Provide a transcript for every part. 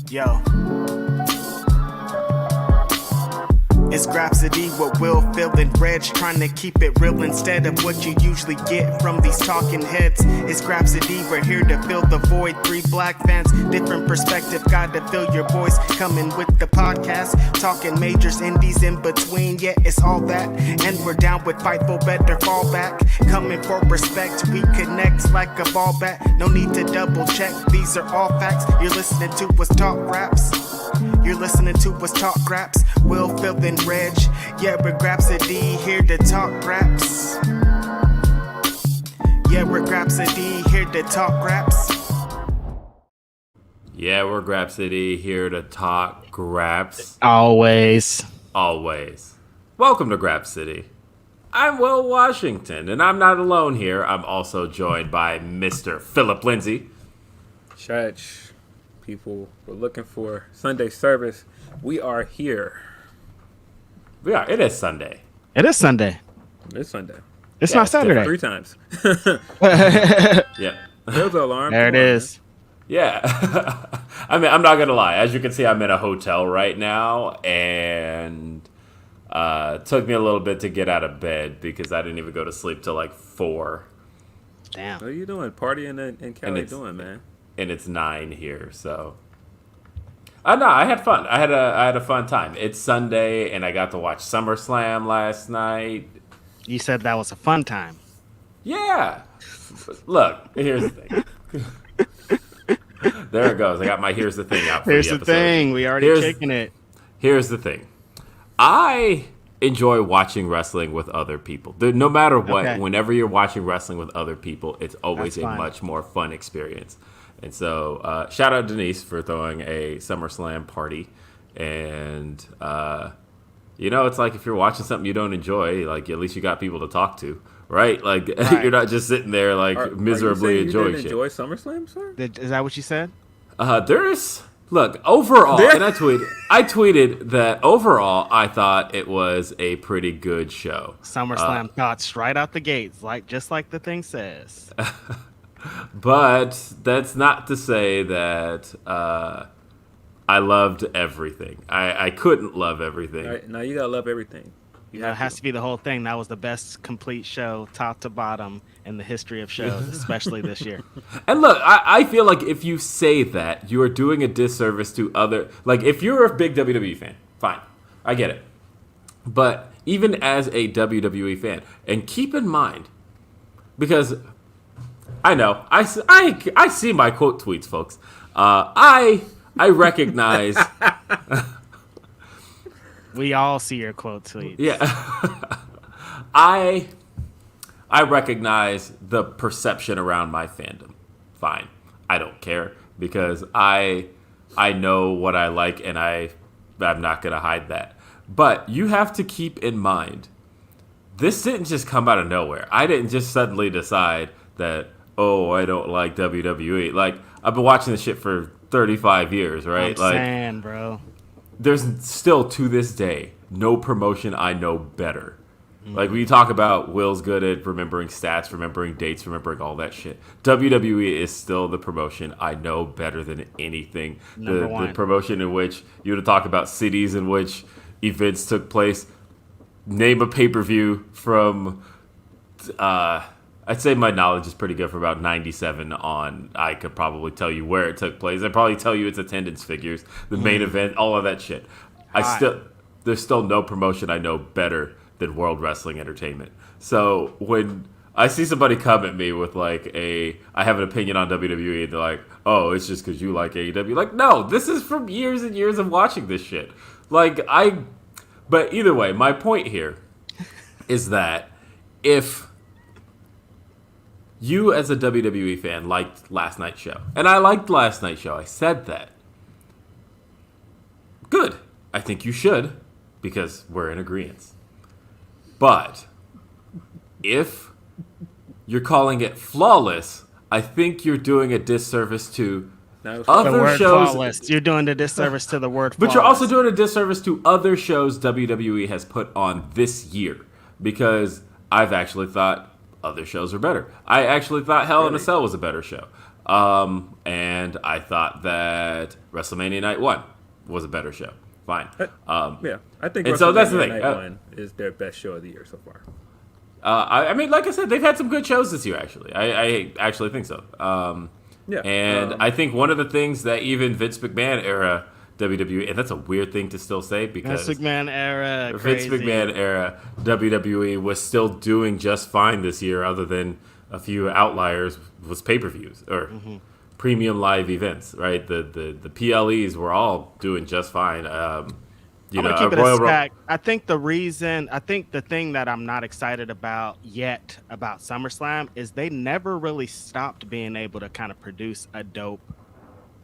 Yo. It's Grapsody with Will, Phil, and Reg, trying to keep it real instead of what you usually get from these talking heads. It's Grapsody, we're here to fill the void. 3 black fans, different perspective, gotta fill your voice. Coming with the podcast, talking majors, indies in between. Yeah, it's all that, and we're down with Fightful, better fall back. Coming for respect, we connect like a ball bat. No need to double check, these are all facts. You're listening to us talk raps. You're listening to us talk raps. Will, Phil, and Reg. Yeah, we're Grapsody, here to talk raps. Yeah, we're Grapsody, here to talk raps. Yeah, we're Grapsody, here to talk graps. Always. Welcome to Grapsody. I'm Will Washington, and I'm not alone here. I'm also joined by Mr. Philip Lindsey. Church, people were looking for Sunday service. We are here. We are. It is Sunday. It's Sunday. It's Sunday. It's not Saturday. 3 times. Yeah. There's the alarm. There it is. Yeah. I mean, I'm not going to lie. As you can see, I'm in a hotel right now, and it took me a little bit to get out of bed because I didn't even go to sleep till like 4. Damn. What are you doing? Partying in Cali doing, man? And it's 9 here, so. No, I had fun. I had a fun time. It's Sunday, and I got to watch Summerslam last night. You said that was a fun time. Yeah. Look, here's the thing. There it goes. I got my here's the thing out for Here's the the episode. thing. We already kicking it. Here's the thing. I enjoy watching wrestling with other people. No matter what, whenever you're watching wrestling with other people, it's always a much more fun experience. And so, shout out Denise for throwing a SummerSlam party. And, it's like if you're watching something you don't enjoy, like at least you got people to talk to, right? Like you're not just sitting there like miserably enjoying shit. You didn't enjoy SummerSlam, sir? Is that what you said? Look, overall, and I tweeted that overall I thought it was a pretty good show. SummerSlam thoughts right out the gates, just like the thing says. But that's not to say that I loved everything. I couldn't love everything. All right, now you gotta love everything. It has to be the whole thing. That was the best complete show, top to bottom, in the history of shows, especially this year. And look, I feel like if you say that, you are doing a disservice to other... Like, if you're a big WWE fan, fine. I get it. But even as a WWE fan, and keep in mind, because... I know. I see my quote tweets, folks. I recognize... We all see your quote tweets. Yeah. I recognize the perception around my fandom. Fine. I don't care because I know what I like and I'm not going to hide that. But you have to keep in mind, this didn't just come out of nowhere. I didn't just suddenly decide that, I don't like WWE. Like, I've been watching this shit for 35 years, right? I'm saying, bro. There's still, to this day, no promotion I know better. Like, when you talk about Will's good at remembering stats, remembering dates, remembering all that shit, WWE is still the promotion I know better than anything. The promotion in which you would talk about cities in which events took place. Name a pay-per-view from... I'd say my knowledge is pretty good for about 97 on. I could probably tell you where it took place. I'd probably tell you its attendance figures, the main event, all of that shit. There's still no promotion I know better than World Wrestling Entertainment. So when I see somebody come at me with I have an opinion on WWE, and they're like, oh, it's just because you like AEW. Like, no, this is from years and years of watching this shit. But either way, my point here is that if you as a WWE fan liked last night's show, and I liked last night's show, I said that. Good. I think you should, because we're in agreement. But if you're calling it flawless, I think you're doing a disservice to other shows. Flawless. You're doing a disservice to the word flawless. But you're also doing a disservice to other shows WWE has put on this year, because I've actually thought other shows are better. I actually thought Hell in a Cell was a better show. And I thought that WrestleMania Night 1 was a better show. Fine. Yeah, I think and so that's the WrestleMania thing. Night 1 is their best show of the year so far. I mean, like I said, they've had some good shows this year, actually. I actually think so. Yeah. And I think one of the things that even Vince McMahon era WWE, and that's a weird thing to still say because Vince McMahon era, Vince McMahon era WWE was still doing just fine this year, other than a few outliers was pay-per-views or premium live events, right? The PLEs were all doing just fine. I'm gonna keep it a stack. I think the thing that I'm not excited about yet about SummerSlam is they never really stopped being able to kind of produce a dope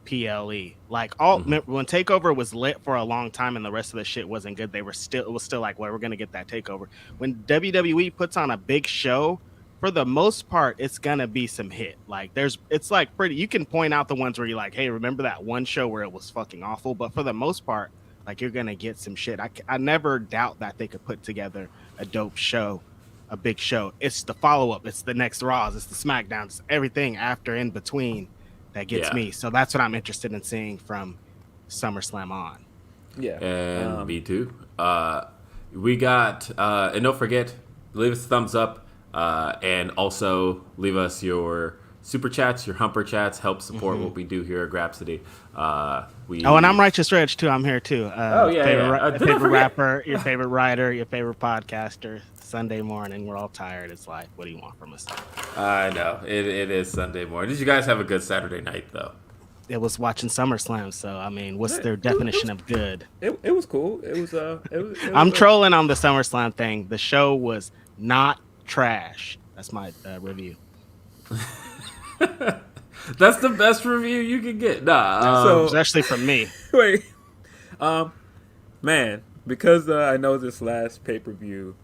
PLE. Like when Takeover was lit for a long time and the rest of the shit wasn't good, it was still like, well, we're gonna get that Takeover. When WWE puts on a big show, for the most part, it's gonna be some hit. Like it's like pretty. You can point out the ones where you're like, hey, remember that one show where it was fucking awful? But for the most part, like you're gonna get some shit. I never doubt that they could put together a dope show, a big show. It's the follow up. It's the next Raws. It's the SmackDowns. It's everything after in between that gets me. So that's what I'm interested in seeing from SummerSlam on. Yeah, and me too. We got and don't forget, leave us a thumbs up, and also leave us your super chats, your humper chats. Help support what we do here at Grapsody. And I'm Righteous Reg too. I'm here too. Favorite rapper, your favorite writer, your favorite podcaster. Sunday morning, we're all tired. It's like, what do you want from us? I know it is Sunday morning. Did you guys have a good Saturday night though? It was watching SummerSlam, so I mean, what's their definition of good? It was cool. It was. I'm trolling on the SummerSlam thing. The show was not trash. That's my review. That's the best review you can get. Especially from me. Wait, man, because I know this last pay-per-view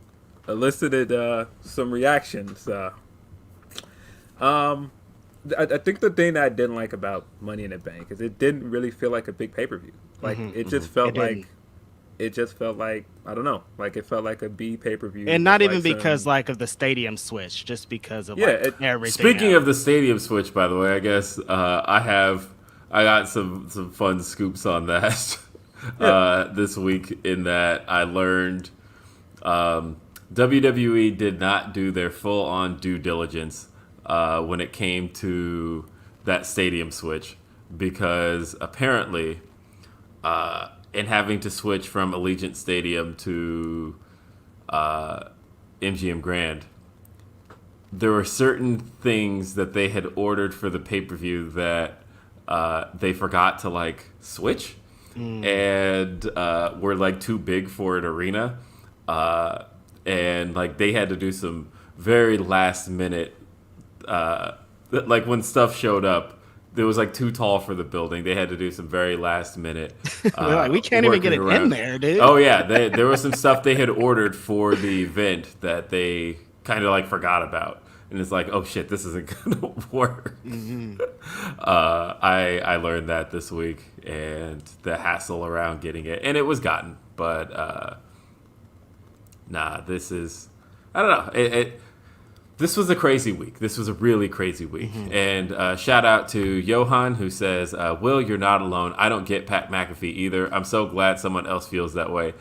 elicited some reactions. I think the thing that I didn't like about Money in the Bank is it didn't really feel like a big pay-per-view. Like it just felt like I don't know, like it felt like a B pay-per-view. And not even because like of the stadium switch, just because of everything. Speaking of the stadium switch, by the way, I guess I got some fun scoops on that this week. In that I learned WWE did not do their full-on due diligence when it came to that stadium switch, because apparently in having to switch from Allegiant Stadium to MGM Grand, there were certain things that they had ordered for the pay-per-view that they forgot to like switch and were like too big for an arena, and like they had to do some very last minute like when stuff showed up, it was like too tall for the building. They had to do some very last minute. Like, we can't even get it in there, dude. Oh yeah, there was some stuff they had ordered for the event that they kind of like forgot about, and it's like, oh shit, this isn't gonna work. I learned that this week, and the hassle around getting it, and it was gotten, but this is, I don't know. This was a crazy week. This was a really crazy week. And shout out to Johan, who says, Will, you're not alone. I don't get Pat McAfee either. I'm so glad someone else feels that way.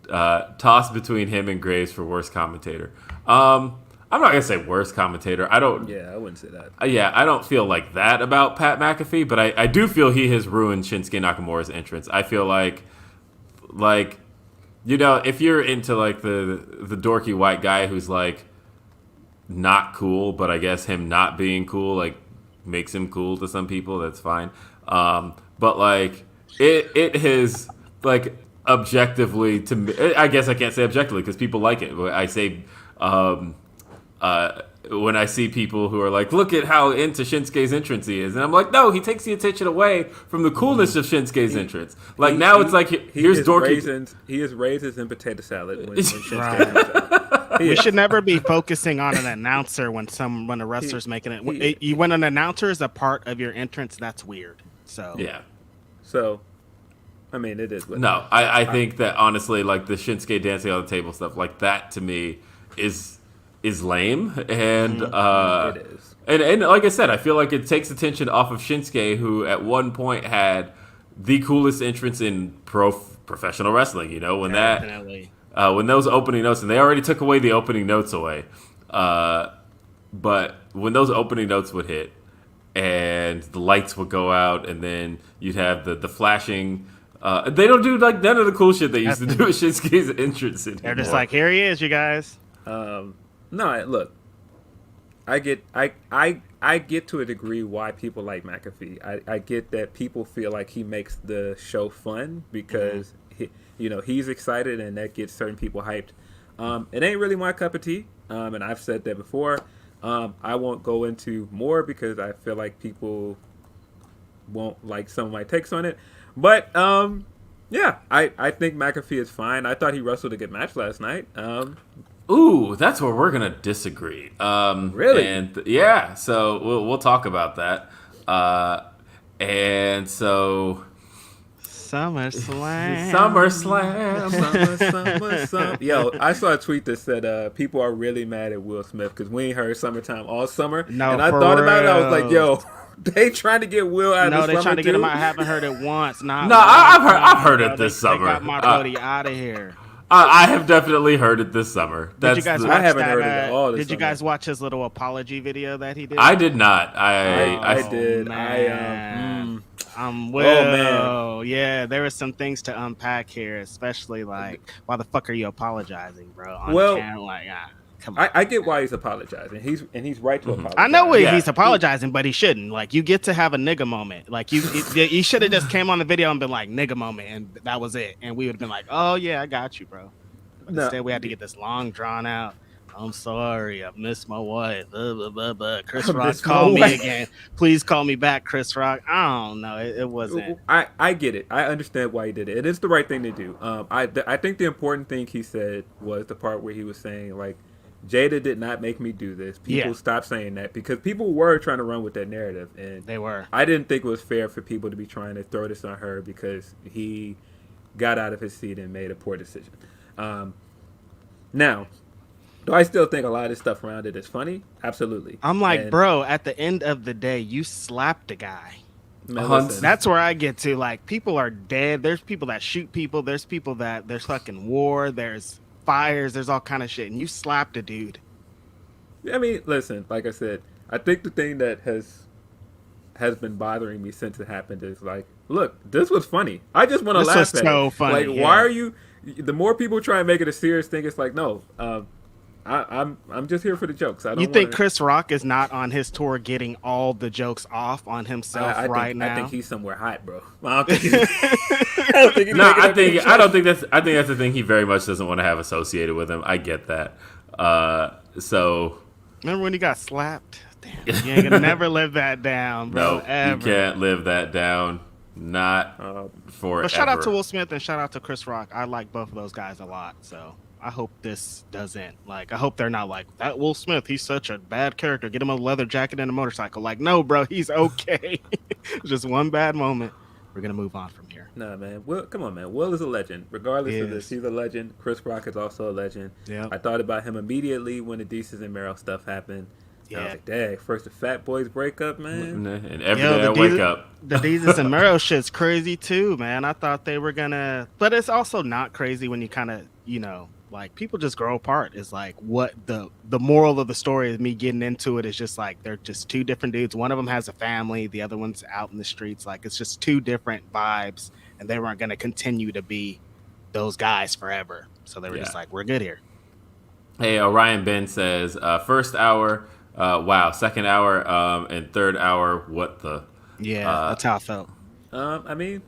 Toss between him and Graves for worst commentator. I'm not going to say worst commentator. I wouldn't say that. I don't feel like that about Pat McAfee, but I do feel he has ruined Shinsuke Nakamura's entrance. I feel like, you know, if you're into like the dorky white guy who's like, not cool, but I guess him not being cool like makes him cool to some people. That's fine. But like it has like objectively to me. I guess I can't say objectively because people like it. I say when I see people who are like, look at how into Shinsuke's entrance he is, and I'm like, no, he takes the attention away from the coolness of Shinsuke's entrance. Like it's like here's dorky. He is raisins and potato salad when Shinsuke comes out. We should never be focusing on an announcer when a wrestler's making it. When an announcer is a part of your entrance, that's weird. So yeah. So, I mean, it is. I think that honestly, like the Shinsuke dancing on the table stuff, like that to me is is lame, and It is. And like I said, I feel like it takes attention off of Shinsuke, who at one point had the coolest entrance in professional wrestling. You know, when when those opening notes, and they already took away the opening notes away, but when those opening notes would hit, and the lights would go out, and then you'd have the flashing. They don't do like none of the cool shit they used to do with Shinsuke's entrance anymore. They're just like, here he is, you guys. No, look, I get to a degree why people like McAfee. I get that people feel like he makes the show fun because he's excited and that gets certain people hyped. It ain't really my cup of tea, and I've said that before. I won't go into more because I feel like people won't like some of my takes on it. But yeah, I think McAfee is fine. I thought he wrestled a good match last night. Ooh, that's where we're gonna disagree. Really? And yeah, so we'll talk about that. And so SummerSlam. Yo, I saw a tweet that said people are really mad at Will Smith because we ain't heard "Summertime" all summer. No, and I for thought about it. I was real. like, yo. They trying to get Will out of the summer, they trying to get too? him out. I haven't heard it once. I've heard it this summer. They got my buddy out of here. I have definitely heard it this summer. Did you guys watch I haven't that, heard it at all this Did you summer. guys watch his little apology video that he did? I did not. I did. Man. Will. Oh, man. Yeah, there were some things to unpack here, especially like, why the fuck are you apologizing, bro? On Well, camera, like, come on. I get why he's apologizing. He's right to apologize. I know Yeah. he's apologizing, but he shouldn't. Like, you get to have a nigga moment. Like, you should have just came on the video and been like, nigga moment, and that was it. And we would have been like, oh, yeah, I got you, bro. But No. instead, we had to get this long, drawn out, I'm sorry, I missed my wife. Blah, blah, blah, blah. Chris Rock, call me again. Please call me back, Chris Rock. I don't know. It wasn't. I get it. I understand why he did it. It is the right thing to do. I think the important thing he said was the part where he was saying, like, Jada did not make me do this. People stopped saying that because people were trying to run with that narrative, and They were. I didn't think it was fair for people to be trying to throw this on her because he got out of his seat and made a poor decision. Now, do I still think a lot of this stuff around it is funny? Absolutely. I'm like, bro, at the end of the day, you slapped a guy. Man, listen, That's where I get to. Like, people are dead. There's people that shoot people. There's people that there's fucking war. There's fires. There's all kind of shit. And you slapped a dude. I mean, listen, like I said, I think the thing that has been bothering me since it happened is like, look, this was funny. I just want to laugh was at so it. funny, Like, yeah. why are you? The more people try and make it a serious thing, it's like, no, I'm just here for the jokes. I don't. You think wanna, Chris Rock is not on his tour getting all the jokes off on himself now? I think he's somewhere hot, bro. I don't think. I don't think he's No, making I that think big that's the thing he very much doesn't want to have associated with him. I get that. So Remember when he got slapped? Damn, you ain't gonna never live that down, bro. no, ever. you can't live that down. Not forever. But shout out to Will Smith and shout out to Chris Rock. I like both of those guys a lot. So I hope this doesn't I hope they're not like that. Will Smith, he's such a bad character. Get him a leather jacket and a motorcycle. Like, no, bro, he's okay. Just one bad moment. We're gonna move on from here. Nah, man. Will, come on, man. Will is a legend. Regardless of this, he's a legend. Chris Rock is also a legend. Yeah. I thought about him immediately when the Desus and Mero stuff happened. Yeah. I was like, dang, first the Fat Boys breakup, man. And every day I wake up. The Desus and Mero shit's crazy too, man. I thought they were gonna, but it's also not crazy when you kind of, like, people just grow apart. It's like, what the moral of the story is, me getting into it, is just like, they're just two different dudes. One of them has a family, the other one's out in the streets. Like, it's just two different vibes, and they weren't gonna continue to be those guys forever. So they were just like, we're good here. Hey, Ryan Ben says, first hour, wow, second hour, and third hour, what the? Yeah, that's how I felt. I mean,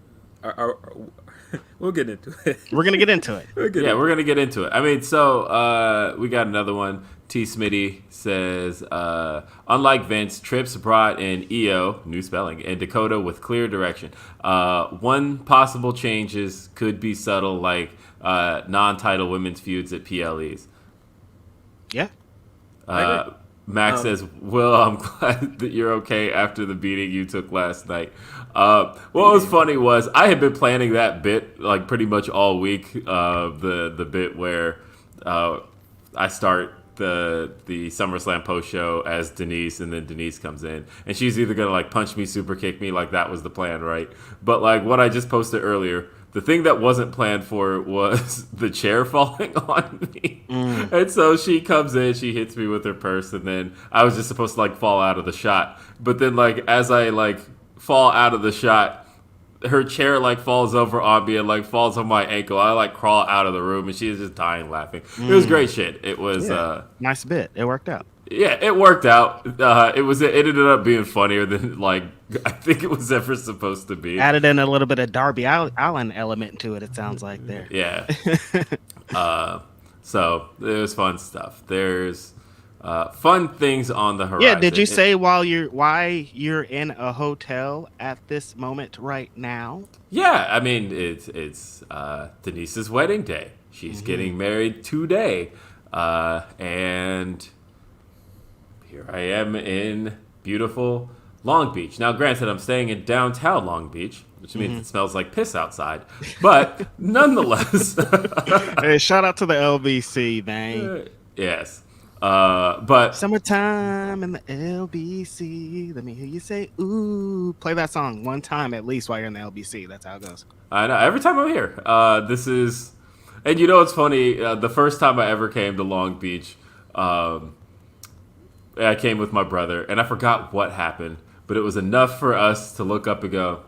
we'll get into it. We're gonna get into it. We're gonna get into it. I mean, so we got another one. T. Smitty says, unlike Vince, Trips brought in EO, new spelling, and Dakota with clear direction. One possible changes could be subtle, like non-title women's feuds at PLEs. Yeah. Max says, Will, I'm glad that you're okay after the beating you took last night. What was funny was I had been planning that bit like pretty much all week. The bit where I start the SummerSlam post show as Denise, and then Denise comes in, and she's either gonna like punch me, super kick me, like that was the plan, right? But like what I just posted earlier, the thing that wasn't planned for was the chair falling on me. And so she comes in, she hits me with her purse, and then I was just supposed to like fall out of the shot. But then like as I like fall out of the shot, her chair like falls over on me and like falls on my ankle. I like crawl out of the room, and she's just dying laughing. It was great shit. It was nice bit. It worked out. Yeah, it worked out. It ended up being funnier than like I think it was ever supposed to be. Added in a little bit of Darby Allin element to it. It sounds like there. Yeah. So it was fun stuff. There's fun things on the horizon. Yeah. Did you say why you're in a hotel at this moment right now? Yeah, I mean it's Denise's wedding day. She's getting married today, and here I am in beautiful Long Beach. Now, granted, I'm staying in downtown Long Beach, which means it smells like piss outside. But nonetheless, hey, shout out to the LBC, man. Yes. But summertime in the LBC. Let me hear you say, ooh. Play that song one time at least while you're in the LBC. That's how it goes. I know. Every time I'm here. This is... And you know what's funny? The first time I ever came to Long Beach, I came with my brother, and I forgot what happened. But it was enough for us to look up and go,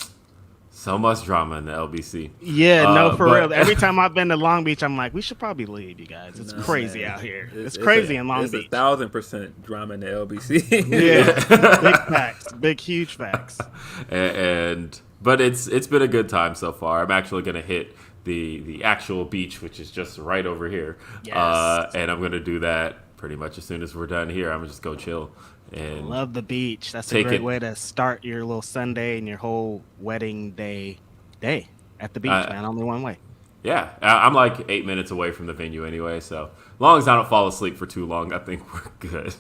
so much drama in the LBC. Yeah, no, for real. Every time I've been to Long Beach, I'm like, we should probably leave, you guys. It's crazy out here. It's crazy in Long Beach. It's 1,000% drama in the LBC. Yeah, big facts, big huge facts. But it's been a good time so far. I'm actually gonna hit the actual beach, which is just right over here. Yes. And I'm gonna do that pretty much as soon as we're done here. I'm gonna just go chill. And love the beach. That's a great way to start your little Sunday and your whole wedding day at the beach, man. Only one way. Yeah, I'm like 8 minutes away from the venue anyway, so as long as I don't fall asleep for too long, I think we're good.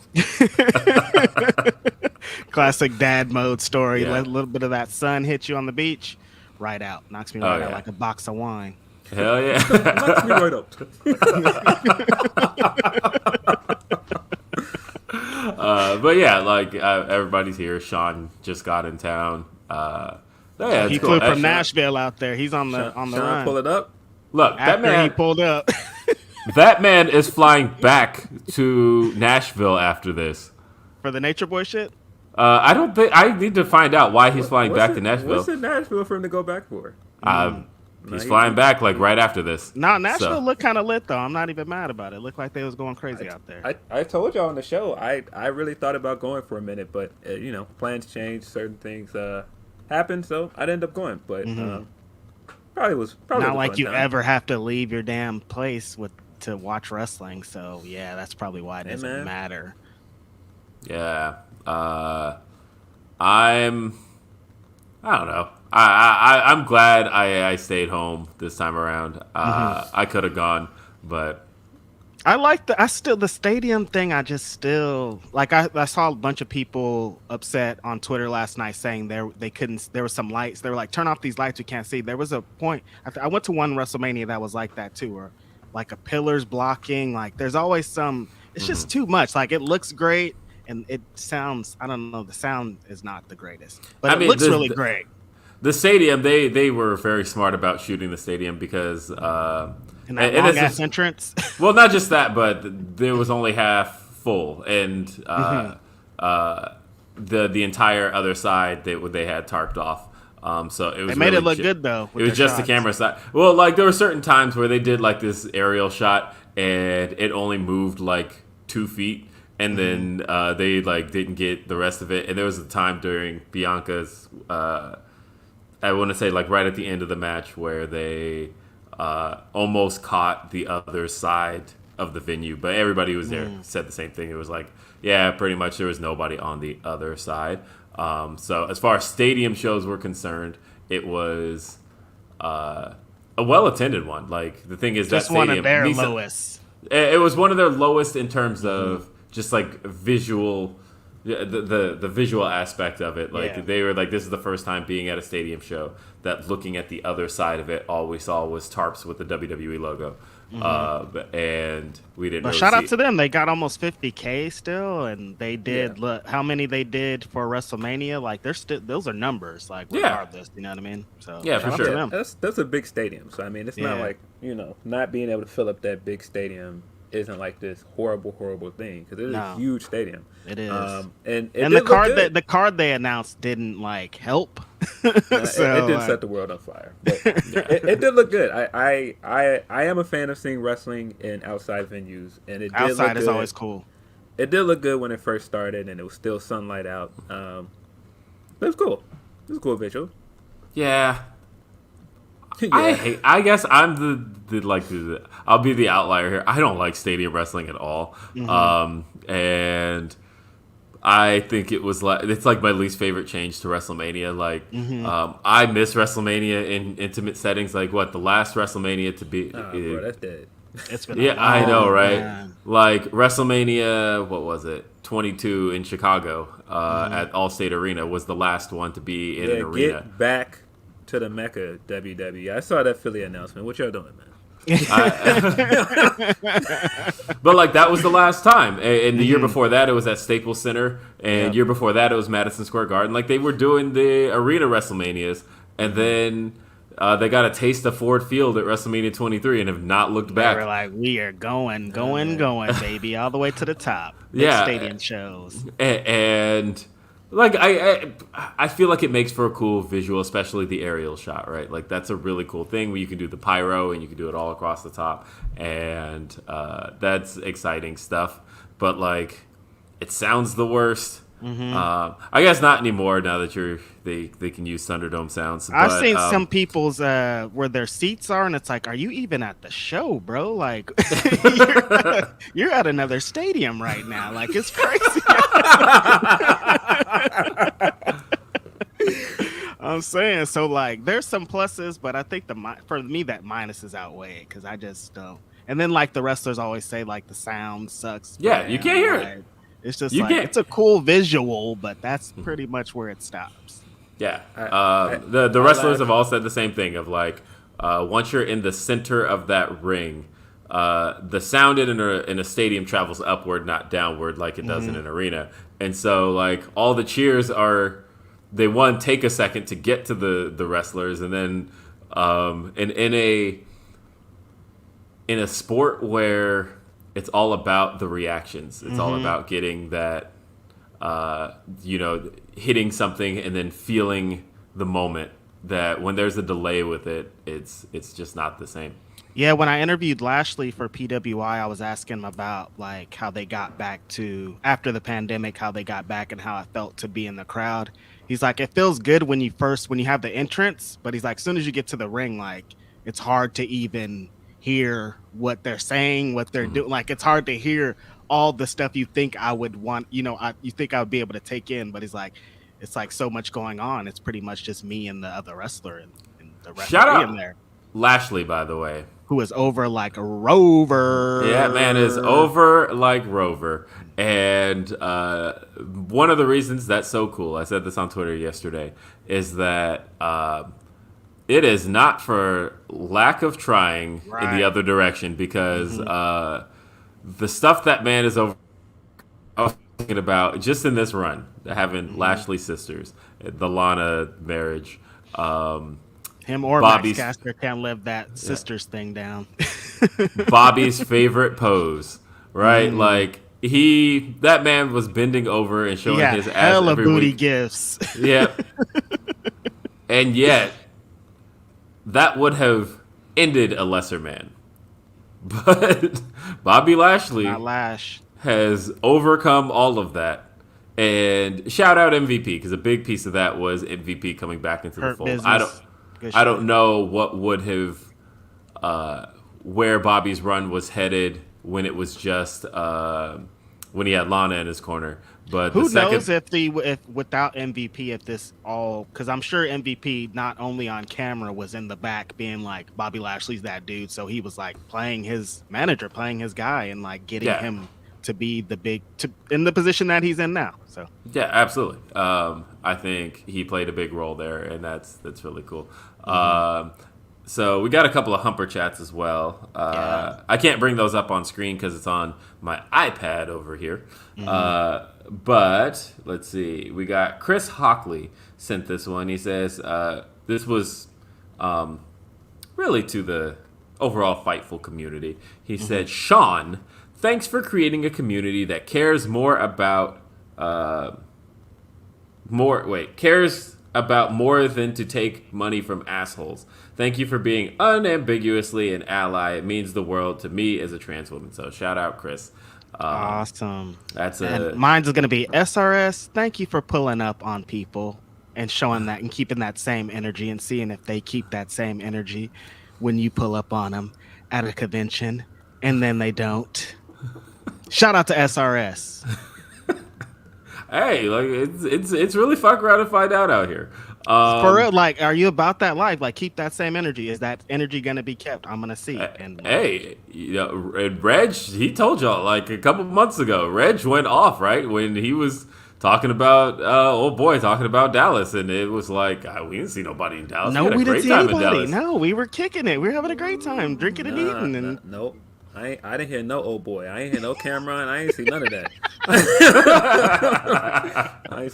Classic dad mode story. Yeah. Let a little bit of that sun hit you on the beach, right out. Knocks me right out like a box of wine. Hell yeah. Knocks me right out. But yeah, like everybody's here. Sean just got in town. He flew from Nashville out there. He's on the Sean run. Pull it up. Look, After that man. He pulled up. That man is flying back to Nashville after this For the Nature Boy shit. I don't think I need to find out why he's flying back to Nashville. What's in Nashville for him to go back for? He's flying back like right after this. No, Nashville looked kind of lit though. I'm not even mad about it. It looked like they was going crazy out there. I told y'all on the show. I really thought about going for a minute, but plans changed. Certain things happened, so I'd end up going. But probably not like you ever have to leave your damn place to watch wrestling. So yeah, that's probably why it doesn't matter. Yeah, I don't know. I'm glad I stayed home this time around. I could have gone, but I like the stadium thing. I just still like. I saw a bunch of people upset on Twitter last night saying they couldn't. There were some lights. They were like, turn off these lights. We can't see. There was a point. I went to one WrestleMania that was like that too, or like a pillar's blocking. Like there's always some. It's just too much. Like it looks great and it sounds. I don't know. The sound is not the greatest, but it looks really great. The stadium, they were very smart about shooting the stadium because and that long ass entrance. Well, not just that, but there was only half full, and the entire other side they had tarped off. So it was. They made it look good though. It was just the camera side. Well, like there were certain times where they did like this aerial shot, and it only moved like 2 feet. And then they like didn't get the rest of it. And there was a time during Bianca's, I want to say like right at the end of the match where they almost caught the other side of the venue, but everybody who was there said the same thing. It was like, yeah, pretty much there was nobody on the other side. So as far as stadium shows were concerned, it was a well-attended one. Like the thing is, just that stadium, one of their lowest. It was one of their lowest in terms of just like visual, the visual aspect of it. Like they were like, this is the first time being at a stadium show that looking at the other side of it, all we saw was tarps with the WWE logo. and we didn't. But really shout see out to them. They got almost 50K still, and they did look how many they did for WrestleMania. Like they're still, those are numbers. Like regardless, you know what I mean? So yeah, for sure. Them. That's a big stadium. So I mean, it's not like not being able to fill up that big stadium isn't like this horrible thing because it is a huge stadium. It is, and the card they announced didn't like help. So, it didn't set the world on fire, but it did look good. I am a fan of seeing wrestling in outside venues, and it did outside look is good. always cool. It did look good when it first started, and it was still sunlight out. But it was cool. It was a cool visual. Yeah. I guess I'm I'll be the outlier here. I don't like stadium wrestling at all. And I think it's like my least favorite change to WrestleMania. Like, I miss WrestleMania in intimate settings. Like, the last WrestleMania to be? Bro, that's dead. It's been I know, right? Man. Like WrestleMania, what was it? 22 in Chicago at Allstate Arena was the last one to be in an arena. Get back to the Mecca, WWE. I saw that Philly announcement. What y'all doing, man? But like that was the last time, and the year before that it was at Staples Center, and year before that it was Madison Square Garden. Like they were doing the arena WrestleManias, and then they got a taste of Ford Field at WrestleMania 23 and have not looked back. They were like, we are going, baby, all the way to the top. Stadium shows. And like I feel like it makes for a cool visual, especially the aerial shot, right? Like that's a really cool thing where you can do the pyro and you can do it all across the top, and that's exciting stuff. But like, it sounds the worst. I guess not anymore now that they can use Thunderdome sounds. But, I've seen some people's where their seats are, and it's like, are you even at the show, bro? Like, you're at another stadium right now. Like, it's crazy. I'm saying, so like, there's some pluses, but I think for me that minuses outweigh it because I just don't. And then like the wrestlers always say, like the sound sucks. Yeah, you can't hear it. It's just it's a cool visual, but that's pretty much where it stops. Yeah, the wrestlers have all said the same thing of like, once you're in the center of that ring, the sound in a stadium travels upward, not downward, like it does in an arena. And so like all the cheers they take a second to get to the wrestlers, and then in a sport where it's all about the reactions. It's all about getting that, hitting something and then feeling the moment. That when there's a delay with it, it's just not the same. Yeah, when I interviewed Lashley for PWI, I was asking him about like how they got back to after the pandemic, how they got back and how it felt to be in the crowd. He's like, it feels good when you have the entrance, but he's like, as soon as you get to the ring, like it's hard to even hear what they're saying, what they're doing. Like it's hard to hear all the stuff you think I would want, you think I would be able to take in, but he's like, it's like so much going on. It's pretty much just me and the other wrestler and the referee in there. Lashley, by the way, who is over like a Rover. Yeah, man is over like Rover. And one of the reasons that's so cool, I said this on Twitter yesterday, is that it is not for lack of trying in the other direction, because the stuff that man is over thinking about just in this run, having Lashley sisters, the Lana marriage, him or Max Caster can't live that sisters thing down. Bobby's favorite pose, right? Like that man was bending over and showing his ass hella every booty week. gifts. Yeah, and yet that would have ended a lesser man, but Bobby Lashley has overcome all of that. And shout out MVP, because a big piece of that was MVP coming back into the fold. Business. I don't know what would have where Bobby's run was headed when it was just when he had Lana in his corner. But who knows if without MVP, if this all, because I'm sure MVP not only on camera was in the back being like, Bobby Lashley's that dude, so he was like playing his manager, playing his guy, and like getting him to be in the position that he's in now. So yeah, absolutely. I think he played a big role there, and that's really cool. So we got a couple of Humper chats as well. I can't bring those up on screen because it's on my iPad over here. But let's see. We got Chris Hockley sent this one. He says this was really to the overall Fightful community. He said, Sean, thanks for creating a community that cares more about more than to take money from assholes. Thank you for being unambiguously an ally. It means the world to me as a trans woman. So shout out, Chris. Awesome. And mine's going to be SRS. Thank you for pulling up on people and showing that and keeping that same energy and seeing if they keep that same energy when you pull up on them at a convention and then they don't. Shout out to SRS. Hey, like it's really fuck around to find out here. For real, like, are you about that life? Like, keep that same energy. Is that energy gonna be kept? I'm gonna see. And hey, Reg, he told y'all like a couple months ago. Reg went off right when he was talking about talking about Dallas, and it was like we didn't see nobody in Dallas. No, we didn't see anybody. No, we were kicking it. We were having a great time, drinking and eating. And nope. I didn't hear no old boy. I ain't hear no Cameron. I ain't see none of that. I ain't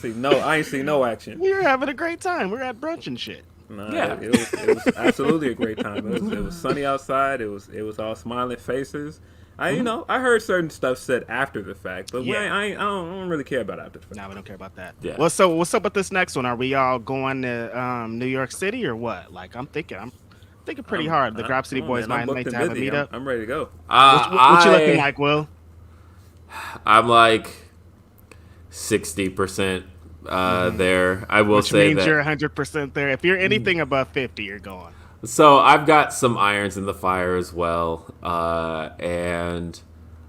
see no action. We were having a great time. We were at brunch and shit. No, it was absolutely a great time. It was sunny outside. It was all smiling faces. I heard certain stuff said after the fact, but I don't really care about after the fact. No, we don't care about that. Yeah. Well, so what's up with this next one? Are we all going to New York City or what? Like, I'm thinking pretty hard. The Grapsody boys might to have a meetup. I'm ready to go. What you looking like, Will? I'm like 60% there. I will say that. Which means you're 100% there. If you're anything above 50, you're going. So I've got some irons in the fire as well, and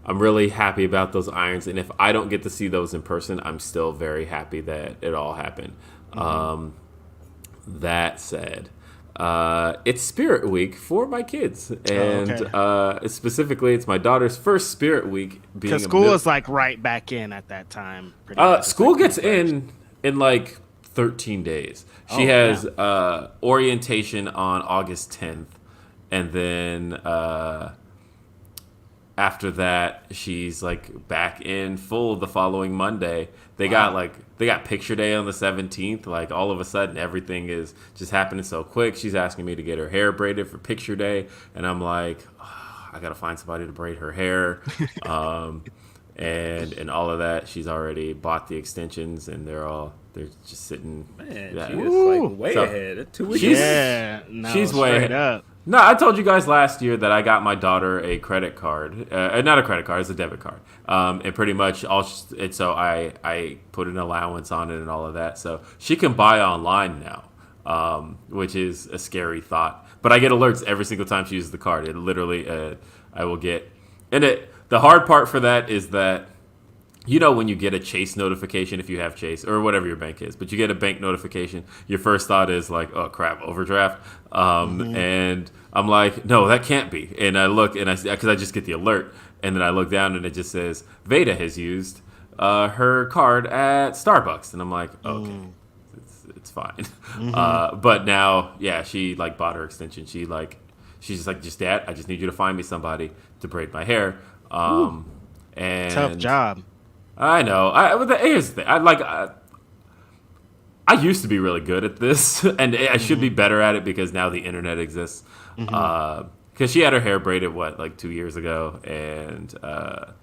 I'm really happy about those irons. And if I don't get to see those in person, I'm still very happy that it all happened. That said, it's Spirit Week for my kids, and specifically, it's my daughter's first Spirit Week. Because school is like right back in at that time. School gets in like 13 days. She has orientation on August 10th, and then after that, she's like back in full the following Monday. They got picture day on the 17th. Like all of a sudden, everything is just happening so quick. She's asking me to get her hair braided for picture day, and I'm like, I gotta find somebody to braid her hair, and all of that. She's already bought the extensions, and they're just sitting. Man, she is like way ahead. 2 weeks. She's way ahead. Up. No, I told you guys last year that I got my daughter a credit card. Not a credit card, it's a debit card. And pretty much so I put an allowance on it and all of that. So she can buy online now, which is a scary thought. But I get alerts every single time she uses the card. It literally, I will get. And the hard part for that is that, when you get a Chase notification, if you have Chase or whatever your bank is, but you get a bank notification, your first thought is like, oh crap, overdraft. And I'm like, no, that can't be. And I look and because I just get the alert, and then I look down and it just says Veda has used her card at Starbucks, and I'm like, okay, it's fine. But now, she like bought her extension. She's just like, Dad, I just need you to find me somebody to braid my hair. And tough job. I know. Here's the thing. I used to be really good at this, and I should be better at it because now the internet exists. Because she had her hair braided, 2 years ago, and the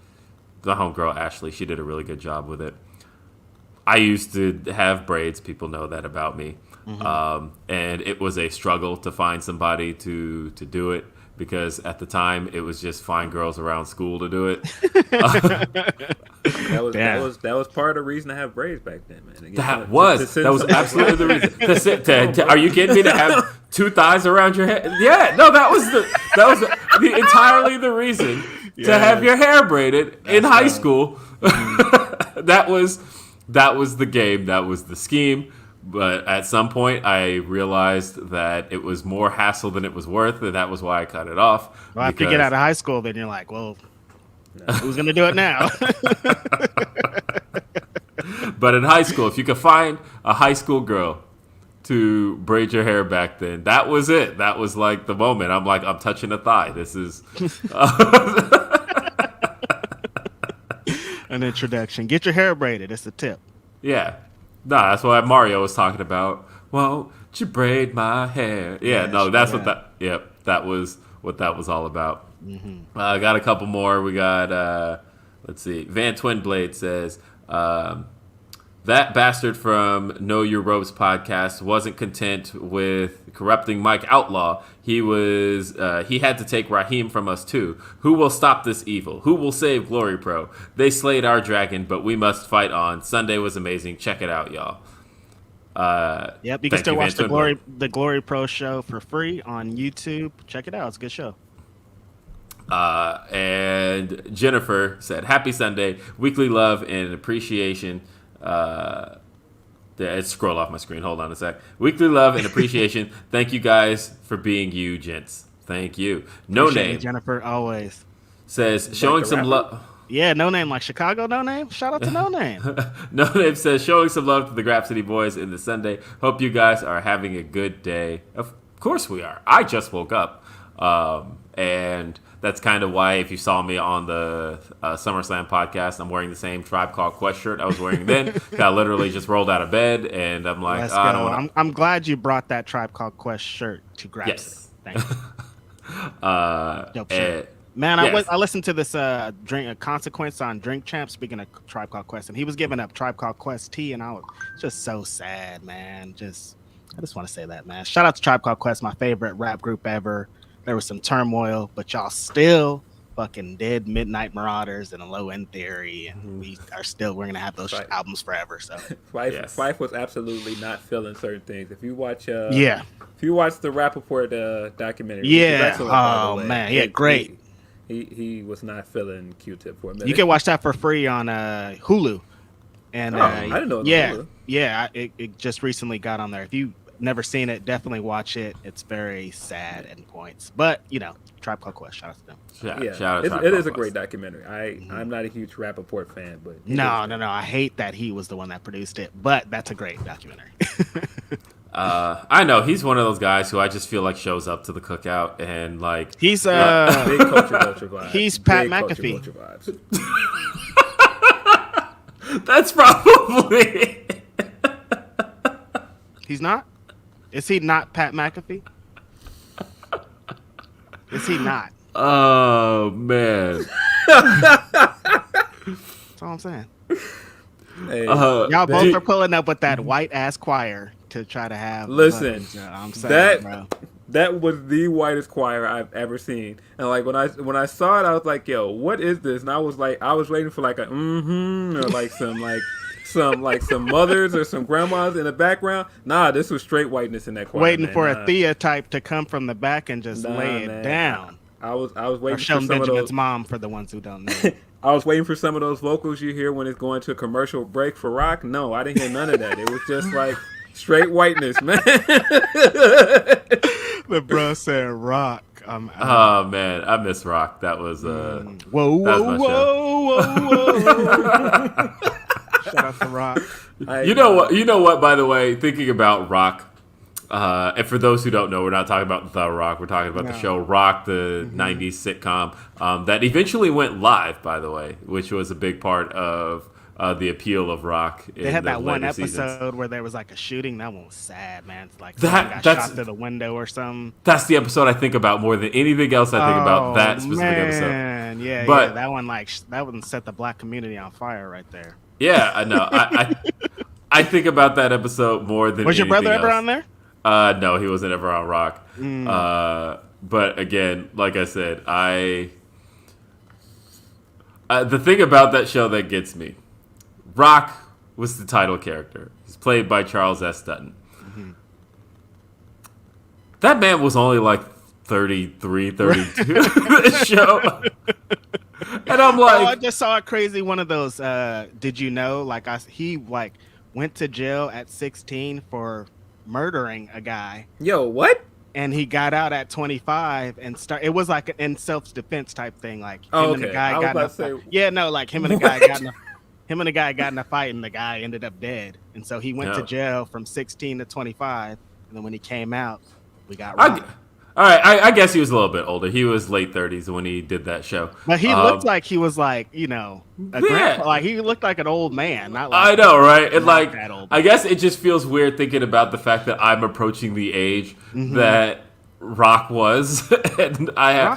homegirl, Ashley, she did a really good job with it. I used to have braids. People know that about me. And it was a struggle to find somebody to do it. Because at the time it was just fine girls around school to do it. That was part of the reason to have braids back then, man. That was absolutely the reason. Are you kidding me? To have two thighs around your head? Yeah, no, that was entirely the reason to have your hair braided in high school. That was the game. That was the scheme. But at some point, I realized that it was more hassle than it was worth, and that was why I cut it off. Well, after you get out of high school, then you're like, well, who's going to do it now? But in high school, if you could find a high school girl to braid your hair back then. That was it. That was like the moment. I'm like, I'm touching a thigh. This is an introduction. Get your hair braided. It's a tip. Yeah. Nah, that's what Mario was talking about. Won't you braid my hair? Yeah, no, that's what that. Yep, that was what that was all about. Mm-hmm. I got a couple more. We got. Let's see. Van Twinblade says, that bastard from Know Your Ropes podcast wasn't content with corrupting Mike Outlaw. He had to take Raheem from us too. Who will stop this evil? Who will save Glory Pro? They slayed our dragon, but we must fight on. Sunday was amazing. Check it out, y'all. Yep, you can still watch the Glory Pro show for free on YouTube. Check it out. It's a good show. And Jennifer said, happy Sunday, weekly love and appreciation. Let's scroll off my screen. Hold on a sec. Weekly love and appreciation. Thank you guys for being you, gents. Thank you. No Appreciate Name, you, Jennifer, always says, showing some love. Yeah, No Name, like Chicago No Name. Shout out to No Name. No Name says, showing some love to the Grapsody boys in the Sunday. Hope you guys are having a good day. Of course we are. I just woke up. And that's kind of why, if you saw me on the Summerslam podcast, I'm wearing the same Tribe Called Quest shirt I was wearing then. I literally just rolled out of bed, and I'm like, I don't want I'm glad you brought that Tribe Called Quest shirt to Grapsody. Yes. Thank you. Dope shirt. Man, yes. I listened to this Consequence on Drink Champ, speaking of Tribe Called Quest, and he was giving up Tribe Called Quest tea, and I was just so sad, man. I just want to say that, man. Shout out to Tribe Called Quest, my favorite rap group ever. There was some turmoil, but y'all still fucking did Midnight Marauders and a Low End Theory, and we're gonna have those albums forever. So Fife was absolutely not feeling certain things. If you watch, if you watch the Rappaport documentary, great. He was not feeling Q-Tip for a minute. You can watch that for free on Hulu, and I didn't know. It just recently got on there. If you never seen it, definitely watch it. It's very sad at points, but Tribe Called Quest, shout out to them. Shout out it is a great documentary. I'm not a huge Rappaport fan, but no, I hate that he was the one that produced it, but that's a great documentary. I know he's one of those guys who I just feel like shows up to the cookout and like he's big culture vibes. He's Pat McAfee. That's probably he's not. Is he not Pat McAfee? Is he not? Oh, man. That's all I'm saying. Hey, y'all both are pulling up with that white-ass choir to try to have... Listen, I'm saying, bro. That was the whitest choir I've ever seen. And like when I saw it, I was like, yo, what is this? And I was waiting for like a or like some mothers or some grandmas in the background. Nah, this was straight whiteness in that choir. Waiting for a Thea type to come from the back and just lay it down. I was waiting for some Benjamin's of those. Mom, for the ones who don't know. I was waiting for some of those vocals you hear when it's going to a commercial break for rock. No, I didn't hear none of that. It was just like straight whiteness, man. The bro said rock. Oh man, I miss rock. That was whoa. Shout out to Rock. You know what? By the way, thinking about Rock, and for those who don't know, we're not talking about The Rock. We're talking about the show Rock, the '90s sitcom that eventually went live. By the way, which was a big part of the appeal of Rock. They had that one episode seasons. where there was like a shooting. That one was sad, man. It's like someone got shot through the window or something. That's the episode I think about more than anything else. I think about that specific episode. Yeah, that one set the black community on fire right there. Yeah, I know. I think about that episode more than. Was your brother ever on there? No, he wasn't ever on Rock. But again, like I said, the thing about that show that gets me, Rock was the title character. He's played by Charles S. Dutton. Mm-hmm. That man was only like 33, 32 this show. And I'm like... I just saw a crazy one of those, did you know, he went to jail at 16 for murdering a guy. Yo, what? And he got out at 25 and it was like an in self-defense type thing. Like him and the guy got him and the guy got Him and the guy got in a fight, and the guy ended up dead. And so he went to jail from 16 to 25. And then when he came out, we got robbed. All right, I guess he was a little bit older. He was late 30s when he did that show. But he looked like he was like, like he looked like an old man. Not like I know, right? And like, that old I guess it just feels weird thinking about the fact that I'm approaching the age that Rock was, and I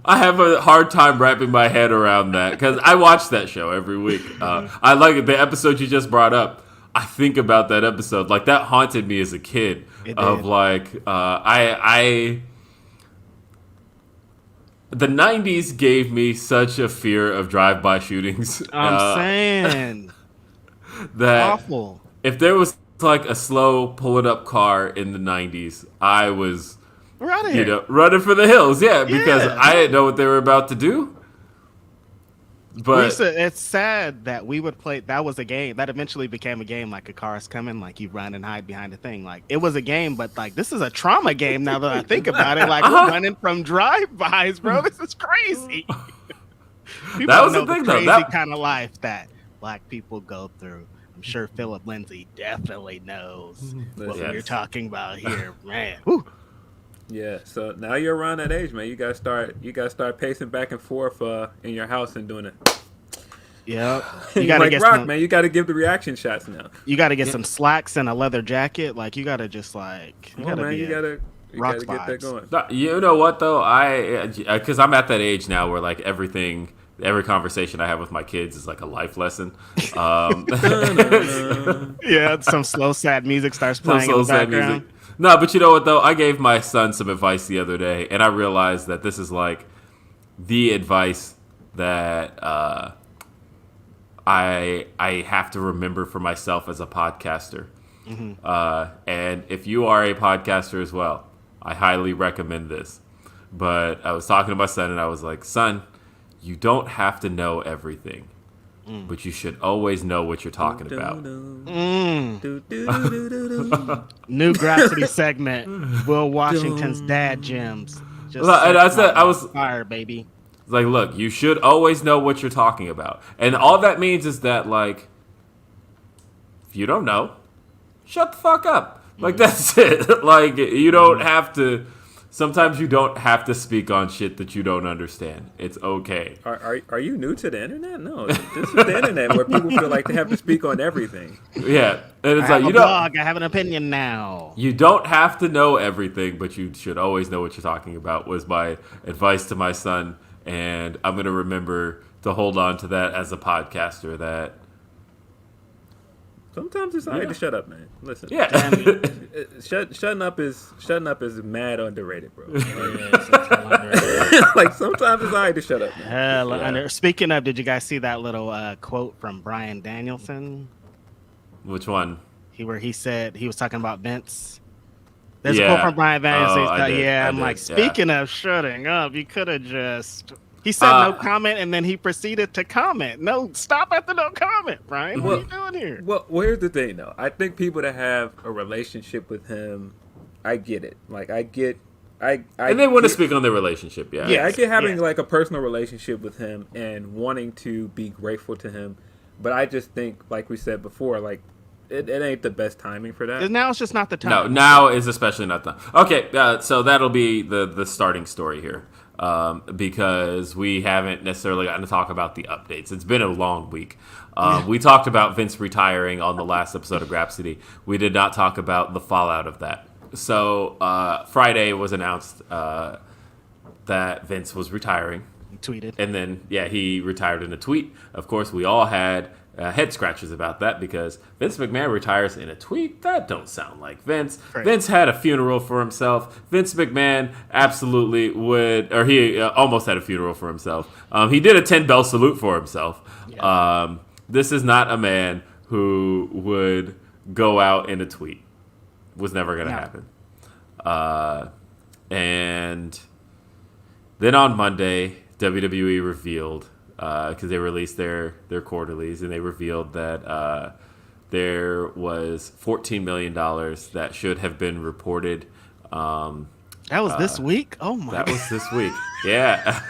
have a hard time wrapping my head around that because I watch that show every week. I like it. The episode you just brought up. I think about that episode. Like, that haunted me as a kid. Of like, the 90s gave me such a fear of drive-by shootings. I'm saying that awful. If there was like a slow pulling up car in the 90s, I was running for the hills. Yeah, because I didn't know what they were about to do. But it's sad that we would play. That was a game that eventually became a game. Like, a car is coming, like you run and hide behind a thing. Like, it was a game, but like, this is a trauma game now that I think about it. Like, we're running from drive-bys, bro. This is crazy. That was the thing, though. Crazy kind of life that black people go through. I'm sure Philip Lindsey definitely knows what we're talking about here, man. Woo. Yeah, so now you're around that age, man. You gotta start pacing back and forth in your house and doing it. Yeah, you gotta like get Rock, man. You gotta give the reaction shots now. You gotta get some slacks and a leather jacket. Like, you gotta just like you gotta get that going. You know what though? Because I'm at that age now where like every conversation I have with my kids is like a life lesson. Yeah, some slow sad music starts playing in the background. No, but you know what, though? I gave my son some advice the other day, and I realized that this is, like, the advice that I have to remember for myself as a podcaster. And if you are a podcaster as well, I highly recommend this. But I was talking to my son, and I was like, son, you don't have to know everything. But you should always know what you're talking about. New Grapsody segment. Will Washington's dad gems. I was fire, baby. Like, look, you should always know what you're talking about, and all that means is that, like, if you don't know, shut the fuck up. Like, that's it. Like, you don't have to. Sometimes you don't have to speak on shit that you don't understand. It's okay. Are you new to the internet? No, this is the internet where people feel like they have to speak on everything. Yeah, and it's like, I have an opinion now. You don't have to know everything, but you should always know what you're talking about. Was my advice to my son, and I'm gonna remember to hold on to that as a podcaster. That sometimes it's alright to shut up, man. Listen, shutting up is mad underrated, bro. Like, sometimes it's alright to shut up, man. Speaking of, did you guys see that little quote from Bryan Danielson? Which one? Where he said he was talking about Vince. There's a quote from Bryan Danielson. Speaking of shutting up, you could have just. He said no comment, and then he proceeded to comment. No, stop at the no comment, Brian. What are you doing here? Well, here's the thing, though. I think people that have a relationship with him, I get it. Like, and they want to speak on their relationship, yeah. Yeah, I get having, like, a personal relationship with him and wanting to be grateful to him. But I just think, like we said before, like, it ain't the best timing for that. Now it's just not the time. No, now is especially not the time. Okay, so that'll be the starting story here. Because we haven't necessarily gotten to talk about the updates. It's been a long week. We talked about Vince retiring on the last episode of Grapsody. We did not talk about the fallout of that. So Friday was announced that Vince was retiring. He tweeted. And then, he retired in a tweet. Of course, we all had head scratches about that because Vince McMahon retires in a tweet. That don't sound like Vince. Right. Vince had a funeral for himself. Vince McMahon absolutely would, or he almost had a funeral for himself. He did a 10-bell salute for himself. Yeah. This is not a man who would go out in a tweet. Was never going to happen. And then on Monday, WWE revealed, because they released their quarterlies, and they revealed that there was $14 million that should have been reported. That was this week? Oh, my God. That was this week. Yeah.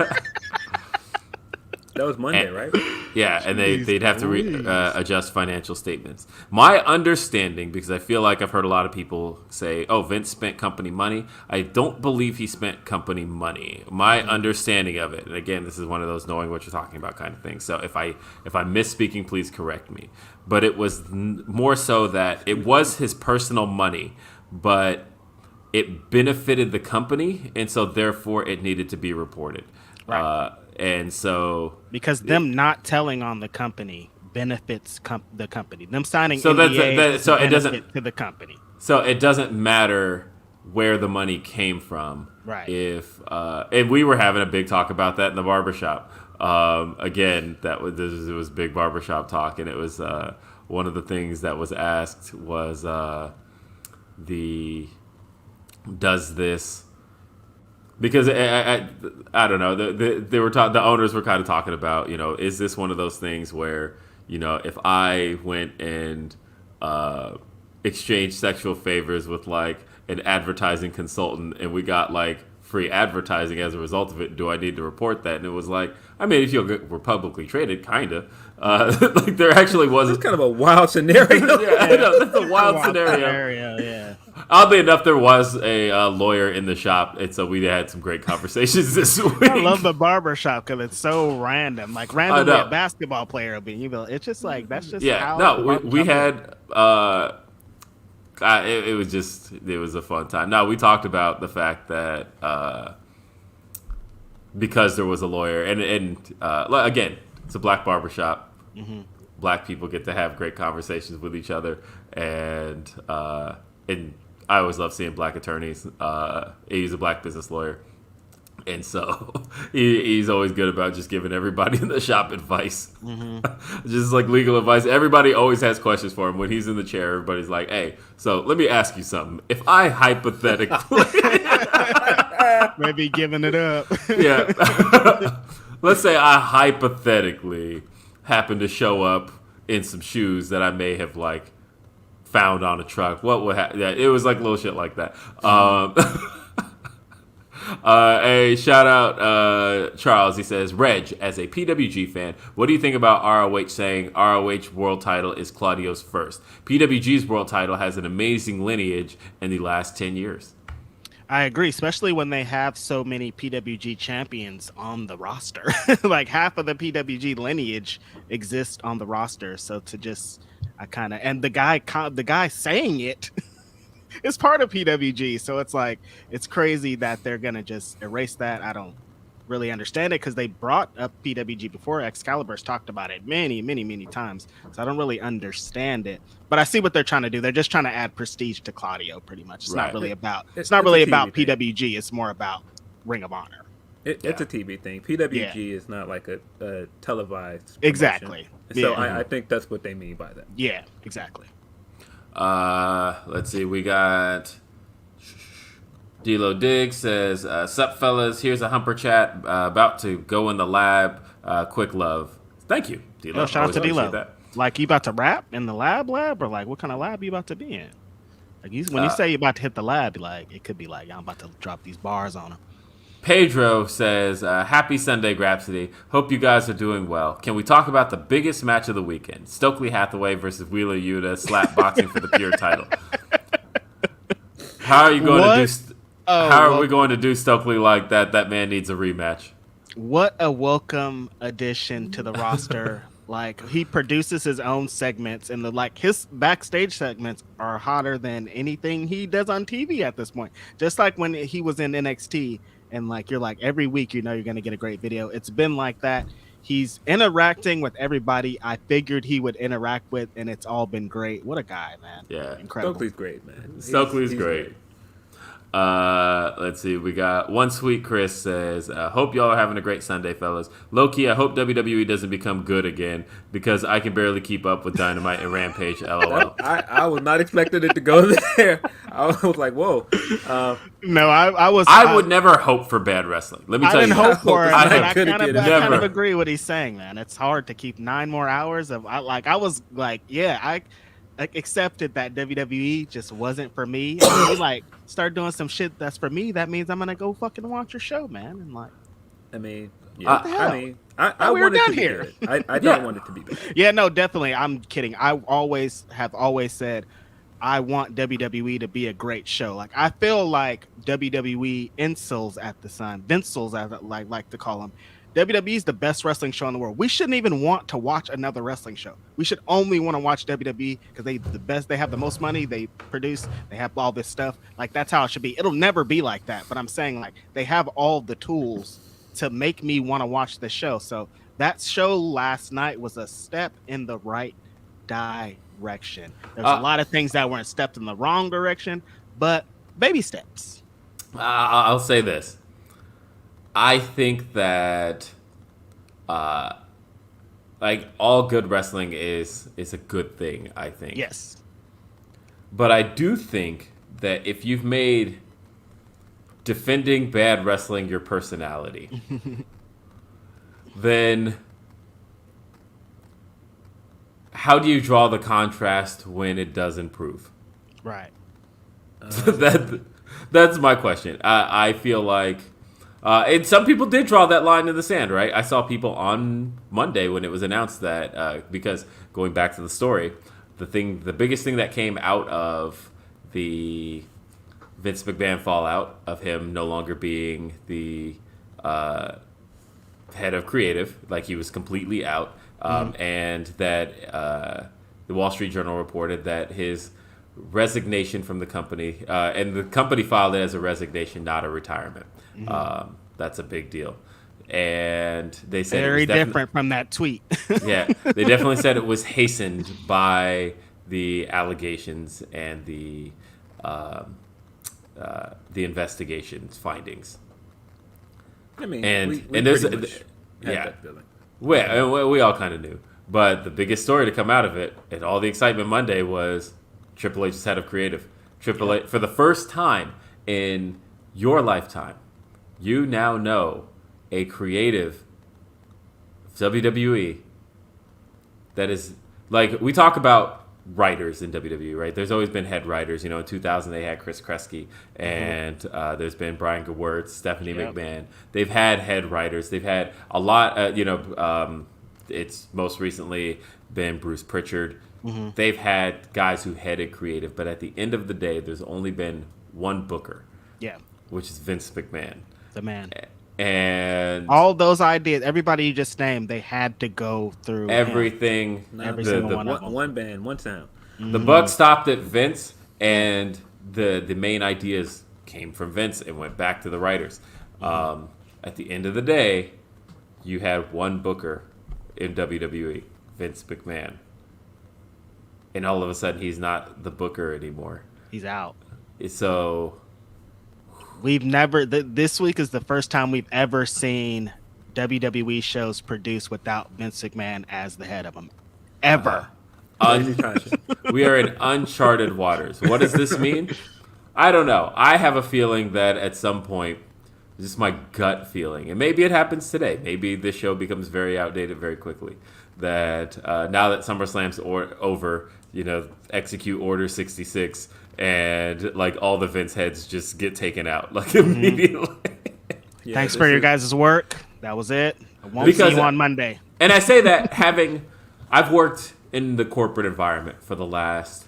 That was Monday, right? Yeah, and they'd have to adjust financial statements. My understanding, because I feel like I've heard a lot of people say, "Oh, Vince spent company money." I don't believe he spent company money. My understanding of it, and again, this is one of those knowing what you're talking about kind of things. So if I'm misspeaking, please correct me. But it was more so that it was his personal money, but it benefited the company, and so therefore it needed to be reported. Right. And so because them not telling on the company benefits the company. Them signing so NDAs so it doesn't to the company. So it doesn't matter where the money came from. Right. If and we were having a big talk about that in the barbershop. Again, it was big barbershop talk, and it was one of the things that was asked was does this. Because I don't know, the owners were kind of talking about, is this one of those things where, if I went and exchanged sexual favors with like an advertising consultant and we got like free advertising as a result of it, do I need to report that? And it was like, I mean, if we're publicly traded, kind of. Like there actually was. It's kind of a wild scenario. Yeah, I know, that's a wild scenario. Yeah. Oddly enough, there was a lawyer in the shop, and so we had some great conversations this week. I love the barber shop because it's so random. Like randomly a basketball player will be. It's just like that's just how. No, we had. It was a fun time. No, we talked about the fact that because there was a lawyer, and again, it's a black barbershop. Mm-hmm. Black people get to have great conversations with each other, and I always love seeing black attorneys. He's a black business lawyer, and so he's always good about just giving everybody in the shop advice, just like legal advice. Everybody always has questions for him when he's in the chair. Everybody's like, "Hey, so let me ask you something. If I hypothetically, maybe giving it up, let's say I hypothetically happen to show up in some shoes that I may have like." Found on a truck. What would happen? Yeah, it was like little shit like that. A shout out Charles. He says, Reg, as a PWG fan, what do you think about ROH saying ROH world title is Claudio's first? PWG's world title has an amazing lineage in the last 10 years. I agree, especially when they have so many PWG champions on the roster. Like half of the PWG lineage exists on the roster. So to just and the guy saying it is part of PWG. So it's like, it's crazy that they're going to just erase that. I don't really understand it because they brought up PWG before. Excalibur's talked about it many, many, many times. So I don't really understand it, but I see what they're trying to do. They're just trying to add prestige to Claudio pretty much. It's not really about, it's not really about PWG. It's more about Ring of Honor. It's a TV thing. PWG is not like a televised promotion. Exactly. So I think that's what they mean by that. Yeah, exactly. Let's see. We got D-Lo Diggs says, sup fellas, here's a humper chat about to go in the lab. Quick love. Thank you, D-Lo. Shout out to D-Lo. Like, you about to rap in the lab, or like what kind of lab you about to be in? Like when you say you're about to hit the lab, like it could be like I'm about to drop these bars on him. Pedro says, happy Sunday, Grapsody. Hope you guys are doing well. Can we talk about the biggest match of the weekend? Stokely Hathaway versus Wheeler Yuta slap boxing for the pure title. How are you going to do? How are we going to do Stokely like that? That man needs a rematch. What a welcome addition to the roster. Like, he produces his own segments, and his backstage segments are hotter than anything he does on TV at this point. Just like when he was in NXT. And like, you're like, every week, you're going to get a great video. It's been like that. He's interacting with everybody I figured he would interact with, and it's all been great. What a guy, man. Yeah. Incredible. Stokely's great, man. Stokely's great. Let's see. We got One Sweet Chris says, hope y'all are having a great Sunday, fellas. Low-key, I hope WWE doesn't become good again because I can barely keep up with Dynamite and Rampage, LOL. I was not expecting it to go there. I was like, whoa. No, I would never hope for bad wrestling. Let me tell you. I didn't hope for it. I kind of agree what he's saying, man. It's hard to keep 9 more hours of. I accepted that WWE just wasn't for me. And you start doing some shit that's for me. That means I'm gonna go fucking watch your show, man. And I mean, I we're want it done to be here. good. I don't want it to be bad. Yeah, no, definitely. I'm kidding. I have always said I want WWE to be a great show. Like I feel like WWE incels at the Sun, Vincels, as I like to call them. WWE is the best wrestling show in the world. We shouldn't even want to watch another wrestling show. We should only want to watch WWE because they have the most money, they produce, they have all this stuff. Like that's how it should be. It'll never be like that. But I'm saying like they have all the tools to make me want to watch the show. So that show last night was a step in the right direction. There's a lot of things that weren't stepped in the wrong direction, but baby steps. I'll say this. I think that like all good wrestling is a good thing, I think. Yes. But I do think that if you've made defending bad wrestling your personality, then how do you draw the contrast when it does improve? Right. That's my question. I feel like and some people did draw that line in the sand, right? I saw people on Monday when it was announced that because going back to the story, the biggest thing that came out of the Vince McMahon fallout of him no longer being the head of creative, like he was completely out, and that the Wall Street Journal reported that his resignation from the company, and the company filed it as a resignation, not a retirement. That's a big deal. And they said very it was different from that tweet. Yeah, they definitely said it was hastened by the allegations and the investigation's findings. I mean, and we there's pretty much had yeah, that feeling. we all kind of knew. But the biggest story to come out of it, and all the excitement Monday, was Triple H's head of creative. Triple H, for the first time in your lifetime, you now know a creative WWE that is, like, we talk about writers in WWE, right? There's always been head writers. In 2000 they had Chris Kresge, and there's been Brian Gewirtz, Stephanie McMahon. They've had head writers. They've had a lot. It's most recently been Bruce Pritchard. They've had guys who headed creative, but at the end of the day, there's only been one booker. Yeah, which is Vince McMahon, the man. And all those ideas, everybody you just named, they had to go through everything. Every single one of them. One band, one sound. The buck stopped at Vince, and the main ideas came from Vince and went back to the writers. At the end of the day, you had one booker in WWE, Vince McMahon. And all of a sudden, he's not the booker anymore. He's out. So we've never. This week is the first time we've ever seen WWE shows produced without Vince McMahon as the head of them. Ever. We are in uncharted waters. What does this mean? I don't know. I have a feeling that at some point, this is my gut feeling, and maybe it happens today. Maybe this show becomes very outdated very quickly. That now that SummerSlam's over, execute Order 66, and like all the Vince heads just get taken out like immediately. Yeah, thanks for your guys' work. That was it. I won't see you on Monday. And I say that I've worked in the corporate environment for the last,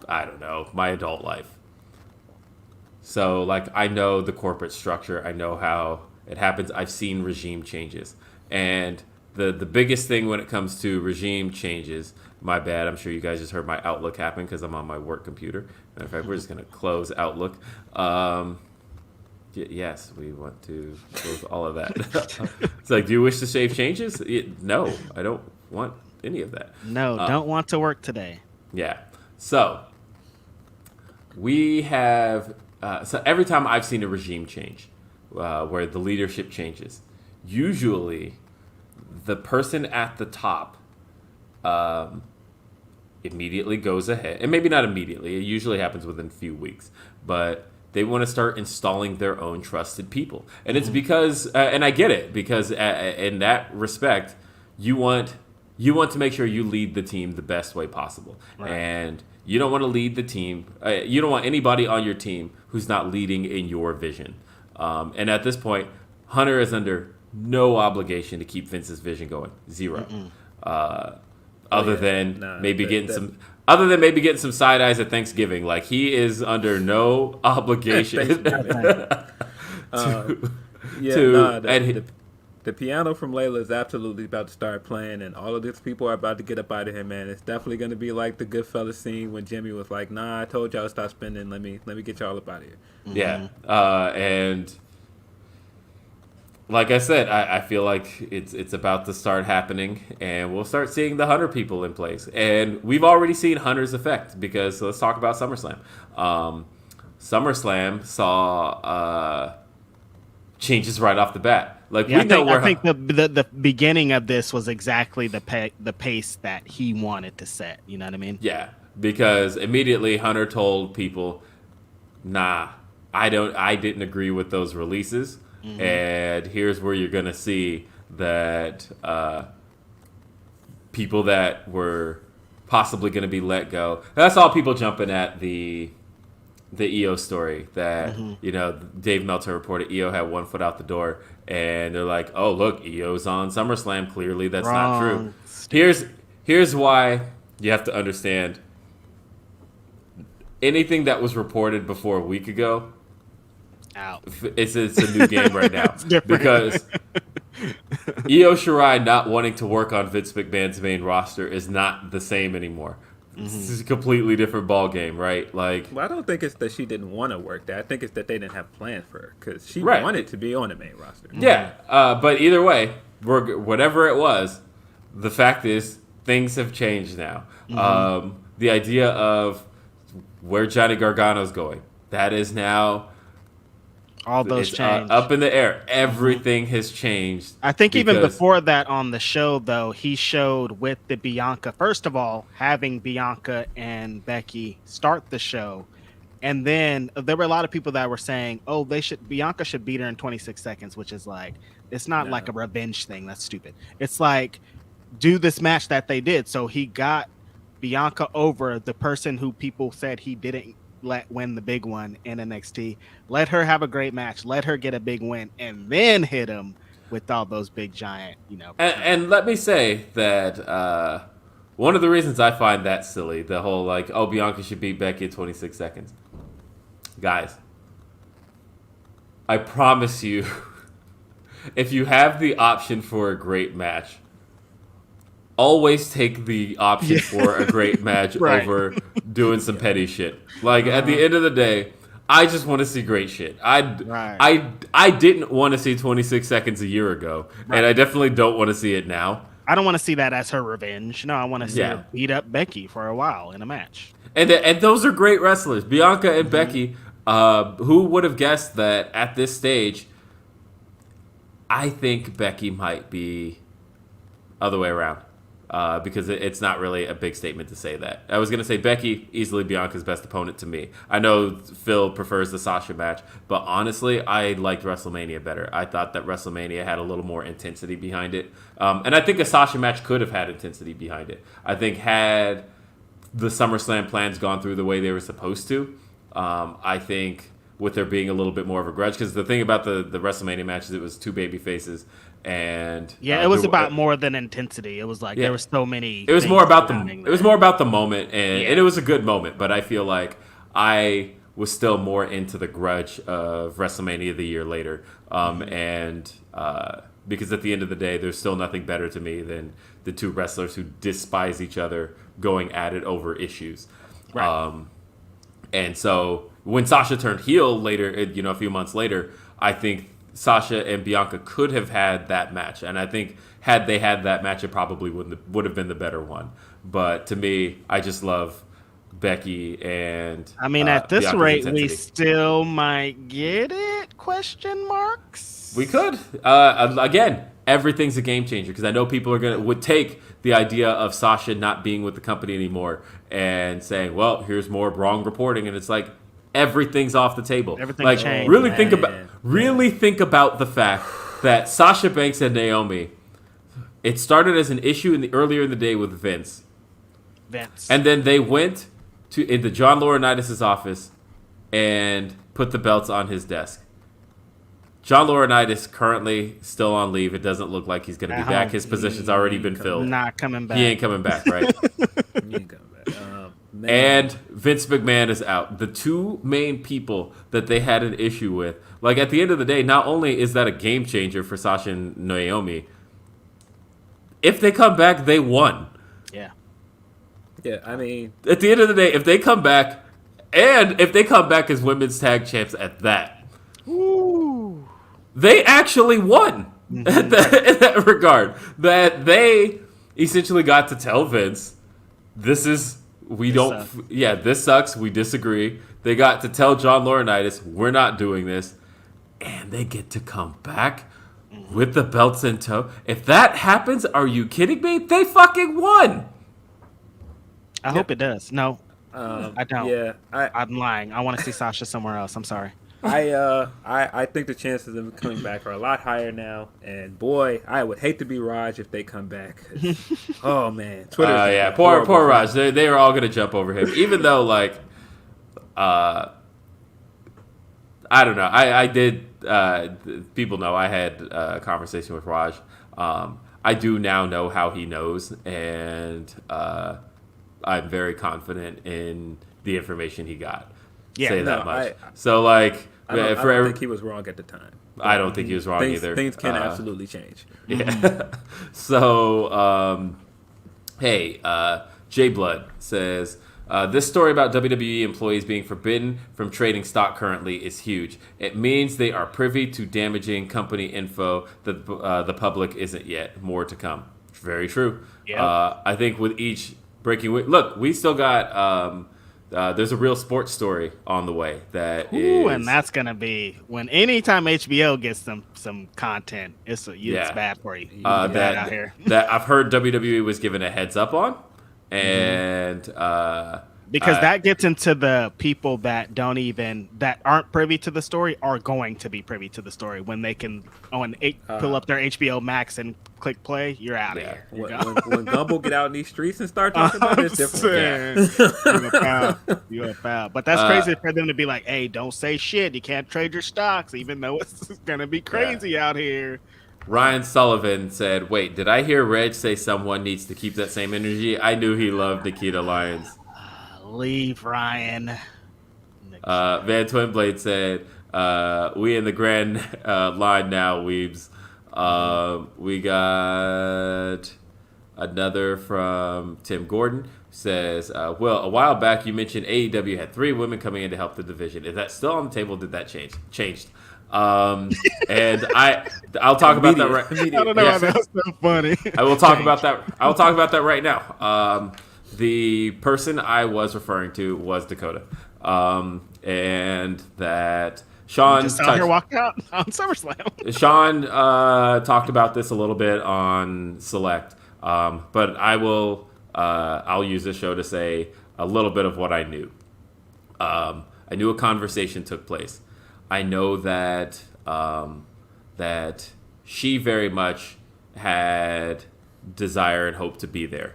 I don't know, my adult life. So like I know the corporate structure. I know how it happens. I've seen regime changes, and the biggest thing when it comes to regime changes, my bad, I'm sure you guys just heard my Outlook happen because I'm on my work computer. Matter of fact, we're just going to close Outlook. Yes, we want to close all of that. It's like, do you wish to save changes? No, I don't want any of that. No, don't want to work today. Yeah. So we have, so every time I've seen a regime change where the leadership changes, usually the person at the top immediately goes ahead, and maybe not immediately, it usually happens within a few weeks, but they want to start installing their own trusted people. And it's because, and I get it, because in that respect, you want to make sure you lead the team the best way possible. Right. And you don't want to lead the team, you don't want anybody on your team who's not leading in your vision. And at this point, Hunter is under no obligation to keep Vince's vision going. Zero. Other than maybe getting some side eyes at Thanksgiving. Like, he is under no obligation the piano from Layla is absolutely about to start playing, and all of these people are about to get up out of here, man. It's definitely going to be like the Goodfellas scene when Jimmy was like, "Nah, I told y'all to stop spending. Let me get y'all up out of here." Yeah, and like I said, I feel like it's about to start happening, and we'll start seeing the Hunter people in place. And we've already seen Hunter's effect, because let's talk about SummerSlam. SummerSlam saw changes right off the bat. Like, I think the beginning of this was exactly the pace that he wanted to set. You know what I mean? Yeah, because immediately Hunter told people, "Nah, I didn't agree with those releases." And here's where you're going to see that people that were possibly going to be let go. That's all people jumping at the EO story that, Dave Meltzer reported EO had 1 foot out the door. And they're like, oh, look, EO's on SummerSlam. Clearly that's not true. Here's why you have to understand. Anything that was reported before a week ago, it's a new game right now. Because Io Shirai not wanting to work on Vince McMahon's main roster is not the same anymore. This is a completely different ball game, right? Like, well, I don't think it's that she didn't want to work there. I think it's that they didn't have plans for her, because she wanted to be on the main roster. Yeah, but either way, whatever it was, the fact is things have changed now. The idea of where Johnny Gargano's going, that is now all those changed. Up in the air. Everything has changed. I think even before that on the show, though, he showed with the Bianca. First of all, having Bianca and Becky start the show. And then there were a lot of people that were saying, oh, Bianca should beat her in 26 seconds, which is like, it's not like a revenge thing. That's stupid. It's like, do this match that they did. So he got Bianca over the person who people said he didn't let win the big one in NXT. Let her have a great match. Let her get a big win, and then hit him with all those big giant, And let me say that one of the reasons I find that silly, the whole like, oh, Bianca should beat Becky in 26 seconds. Guys, I promise you, if you have the option for a great match, always take the option for a great match over doing some petty shit. Like, at the end of the day, I just want to see great shit. I didn't want to see 26 seconds a year ago, and I definitely don't want to see it now. I don't want to see that as her revenge. No, I want to see her beat up Becky for a while in a match. And those are great wrestlers. Bianca and Becky, who would have guessed that at this stage, I think Becky might be other way around. Because it's not really a big statement to say that. I was going to say Becky, easily Bianca's best opponent to me. I know Phil prefers the Sasha match, but honestly, I liked WrestleMania better. I thought that WrestleMania had a little more intensity behind it. And I think a Sasha match could have had intensity behind it. I think had the SummerSlam plans gone through the way they were supposed to, I think with there being a little bit more of a grudge, because the thing about the WrestleMania match is it was two baby faces. And it was about more than intensity. It was like there were so many. It was more about the moment, and it was a good moment. But I feel like I was still more into the grudge of WrestleMania the year later, and because at the end of the day, there's still nothing better to me than the two wrestlers who despise each other going at it over issues. Right. And so when Sasha turned heel later, a few months later, I think Sasha and Bianca could have had that match, and I think had they had that match, it probably would have been the better one. But to me, I just love Becky and I mean, at this Bianca's rate, intensity. we still might get it? Question marks. We could. Again, everything's a game changer, because I know people would take the idea of Sasha not being with the company anymore and saying, "Well, here's more wrong reporting," and it's like, everything's off the table. Everything like, changed. Really think about the fact that Sasha Banks and Naomi, it started as an issue earlier in the day with Vince. And then they went into John Laurinaitis' office and put the belts on his desk. John Laurinaitis currently still on leave. It doesn't look like he's going to be back. His position's already been filled. Not coming back. He ain't coming back, right? He ain't coming back. Man. And Vince McMahon is out. The two main people that they had an issue with. Like, at the end of the day, not only is that a game changer for Sasha and Naomi, if they come back, they won. Yeah. Yeah, I mean, At the end of the day, if they come back, and if they come back as women's tag champs at that, Ooh. they actually won in that regard. That they essentially got to tell Vince, this sucks, we disagree. They got to tell John Laurinaitis, we're not doing this. And they get to come back with the belts in tow. If that happens, are you kidding me? They fucking won. I hope it does. No, I don't. Yeah, I'm lying. I want to see Sasha somewhere else. I'm sorry. I think the chances of them coming back are a lot higher now. And boy, I would hate to be Raj if they come back. Oh man, Twitter. Poor Raj. They are all gonna jump over him, even though like, I don't know. I did. People know I had a conversation with Raj. I do now know how he knows, and I'm very confident in the information he got. Yeah, say that much. So like, I don't think he was wrong at the time. I don't think he was wrong either. Things can absolutely change. Yeah. So, hey, J Blood says, this story about WWE employees being forbidden from trading stock currently is huge. It means they are privy to damaging company info that the public isn't yet. More to come. Very true. Yeah. I think with each breaking week, look, we still got. There's a real sports story on the way that is, and that's gonna be when anytime HBO gets some content, it's bad for you. Out here. That I've heard WWE was given a heads up on, and because that gets into the people that aren't privy to the story are going to be privy to the story when they can pull up their HBO Max and click play. You're out of here. When Gumble get out in these streets and start talking about it, it's different. You're a foul. But that's crazy for them to be like, hey, don't say shit. You can't trade your stocks, even though it's gonna be crazy out here. Ryan Sullivan said, wait, did I hear Reg say someone needs to keep that same energy? I knew he loved Nikita Lyons. Leave Ryan. Van Twinblade said, we in the grand line now, weebs. We got another from Tim Gordon. Says, well, a while back you mentioned AEW had 3 women coming in to help the division. Is that still on the table? Did that change? Changed. And I'll talk about that right. I don't know why that's so funny. I will talk about that. I will talk about that right now. The person I was referring to was Dakota, and that Sean just out here walked out on SummerSlam. Sean talked about this a little bit on Select, but I will. I'll use this show to say a little bit of what I knew. I knew a conversation took place. I know that that she very much had desire and hope to be there.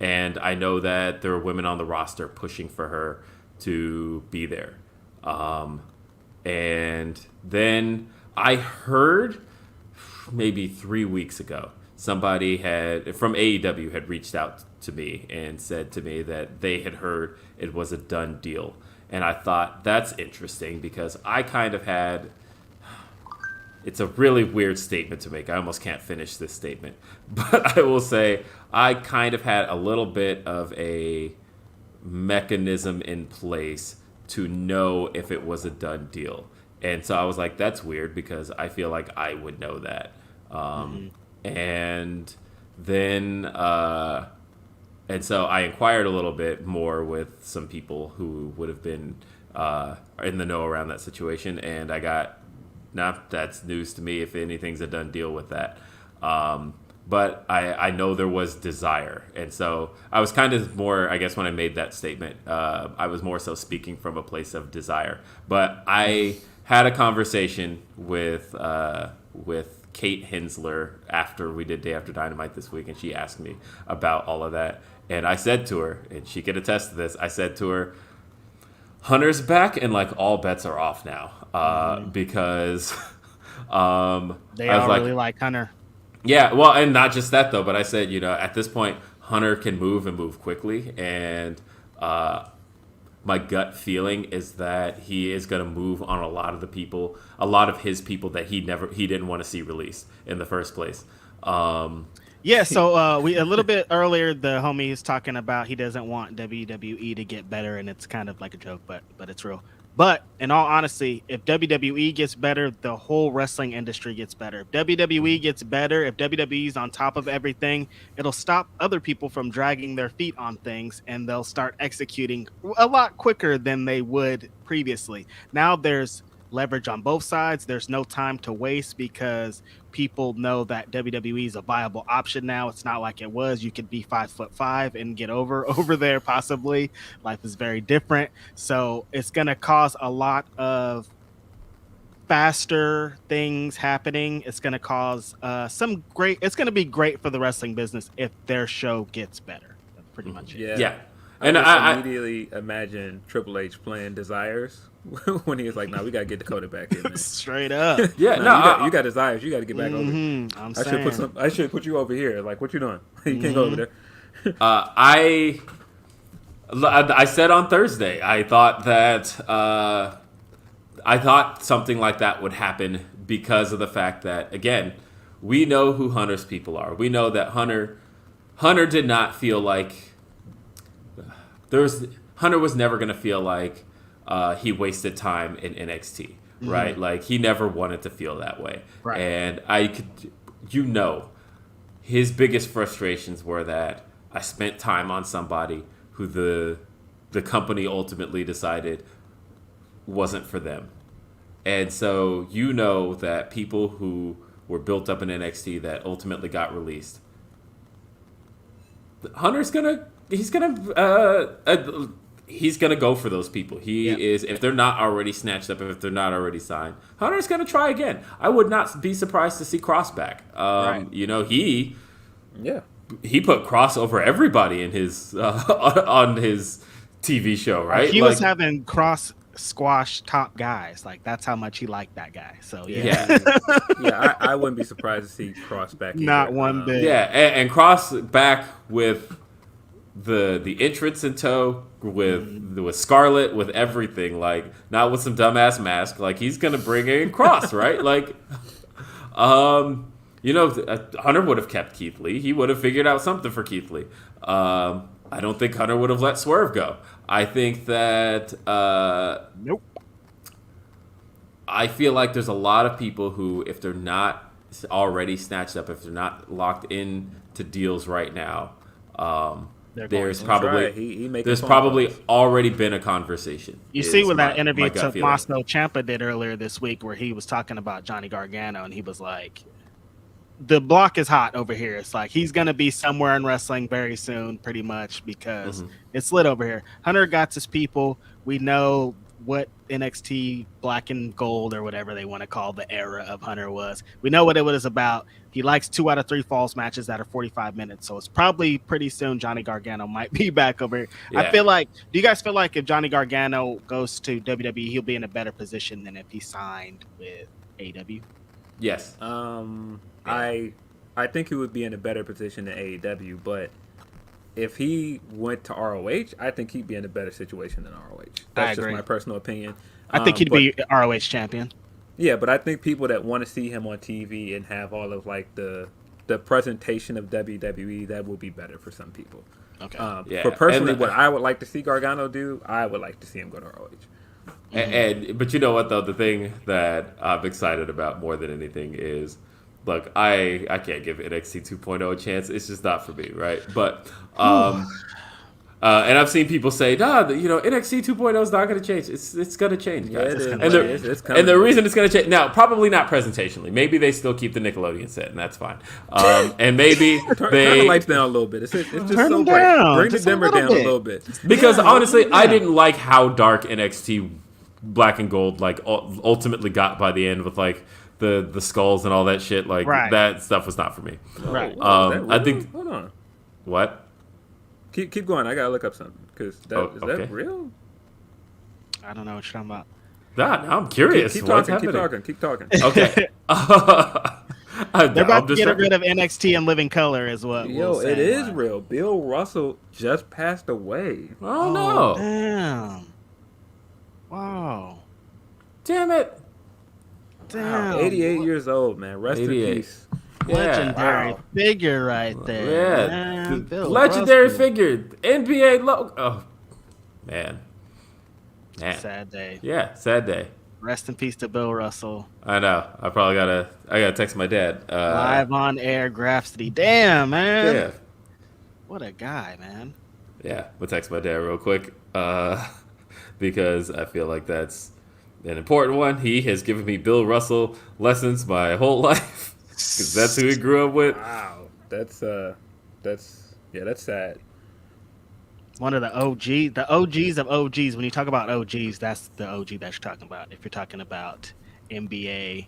And I know that there are women on the roster pushing for her to be there. And then I heard maybe 3 weeks ago, somebody from AEW had reached out to me and said to me that they had heard it was a done deal. And I thought, that's interesting because I kind of had... It's a really weird statement to make. I almost can't finish this statement. But I will say I kind of had a little bit of a mechanism in place to know if it was a done deal. And so I was like, that's weird because I feel like I would know that. And then... and so I inquired a little bit more with some people who would have been in the know around that situation. And I got... that's news to me if anything's a done deal with that. But I know there was desire. And so I was kind of more, I guess when I made that statement, I was more so speaking from a place of desire. But I had a conversation with Kate Hensler after we did Day After Dynamite this week, and she asked me about all of that. And I said to her, and she could attest to this, I said to her, Hunter's back, and like all bets are off now because they all really like Hunter. Yeah, well, and not just that though, but I said, at this point, Hunter can move and move quickly, and my gut feeling is that he is going to move on a lot of his people that he didn't want to see released in the first place. Yeah, so we a little bit earlier, the homie is talking about he doesn't want WWE to get better, and it's kind of like a joke, but it's real. But in all honesty, if WWE gets better, the whole wrestling industry gets better. If WWE gets better, if WWE's on top of everything, it'll stop other people from dragging their feet on things, and they'll start executing a lot quicker than they would previously. Now there's leverage on both sides. There's no time to waste because people know that WWE is a viable option now. It's not like it was. You could be 5'5" and get over there possibly. Life is very different. So it's going to cause a lot of faster things happening. It's going to cause it's going to be great for the wrestling business if their show gets better. That's pretty much it. Yeah. And I immediately imagine Triple H playing Desires when he was like, "No, we gotta get Dakota back in." Man. Straight up. Yeah, you got Desires. You got to get back over here. I should put you over here. Like, what you doing? You can't go over there. I said on Thursday, I thought something like that would happen because of the fact that, again, we know who Hunter's people are. We know that Hunter did not feel like Hunter was never going to feel like he wasted time in NXT, right? Like, he never wanted to feel that way. Right. And his biggest frustrations were that I spent time on somebody who the company ultimately decided wasn't for them. And so that people who were built up in NXT that ultimately got released, Hunter's he's gonna go for those people. He is, if they're not already snatched up, if they're not already signed, Hunter's gonna try again. I would not be surprised to see Cross back. Right. He put Cross over everybody in his on his TV show, right? He was having Cross squash top guys. Like, that's how much he liked that guy. So I wouldn't be surprised to see Cross back. Not one bit. Yeah, and Cross back with the entrance in tow, with Scarlett, with everything, like, not with some dumbass mask. Like, he's gonna bring in Cross, right? Like, Hunter would have kept Keith Lee. He would have figured out something for Keith Lee. I don't think Hunter would have let Swerve go. I think that nope. I feel like there's a lot of people who, if they're not already snatched up, if they're not locked in to deals right now, there's probably already been a conversation. You see what that interview Tommaso Ciampa did earlier this week, where he was talking about Johnny Gargano, and he was like, the block is hot over here. It's like he's going to be somewhere in wrestling very soon, pretty much, because it's lit over here. Hunter got his people. We know what NXT Black and Gold, or whatever they want to call the era of Hunter, was. We know what it was about. He likes 2 out of 3 falls matches that are 45 minutes. So it's probably pretty soon Johnny Gargano might be back over here. Yeah. Do you guys feel like if Johnny Gargano goes to WWE, he'll be in a better position than if he signed with AEW? Yes. I think he would be in a better position than AEW, but if he went to ROH, I think he'd be in a better situation than ROH. That's just my personal opinion. I think he'd be ROH champion. Yeah, but I think people that want to see him on TV and have all of like the presentation of WWE, that will be better for some people. Okay. For personally, what I would like to see Gargano do, I would like to see him go to ROH. But you know what, though? The thing that I'm excited about more than anything is, look, I can't give NXT 2.0 a chance. It's just not for me, right? But and I've seen people say, NXT 2.0 is not going to change. It's going to change, guys. And the reason it's going to change now, probably not presentationally. Maybe they still keep the Nickelodeon set, and that's fine. And maybe turn the lights down a little bit. It's just turn so them down. Bring the dimmer down a little bit. Because honestly, I didn't like how dark NXT Black and Gold ultimately got by the end with like the skulls and all that shit. Like that stuff was not for me. Right. I think. Hold on. What? Keep going. I gotta look up something because is that real? I don't know what you're talking about. Nah, I'm curious. Keep What's talking. happening? Keep talking. Okay. They're about to get rid of NXT and Living Color, is what. Yo, it is real. Bill Russell just passed away. Oh no! Damn. Wow. Damn it! Damn. 88 years old, man. Rest in peace. Legendary figure right there. Yeah, legendary figure. NBA logo. Oh, man. Sad day. Yeah, sad day. Rest in peace to Bill Russell. I know. I gotta text my dad. Live on air, Grapsody. Damn, man. Yeah. What a guy, man. Yeah, we'll text my dad real quick. Because I feel like that's an important one. He has given me Bill Russell lessons my whole life. Because that's who he grew up with. Wow. That's sad. One of the OGs of OGs. When you talk about OGs, that's the OG that you're talking about. If you're talking about NBA,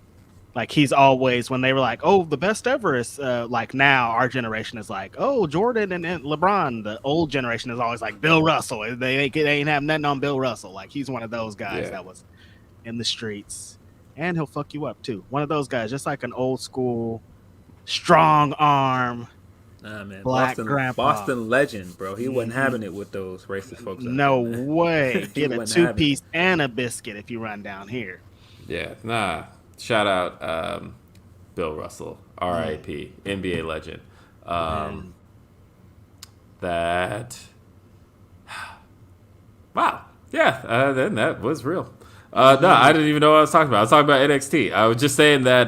like he's always, when they were like, oh, the best ever is like now our generation is like, oh, Jordan and LeBron. The old generation is always like Bill Russell. They ain't have nothing on Bill Russell. Like he's one of those guys that was in the streets, and he'll fuck you up too. One of those guys, just like an old school, strong arm. Nah, man. Black Boston legend, bro. He wasn't having it with those racist folks. No way. Get a 2-piece and a biscuit if you run down here. Yeah, nah. Shout out Bill Russell, R.I.P., NBA legend. That. Wow. Yeah, then that was real. No, I didn't even know what I was talking about. I was talking about NXT. I was just saying that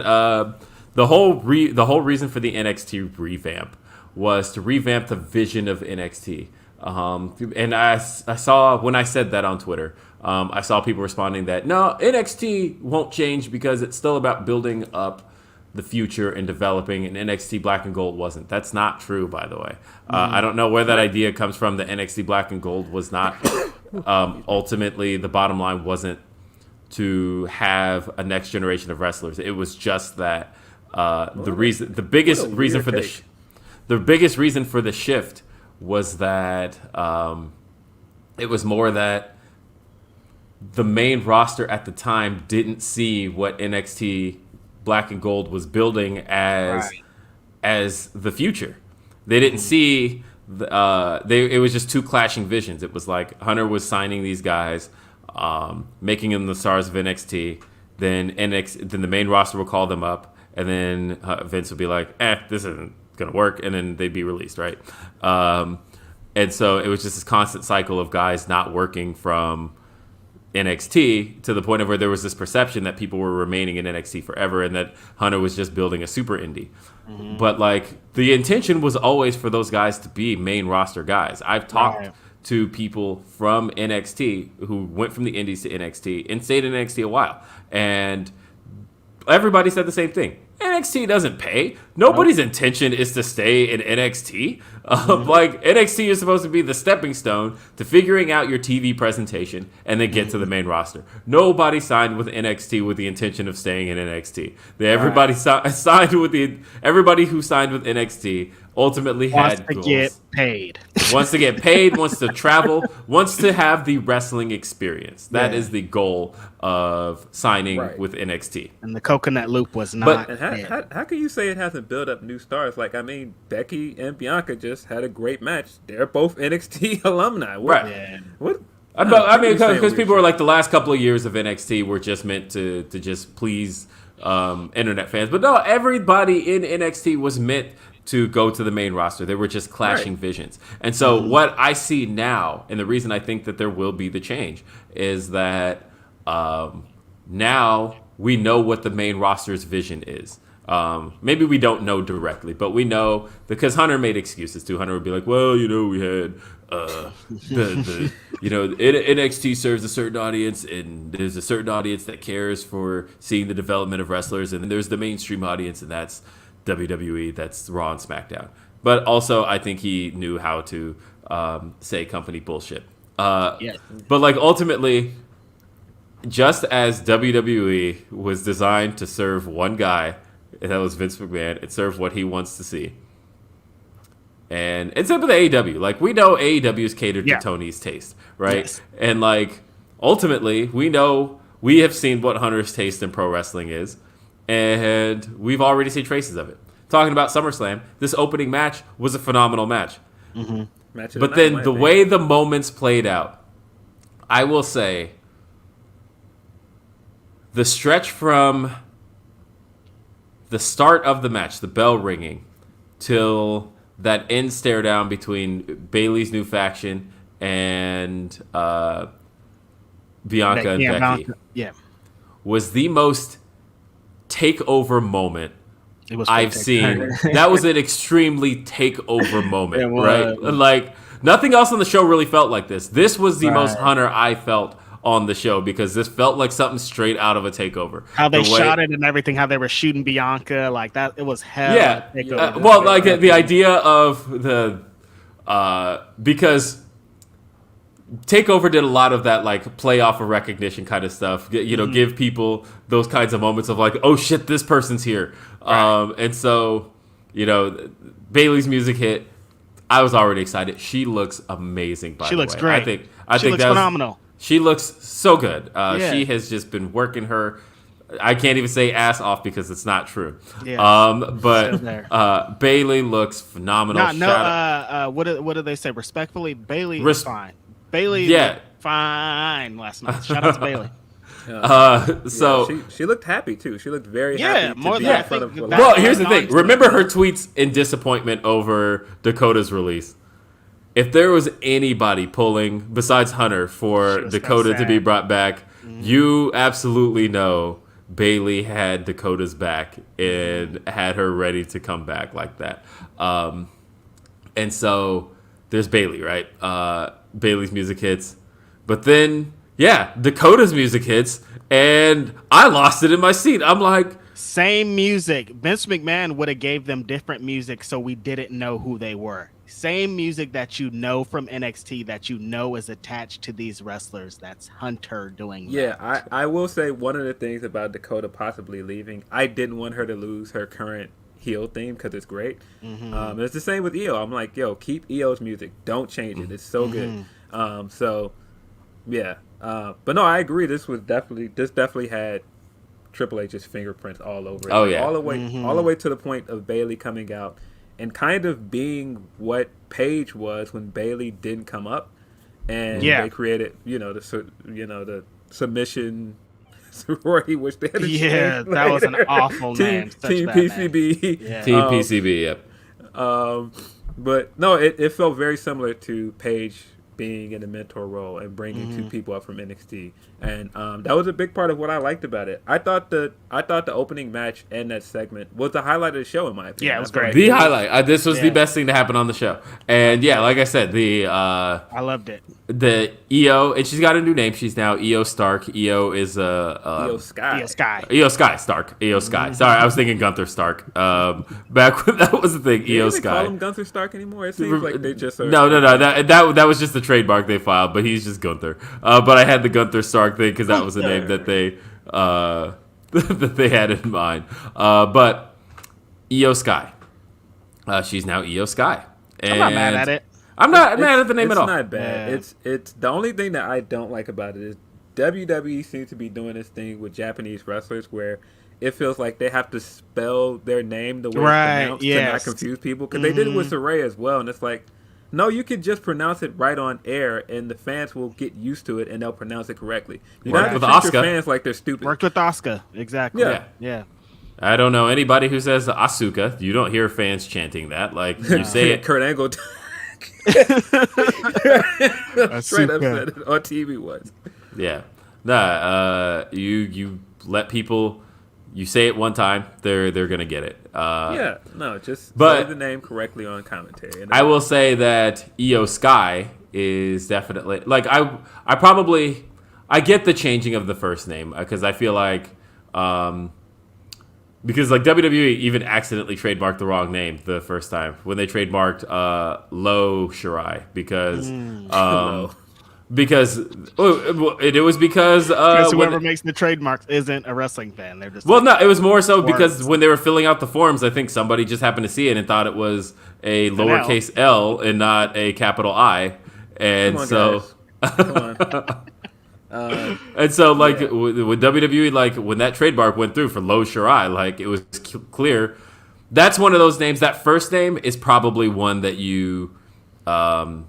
the whole reason for the NXT revamp was to revamp the vision of NXT. And I saw, when I said that on Twitter, I saw people responding that, no, NXT won't change because it's still about building up the future and developing, and NXT Black and Gold wasn't. That's not true, by the way. I don't know where that idea comes from, that NXT Black and Gold was not, ultimately, the bottom line wasn't to have a next generation of wrestlers. It was just that the biggest reason for the shift was that it was more that the main roster at the time didn't see what NXT Black and Gold was building as the future. They didn't see it was just two clashing visions. It was like Hunter was signing these guys, making them the stars of NXT. Then the main roster will call them up, and then Vince would be like, this isn't gonna work, and then they'd be released, right? And so it was just this constant cycle of guys not working from NXT to the point of where there was this perception that people were remaining in NXT forever and that Hunter was just building a super indie. Mm-hmm. But like the intention was always for those guys to be main roster guys. I've talked to people from NXT who went from the indies to NXT and stayed in NXT a while, and everybody said the same thing. NXT doesn't pay. Nobody's intention is to stay in NXT. Like NXT is supposed to be the stepping stone to figuring out your TV presentation and then get to the main roster. Nobody signed with NXT with the intention of staying in NXT. Everybody who signed with NXT ultimately had goals. Get paid. Wants to get paid, wants to travel, wants to have the wrestling experience. That is the goal of signing with NXT. And the coconut loop was not. But how can you say it hasn't built up new stars? Like, I mean, Becky and Bianca just had a great match. They're both NXT alumni. What? I mean, because people were like, the last couple of years of NXT were just meant to just please internet fans. But no, everybody in NXT was meant to go to the main roster. They were just clashing visions. And so what I see now, and the reason I think that there will be the change, is that now we know what the main roster's vision is. Maybe we don't know directly, but we know because Hunter made excuses too. Hunter would be like, well, we had NXT serves a certain audience, and there's a certain audience that cares for seeing the development of wrestlers, and then there's the mainstream audience, and that's WWE, that's Raw and SmackDown. But also, I think he knew how to say company bullshit. But like ultimately, just as WWE was designed to serve one guy, and that was Vince McMahon, it served what he wants to see. And it's up with AEW. Like, we know AEW is catered to Tony's taste, right? Yes. And like ultimately, we have seen what Hunter's taste in pro wrestling is, and we've already seen traces of it. Talking about SummerSlam, this opening match was a phenomenal match. Mm-hmm. But then the way the moments played out, I will say, the stretch from the start of the match, the bell ringing, till that end stare down between Bayley's new faction and Bianca and Becky was the most takeover moment I've seen. That was an extremely takeover moment, right? Like, nothing else on the show really felt like this. This was the most Hunter I felt on the show, because this felt like something straight out of a takeover. How they shot it and everything, how they were shooting Bianca, like that, it was hell. Yeah. Well, like the idea of the because Takeover did a lot of that, like, play off of recognition kind of stuff. You know, give people those kinds of moments of like, oh shit, this person's here. And so, you know, Bayley's music hit. I was already excited. She looks amazing. By the way, she looks great. I think that's phenomenal. She looks so good. She has just been working her. I can't even say ass off because it's not true. But Bayley looks phenomenal. What do they say? Respectfully, Bayley is fine. Bayley looked fine last night. Shout out to Bayley. She looked happy too. She looked very happy. More than in front of. Well, here's the thing. Remember her tweets in disappointment over Dakota's release. If there was anybody pulling besides Hunter for Dakota to be brought back, you absolutely know Bayley had Dakota's back and had her ready to come back like that. And so there's Bayley, right? Bayley's music hits. But then, Dakota's music hits, and I lost it in my seat. I'm like... Same music. Vince McMahon would have gave them different music so we didn't know who they were. Same music that you know from NXT that you know is attached to these wrestlers. That's Hunter doing that. Yeah, I will say one of the things about Dakota possibly leaving, I didn't want her to lose her current heel theme because it's great. It's the same with Io. I'm like, yo, keep Io's music. Don't change it. It's so good. But no, I agree. This definitely had Triple H's fingerprints all over it. Oh yeah, all the way to the point of Bayley coming out and kind of being what Paige was when Bayley didn't come up, and they created, the submission sorority, which they had to change that was an awful name. Team PCB. Yeah. Team PCB. Yep. But no, it felt very similar to Paige being in a mentor role and bringing two people up from NXT, and that was a big part of what I liked about it. I thought the opening match and that segment was the highlight of the show, in my opinion. Yeah, it was great. The highlight. This was the best thing to happen on the show, and like I said, I loved it. The Io, and she's got a new name. She's now Io Stark. Io is Io Sky. Stark. Io Sky. Sorry, I was thinking Gunther Stark. Back when that was the thing. Io Sky. Call him Gunther Stark anymore? It seems like they just are. No. That was just the trademark they filed, but he's just Gunther. But I had the Gunther Stark thing because that was the name that they that they had in mind. But Io Sky. She's now Io Sky. And I'm not mad at it. I'm not mad at the name at all. It's not bad. Yeah. It's the only thing that I don't like about it is WWE seems to be doing this thing with Japanese wrestlers where it feels like they have to spell their name the way it's pronounced to not confuse people. Because they did it with Saraya as well, and it's like, no, you could just pronounce it right on air, and the fans will get used to it, and they'll pronounce it correctly. You don't have to treat your fans like they're stupid. Worked with Asuka, exactly. Yeah. I don't know anybody who says Asuka. You don't hear fans chanting that. Like, you say it. Kurt Angle straight up said it on TV once. Yeah. You let people, you say it one time, they're gonna get it. Just say the name correctly on commentary. I will say that Io Sky is definitely, like, I get the changing of the first name because I feel like because like WWE even accidentally trademarked the wrong name the first time when they trademarked Lo Shirai because it was because whoever makes the trademarks isn't a wrestling fan. They're just it was more so because when they were filling out the forms, I think somebody just happened to see it and thought it was a lowercase L and not a capital I, and Come on. And so, like, with WWE, like, when that trademark went through for Lo Shirai, like, it was clear. That's one of those names. That first name is probably one that you have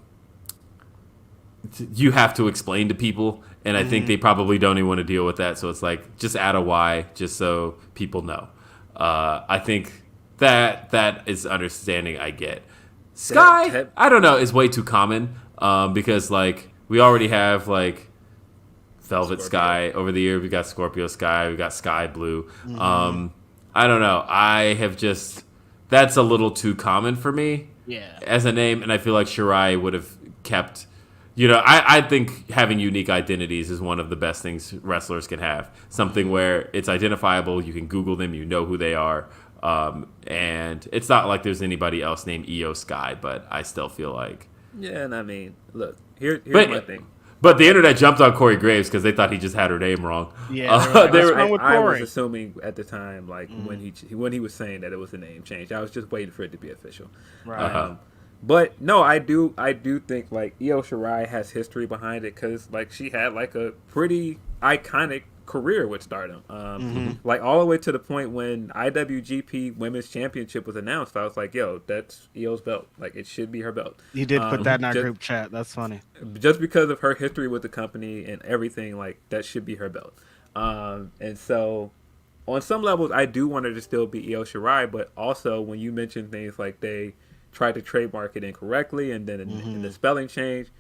to explain to people. And I think they probably don't even want to deal with that. So it's like, just add a Y just so people know. I think that is understanding I get. Sky, I don't know, is way too common because, like, we already have, like, Velvet Scorpio. Sky over the year. We got Scorpio Sky. We got Sky Blue. I don't know. I have just... That's a little too common for me as a name. And I feel like Shirai would have kept... You know, I think having unique identities is one of the best things wrestlers can have. Something where it's identifiable. You can Google them. You know who they are. And it's not like there's anybody else named Io Sky. But I still feel like... Yeah, and I mean, look, here's my thing. But the internet jumped on Corey Graves because they thought he just had her name wrong. Yeah, I was assuming at the time, like when he was saying that it was a name change, I was just waiting for it to be official. Right. But no, I do think like Io Shirai has history behind it because like she had like a pretty iconic career with Stardom, like all the way to the point when IWGP Women's Championship was announced. I was like, "Yo, that's Io's belt. Like, it should be her belt." You did put that in our group chat. That's funny. Just because of her history with the company and everything, like that should be her belt. And so, on some levels, I do want her to still be Io Shirai, but also when you mention things like they tried to trademark it incorrectly and then in the spelling change.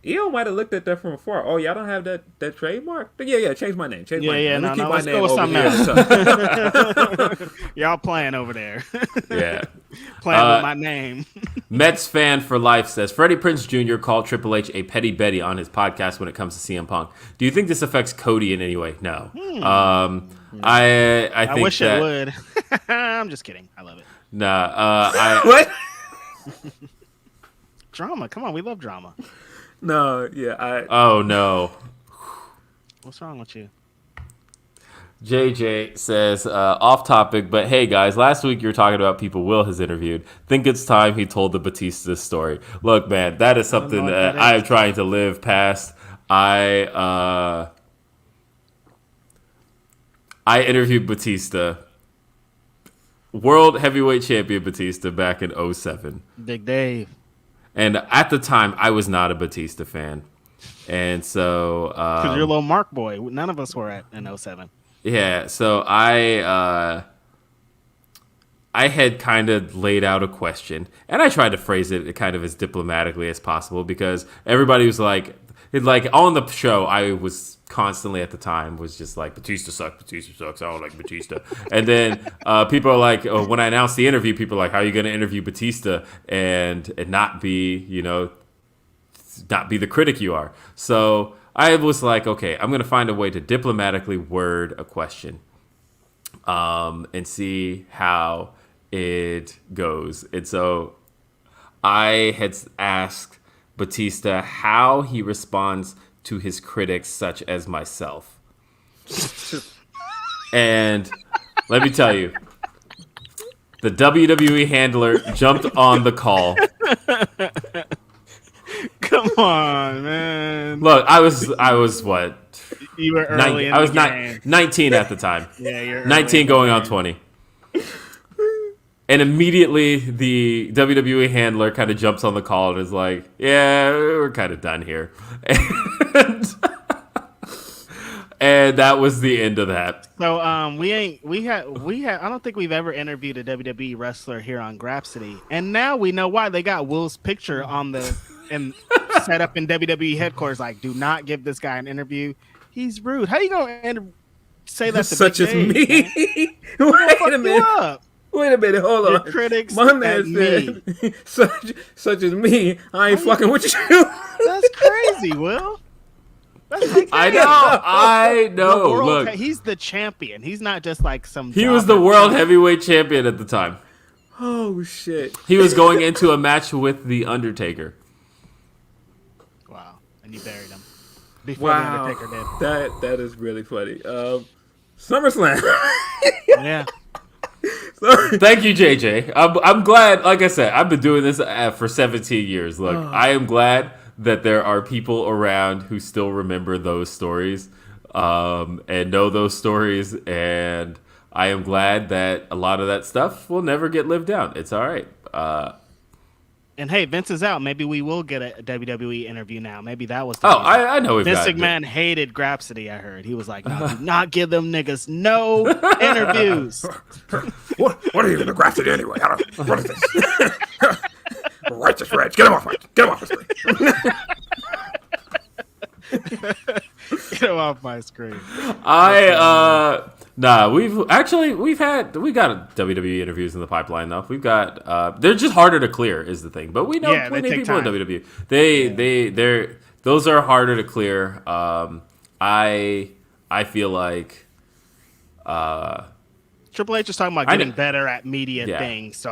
Io might have looked at that from afar. Oh, y'all don't have that trademark? Yeah, change my name. Keep my name over here. Y'all playing over there. Yeah. Playing with my name. Mets fan for life says, Freddie Prinze Jr. called Triple H a petty Betty on his podcast when it comes to CM Punk. Do you think this affects Cody in any way? No. I think wish it would. I'm just kidding. I love it. Nah. What? Drama. Come on. We love drama. No, yeah, Oh, no. What's wrong with you? JJ says, off topic, but hey, guys, last week you were talking about people Will has interviewed. Think it's time he told the Batista story. Look, man, that is something that I am trying to live past. I interviewed Batista, World Heavyweight Champion Batista, back in 2007. Big Dave. And at the time, I was not a Batista fan. And so... Because you're a little Mark boy. None of us were in 2007. Yeah, so I had kind of laid out a question. And I tried to phrase it kind of as diplomatically as possible because everybody was like on the show, I was constantly at the time was just like, Batista sucks, I don't like Batista. And then people are like, when I announced the interview, people are like, how are you going to interview Batista and not be, not be the critic you are? So I was like, okay, I'm going to find a way to diplomatically word a question and see how it goes. And so I had asked Batista how he responds to his critics such as myself. And let me tell you, the WWE handler jumped on the call. Come on, man. Look, I was what? You were early I was 19 at the time. Yeah, you're 19 going on 20. And immediately the WWE handler kind of jumps on the call and is like, yeah, we're kind of done here. And that was the end of that. So we had I don't think we've ever interviewed a WWE wrestler here on Grapsody. And now we know why. They got Will's picture on and set up in WWE headquarters, like, do not give this guy an interview. He's rude. How you gonna say that to such as me? Wait a minute. Wait a minute, hold on. Critics, my man said, such as me, I ain't fucking with you. That's crazy, Will. I know. Look, he's the champion. He's not just like some. He was the world heavyweight champion at the time. Oh shit! He was going into a match with the Undertaker. Wow, and you buried him before the Undertaker did. That is really funny. SummerSlam. Yeah. Thank you, JJ. I'm glad. Like I said, I've been doing this for 17 years. Look, I am glad that there are people around who still remember those stories and know those stories, and I am glad that a lot of that stuff will never get lived down. It's all right. And hey, Vince is out. Maybe we will get a WWE interview now. Maybe that was. I know Vince McMahon hated Grapsody. I heard he was like, "No, do not give them niggas no interviews." What are you gonna Grapsody anyway? What is this? Righteous Reg, get him off the screen. Get him off my screen. We've got WWE interviews in the pipeline though. We've got they're just harder to clear is the thing, but we know plenty of people in WWE. Those are harder to clear. I feel like Triple H is talking about getting better at media things, so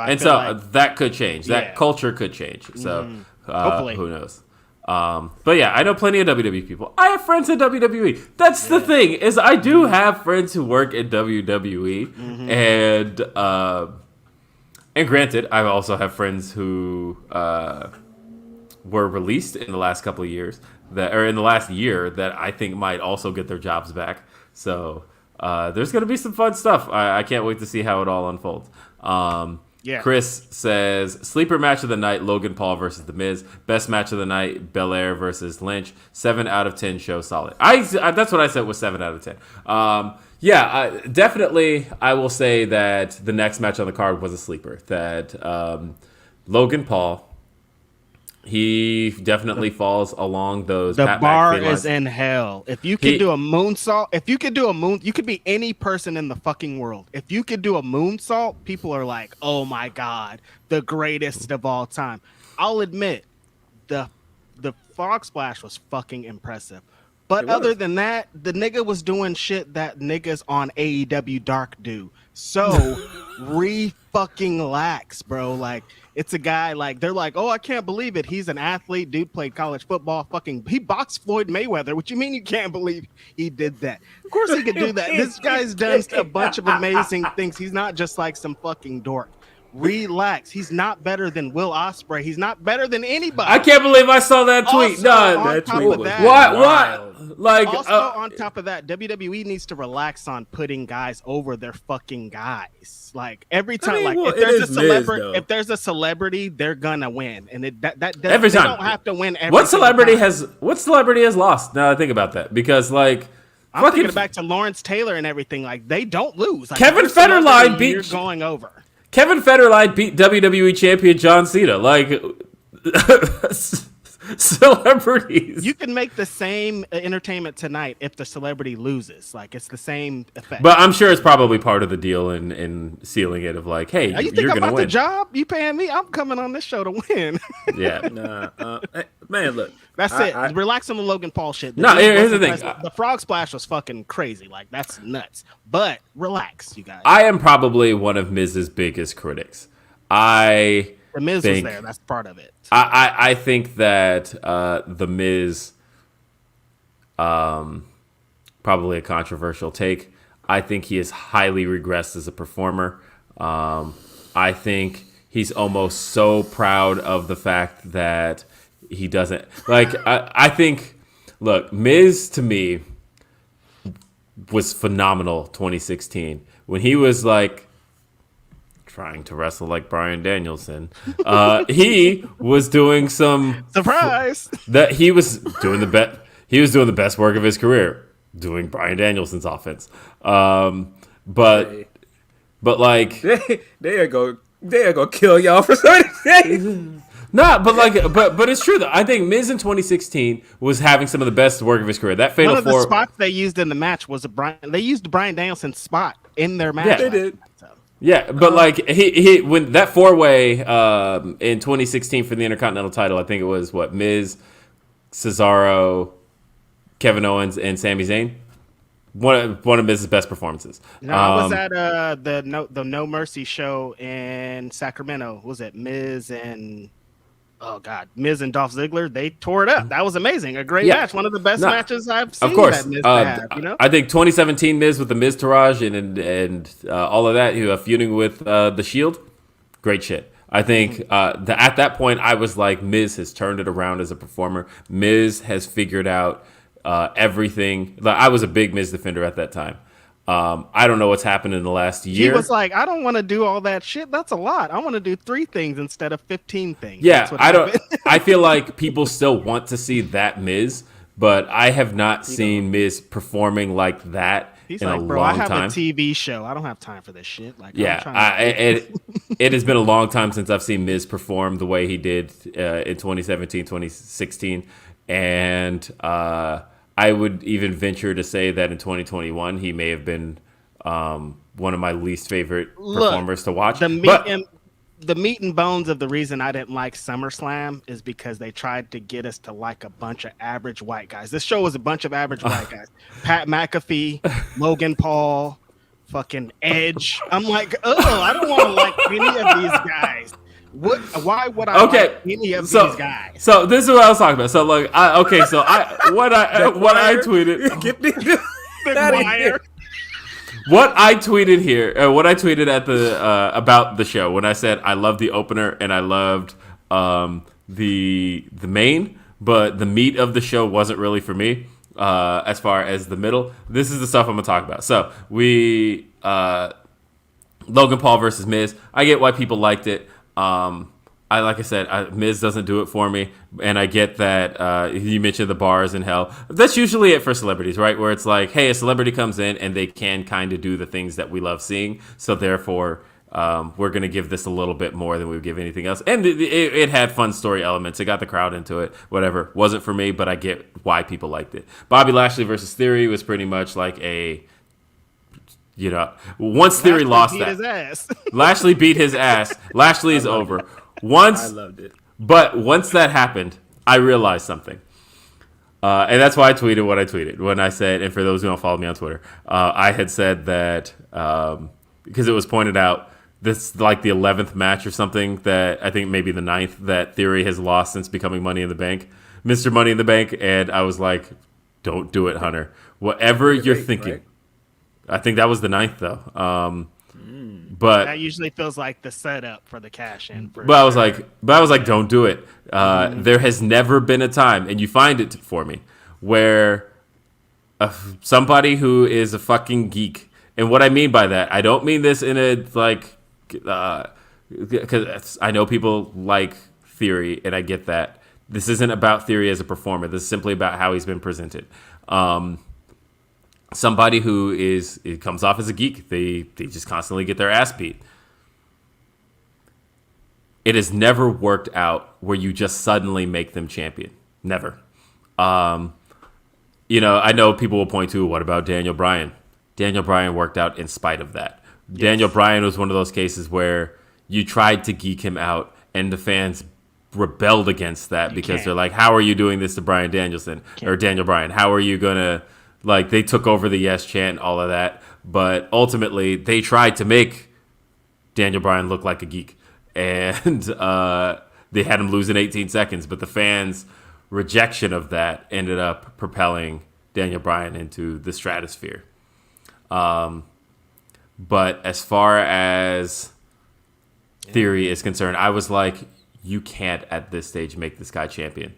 that could change. That culture could change. So hopefully, who knows? But yeah, I know plenty of WWE people. I have friends in WWE. That's the thing, is I do have friends who work at WWE, and granted, I also have friends who were released in the last couple of years in the last year that I think might also get their jobs back. So there's going to be some fun stuff. I can't wait to see how it all unfolds. Chris says, sleeper match of the night, Logan Paul versus The Miz. Best match of the night, Belair versus Lynch. 7 out of 10 show solid. That's what I said was 7 out of 10. Definitely I will say that the next match on the card was a sleeper. That Logan Paul, he definitely falls along those. The bar is in hell. If you could do a moonsault, you could be any person in the fucking world. If you could do a moonsault, people are like, "Oh my god, the greatest of all time." I'll admit, the frog splash was fucking impressive. But other than that, the nigga was doing shit that niggas on AEW Dark do. So fucking lax, bro. Like, it's a guy, like, they're like, "Oh, I can't believe it. He's an athlete. Dude played college football. He boxed Floyd Mayweather." What you mean you can't believe he did that? Of course he could do that. This guy's done a bunch of amazing things. He's not just like some fucking dork. Relax. He's not better than Will Ospreay. He's not better than anybody. I can't believe I saw that tweet. That tweet was what? Like, on top of that, WWE needs to relax on putting guys over their fucking guys. Like, every time, if there's a celebrity, they're gonna win, and every time they don't have to win. What celebrity has lost? Now I think about that, because like, I'm thinking back to Lawrence Taylor and everything. Like, they don't lose. Like, Kevin Federline beat going over. Kevin Federline beat WWE champion John Cena. Like, celebrities. You can make the same entertainment tonight if the celebrity loses. Like, it's the same effect. But I'm sure it's probably part of the deal in sealing it of like, hey, you think you're going to win. The job? You paying me? I'm coming on this show to win. Yeah. Man, look. That's it. Relax on the Logan Paul shit. Here's the thing. The frog splash was fucking crazy. Like, that's nuts. But relax, you guys. I am probably one of Miz's biggest critics. The Miz was there. That's part of it. I think that the Miz, probably a controversial take. I think he has highly regressed as a performer. I think he's almost so proud of the fact that he doesn't like. I think, look, Miz to me was phenomenal 2016 when he was like trying to wrestle like Bryan Danielson. He was doing some surprise that he was doing the best. He was doing the best work of his career, doing Bryan Danielson's offense. But like they go kill y'all for something. But it's true though. I think Miz in 2016 was having some of the best work of his career. That fatal one of the spots they used in the match was they used Bryan Danielson's spot in their match. Yeah, they did. Yeah, but like he when that 4-way in 2016 for the Intercontinental title, I think it was Miz, Cesaro, Kevin Owens, and Sami Zayn. One of Miz's best performances. No, I was at the No Mercy show in Sacramento. What was it Miz and Miz and Dolph Ziggler? They tore it up. That was amazing. A great match. One of the best matches I've seen. Of course, that Miz have, you know? I think 2017 Miz with the Miz Taraj and all of that. Feuding with the Shield. Great shit. I think at that point, I was like, Miz has turned it around as a performer. Miz has figured out everything. Like, I was a big Miz defender at that time. I don't know what's happened in the last year. He was like, I don't want to do all that shit. That's a lot. I want to do 3 things instead of 15 things. Yeah, I feel like people still want to see that Miz, but I have not seen Miz performing like that. He's in like, a bro, long I have time. a TV show. I don't have time for this shit. Like, yeah, it has been a long time since I've seen Miz perform the way he did in 2017, 2016, and I would even venture to say that in 2021 he may have been one of my least favorite performers to watch. The meat and bones of the reason I didn't like SummerSlam is because they tried to get us to like a bunch of average white guys. This show was a bunch of average white guys. Pat McAfee, Logan Paul, fucking Edge. I'm like, I don't want to like any of these guys. Why would I like any of these guys? So this is what I was talking about. So like, what I tweeted. Get me out of here. What I tweeted here, what I tweeted at the about the show when I said I loved the opener and I loved the main, but the meat of the show wasn't really for me. As far as the middle, this is the stuff I'm gonna talk about. So we Logan Paul versus Miz. I get why people liked it. Like I said, Miz doesn't do it for me, and I get that you mentioned the bars in hell. That's usually it for celebrities, right? Where it's like, hey, a celebrity comes in and they can kind of do the things that we love seeing, so therefore we're going to give this a little bit more than we would give anything else. And it had fun story elements. It got the crowd into it. Whatever. Wasn't for me, but I get why people liked it. Bobby Lashley versus Theory was pretty much like once Theory lost that. Lashley beat his ass. Lashley is over. I loved it. But once that happened, I realized something. And that's why I tweeted what I tweeted. When I said, and for those who don't follow me on Twitter, I had said that, because it was pointed out, this like the 11th match or something that I think maybe the 9th that Theory has lost since becoming Money in the Bank. Mr. Money in the Bank. And I was like, don't do it, Hunter. Whatever you're thinking. Right? I think that was the 9th, though. But that usually feels like the setup for the cash in. But I was like, don't do it. There has never been a time, and you find it for me, where somebody who is a fucking geek, and what I mean by that, I don't mean this in a like, because I know people like Theory, and I get that. This isn't about Theory as a performer. This is simply about how he's been presented. Somebody who comes off as a geek, they just constantly get their ass beat. It has never worked out where you just suddenly make them champion. Never. I know people will point to, what about Daniel Bryan? Daniel Bryan worked out in spite of that. Yes. Daniel Bryan was one of those cases where you tried to geek him out, and the fans rebelled against that because they're like, how are you doing this to Bryan Danielson or Daniel Bryan? How are you going to... Like, they took over the yes chant, all of that. But ultimately, they tried to make Daniel Bryan look like a geek. And they had him lose in 18 seconds. But the fans' rejection of that ended up propelling Daniel Bryan into the stratosphere. But as far as Theory is concerned, I was like, you can't at this stage make this guy champion.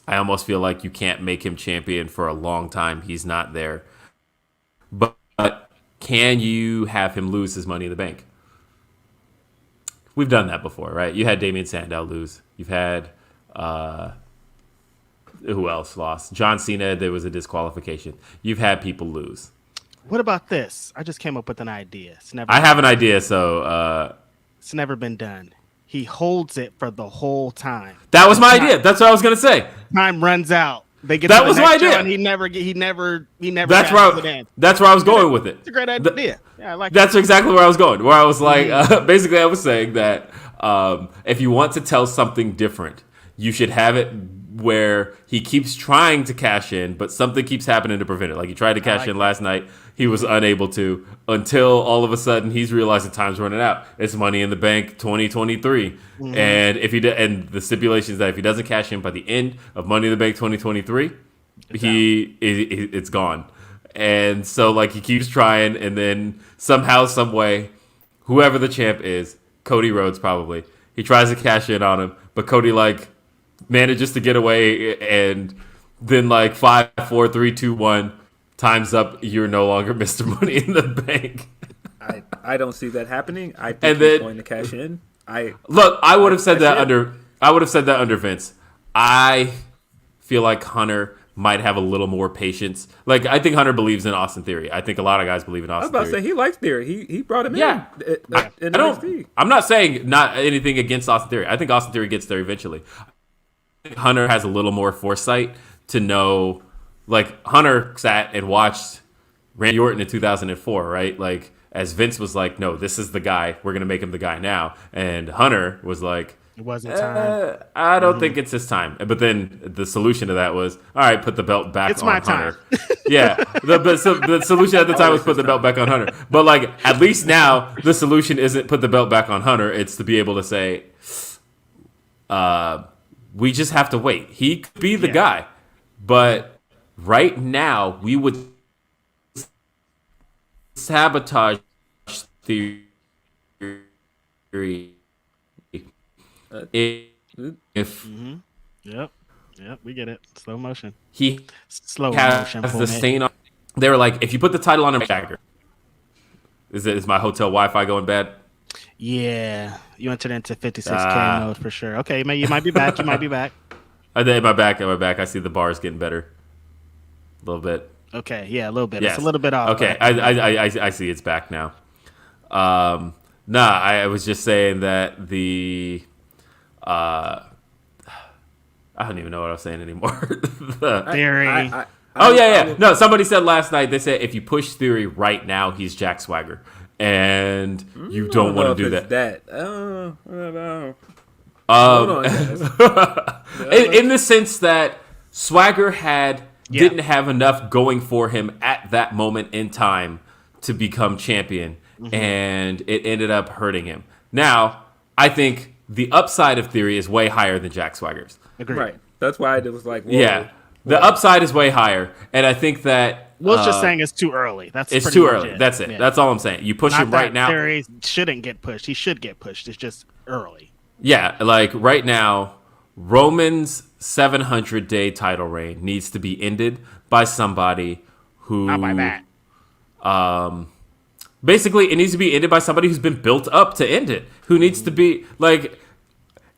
I almost feel like you can't make him champion for a long time. He's not there. But can you have him lose his Money in the Bank? We've done that before, right? You had Damian Sandow lose. You've had... who else lost? John Cena, there was a disqualification. You've had people lose. What about this? I just came up with an idea. I have an idea, so... it's never been done. He holds it for the whole time. That was my idea. That's what I was gonna say. Time runs out. They get that was my idea. And he never. That's where I was going with it. It's a great idea. Yeah, I like. That's exactly where I was going. Where I was like, basically, I was saying that if you want to tell something different, you should have it where he keeps trying to cash in, but something keeps happening to prevent it. Like he tried to cash in last night. He was unable to until all of a sudden he's realizing time's running out. It's Money in the Bank 2023. Mm-hmm. And if he and the stipulations that if he doesn't cash in by the end of Money in the Bank 2023, it's gone. And so like he keeps trying, and then somehow, some way, whoever the champ is, Cody Rhodes probably, He tries to cash in on him, but Cody like manages to get away, and then like 5, 4, 3, 2, 1, time's up. You're no longer Mr. Money in the Bank. I don't see that happening. I think he's going to cash in. I would have said that under Vince. I feel like Hunter might have a little more patience. Like, I think Hunter believes in Austin Theory. I think a lot of guys believe in Austin Theory. I was about to say, he likes Theory. He brought him in. I'm not saying not anything against Austin Theory. I think Austin Theory gets there eventually. I think Hunter has a little more foresight to know. Like, Hunter sat and watched Randy Orton in 2004, right? Like, as Vince was like, no, this is the guy. We're going to make him the guy now. And Hunter was like, it wasn't time. I don't think it's his time. But then the solution to that was, all right, put the belt back on Hunter. Yeah. The solution at the time was put the belt back on Hunter. But, like, at least now the solution isn't put the belt back on Hunter. It's to be able to say, we just have to wait. He could be the guy. But right now, we would sabotage Theory if Yep, we get it. Slow motion. He slow has motion the stain on. They were like, if you put the title on him, Jagger. Is my hotel Wi-Fi going bad? Yeah, you entered into 56K mode for sure. Okay, you might be back. You might be back. Am I back? I see the bars getting better. A little bit. Okay, yeah, a little bit. Yes. It's a little bit off. Okay, I see it's back now. I was just saying that the I don't even know what I was saying anymore. Theory. No, somebody said last night, they said if you push Theory right now, he's Jack Swagger. And you don't want to do that. In the sense that Swagger didn't have enough going for him at that moment in time to become champion, and it ended up hurting him. Now, I think the upside of Theory is way higher than Jack Swagger's. Agreed. Right. That's why it was like, whoa, yeah. The upside is way higher, and I think that Will's just saying it's too early. It's too early. That's it. Yeah. That's all I'm saying. You push him right now. Theory shouldn't get pushed. He should get pushed. It's just early. Yeah, like right now, Roman's 700-day title reign needs to be ended by somebody who. Not by that. Basically, it needs to be ended by somebody who's been built up to end it. Who needs to be like,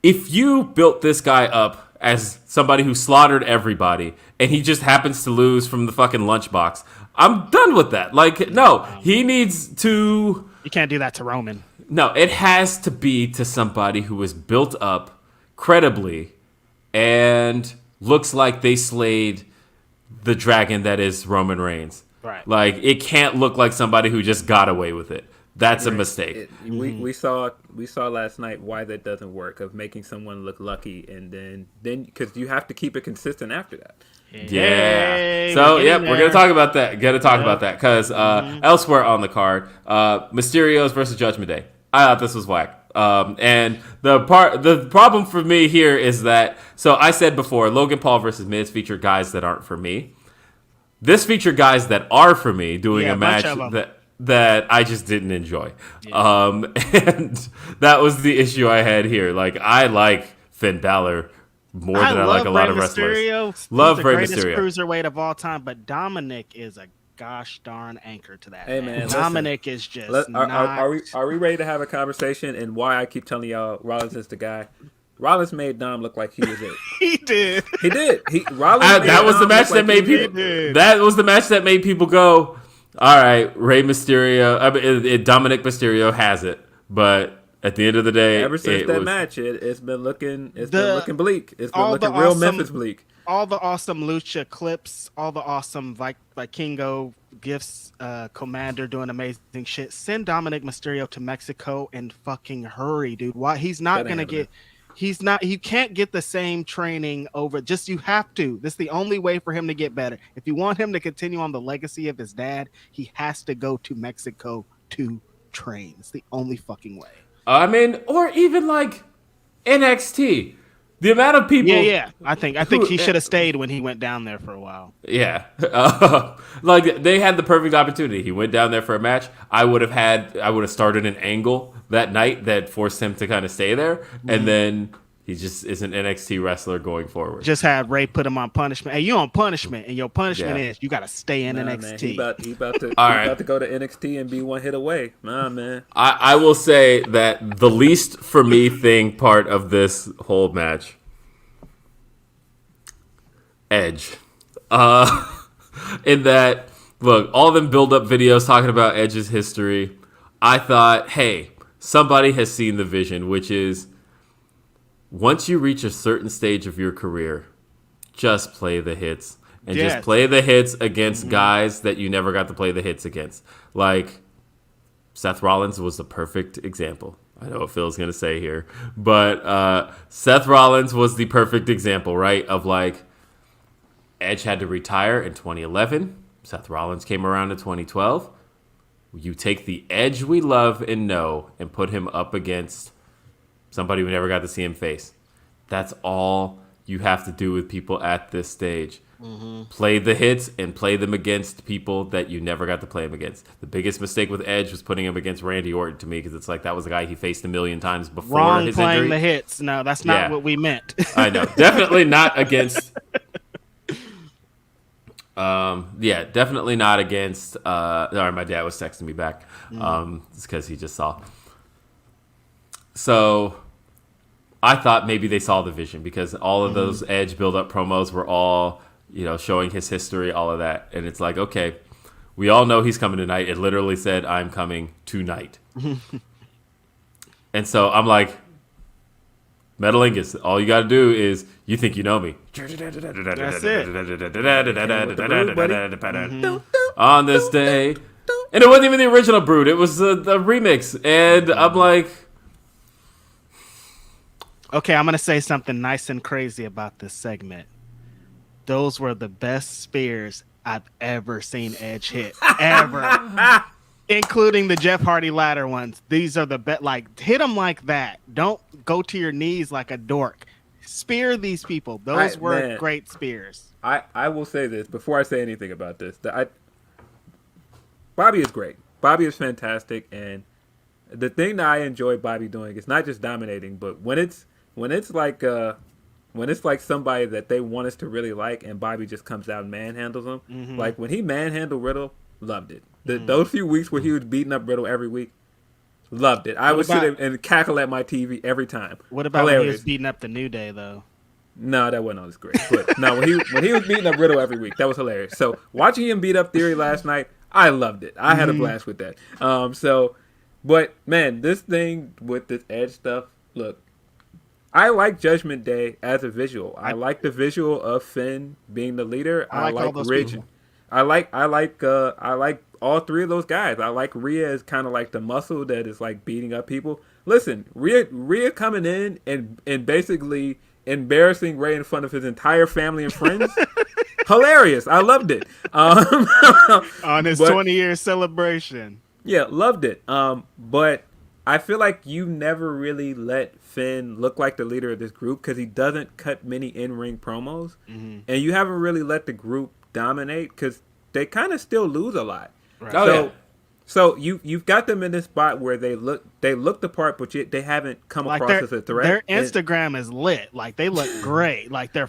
if you built this guy up as somebody who slaughtered everybody, and he just happens to lose from the fucking lunchbox, I'm done with that. Like, no, he needs to. You can't do that to Roman. No, it has to be to somebody who was built up credibly and looks like they slayed the dragon that is Roman Reigns. Right. Like, it can't look like somebody who just got away with it. That's a mistake. We saw last night why that doesn't work, of making someone look lucky, and then because you have to keep it consistent after that. Yeah. So, we're going to talk about that. About that because elsewhere on the card, Mysterio's versus Judgment Day. I thought this was whack. And the problem for me here is that, so I said before, Logan Paul versus Miz featured guys that aren't for me. This featured guys that are for me doing a match that I just didn't enjoy. Yeah. And that was the issue I had here. Like, I like Finn Balor more than I like a lot of wrestlers. Love Rey Mysterio. He's the greatest cruiserweight of all time, but Dominic is a gosh darn anchor to that. Hey man, Dominic is just are we ready to have a conversation? And why I keep telling y'all Rollins is the guy. Rollins made Dom look like he was it. He did. That was the match that made people. That was the match that made people go, all right, Rey Mysterio. Dominic Mysterio has it, but at the end of the day, ever since that match, it's been looking bleak. It's been looking real Memphis bleak. All the awesome Lucha clips, all the awesome Vikingo gifts, Commander doing amazing shit. Send Dominic Mysterio to Mexico and fucking hurry, dude. Why he's not gonna get? He's not. You can't get the same training over. Just you have to. This is the only way for him to get better. If you want him to continue on the legacy of his dad, he has to go to Mexico to train. It's the only fucking way. I mean, or even like NXT. The amount of people. Yeah. I think he should have stayed when he went down there for a while. Yeah. Like, they had the perfect opportunity. He went down there for a match. I would have started an angle that night that forced him to kind of stay there. And then he just is an NXT wrestler going forward. Just have Ray put him on punishment. Hey, you on punishment, and your punishment is you got to stay in NXT. Man, he about to go to NXT and be one hit away. Nah, man. I will say that the least for me thing part of this whole match, Edge. In that, look, all them build-up videos talking about Edge's history, I thought, hey, somebody has seen the vision, which is, once you reach a certain stage of your career, just play the hits. And just play the hits against guys that you never got to play the hits against. Like, Seth Rollins was the perfect example. I know what Phil's going to say here. But Seth Rollins was the perfect example, right? Of, like, Edge had to retire in 2011. Seth Rollins came around in 2012. You take the Edge we love and know and put him up against somebody we never got to see him face. That's all you have to do with people at this stage. Play the hits and play them against people that you never got to play him against. The biggest mistake with Edge was putting him against Randy Orton to me, because it's like that was a guy he faced a million times before Wrong his playing injury. the hits. No, that's not what we meant. I know. Definitely not against... definitely not against... Sorry, my dad was texting me back. It's because he just saw. So... I thought maybe they saw the vision, because all of those Edge build-up promos were all, showing his history, all of that. And it's like, okay, we all know he's coming tonight. It literally said, I'm coming tonight. And so I'm like, Metalingus, all you got to do is, you think you know me. That's it. On this day. And it wasn't even the original Brood. It was the remix. And I'm like... Okay, I'm going to say something nice and crazy about this segment. Those were the best spears I've ever seen Edge hit. Ever. Including the Jeff Hardy ladder ones. These are the best. Like, hit them like that. Don't go to your knees like a dork. Spear these people. Those were great spears. I will say this before I say anything about this. Bobby is great. Bobby is fantastic. And the thing that I enjoy Bobby doing is not just dominating, but when it's like somebody that they want us to really like, and Bobby just comes out and manhandles them. Like when he manhandled Riddle, loved it. Those few weeks where he was beating up Riddle every week, loved it. I would sit and cackle at my TV every time. What about when he was beating up the New Day though? No, that wasn't always great. But no, when he was beating up Riddle every week, that was hilarious. So watching him beat up Theory last night, I loved it. I had a blast with that. But man, this thing with this Edge stuff, look. I like Judgment Day as a visual. I like the visual of Finn being the leader. I like Ridge. I like all three of those guys. I like Rhea as kind of like the muscle that is like beating up people. Listen, Rhea coming in and basically embarrassing Ray in front of his entire family and friends. Hilarious. I loved it. On his 20-year celebration. Yeah, loved it. But I feel like you never really let Finn look like the leader of this group, because he doesn't cut many in-ring promos. And you haven't really let the group dominate, because they kind of still lose a lot. Right. So you've got them in this spot where they look the part, but yet they haven't come across as a threat. Their Instagram is lit. Like they look great. Like their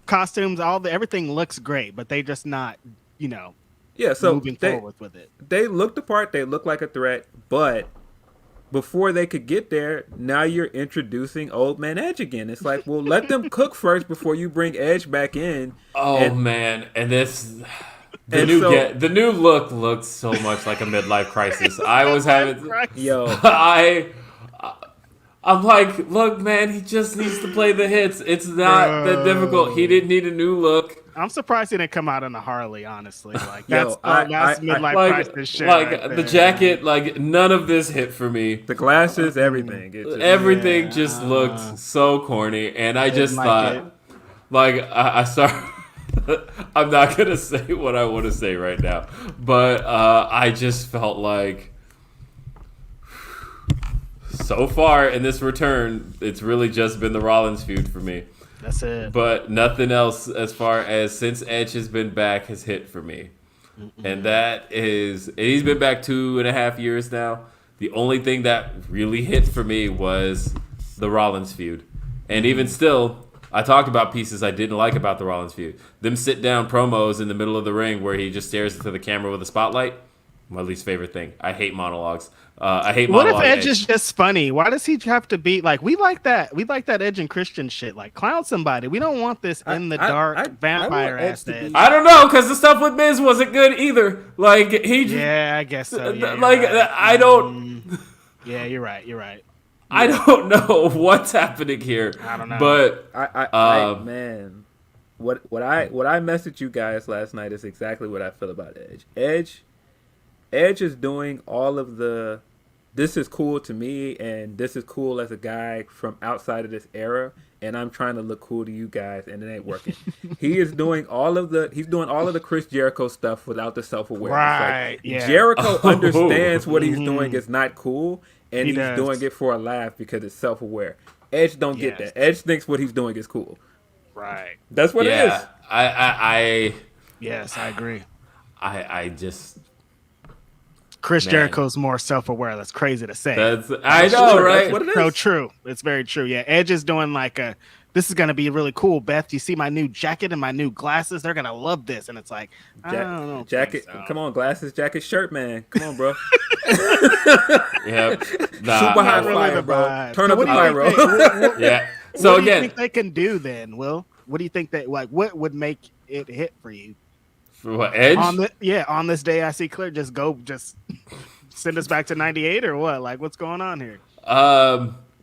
costumes, everything looks great, but they just not, moving forward with it. They look the part. They look like a threat, but before they could get there, now you're introducing Old Man Edge again. It's like, well, let them cook first before you bring Edge back in. Man, and this the new look looks so much like a midlife crisis. I was having I'm like, look, man, he just needs to play the hits. It's not that difficult. He didn't need a new look. I'm surprised he didn't come out in a Harley, honestly. Like that's midlife crisis shit. Like right the jacket, like none of this hit for me. The glasses, everything. Everything just looked so corny, and I just thought, I started. I'm not gonna say what I want to say right now, but I just felt like So far in this return, it's really just been the Rollins feud for me. That's it. But nothing else as far as since Edge has been back has hit for me. And that is, and he's been back 2.5 years now. The only thing that really hit for me was the Rollins feud. And even still, I talked about pieces I didn't like about the Rollins feud. Them sit down promos in the middle of the ring where he just stares into the camera with a spotlight. My least favorite thing. I hate monologues. I hate monologues. What if Edge is just funny? Why does he have to be like, we like that? We like that Edge and Christian shit. Like, clown somebody. We don't want this in the dark vampire ass Edge. I don't know, because the stuff with Miz wasn't good either. Like, yeah, I guess so. Yeah, like, right. I don't. Yeah, you're right. You're right. I don't know what's happening here. I don't know. But man, what I messaged you guys last night is exactly what I feel about Edge. Edge is doing all of the, this is cool to me, and this is cool as a guy from outside of this era, and I'm trying to look cool to you guys, and it ain't working. He's doing all of the Chris Jericho stuff without the self-awareness. Right. Like, yeah. Jericho understands what he's doing is not cool, and he's does. doing it for a laugh because it's self-aware. Edge don't get that. Edge thinks what he's doing is cool. Right. That's what it is. Yes, I agree. I just. Chris Jericho's more self-aware. That's crazy to say. I know, right? That's what it is. So true. It's very true. Yeah, Edge is doing like this is going to be really cool. Beth, you see my new jacket and my new glasses? They're going to love this. And it's like, I don't know. Jacket. So. Come on, glasses, jacket, shirt, man. Come on, bro. Yep. Super high fire, bro. Turn up the pyro. Yeah. So what again, do you think they can do then, Will? What do you think what would make it hit for you? For what, Edge? On this day I see clear, just send us back to 98 or what? Like, what's going on here?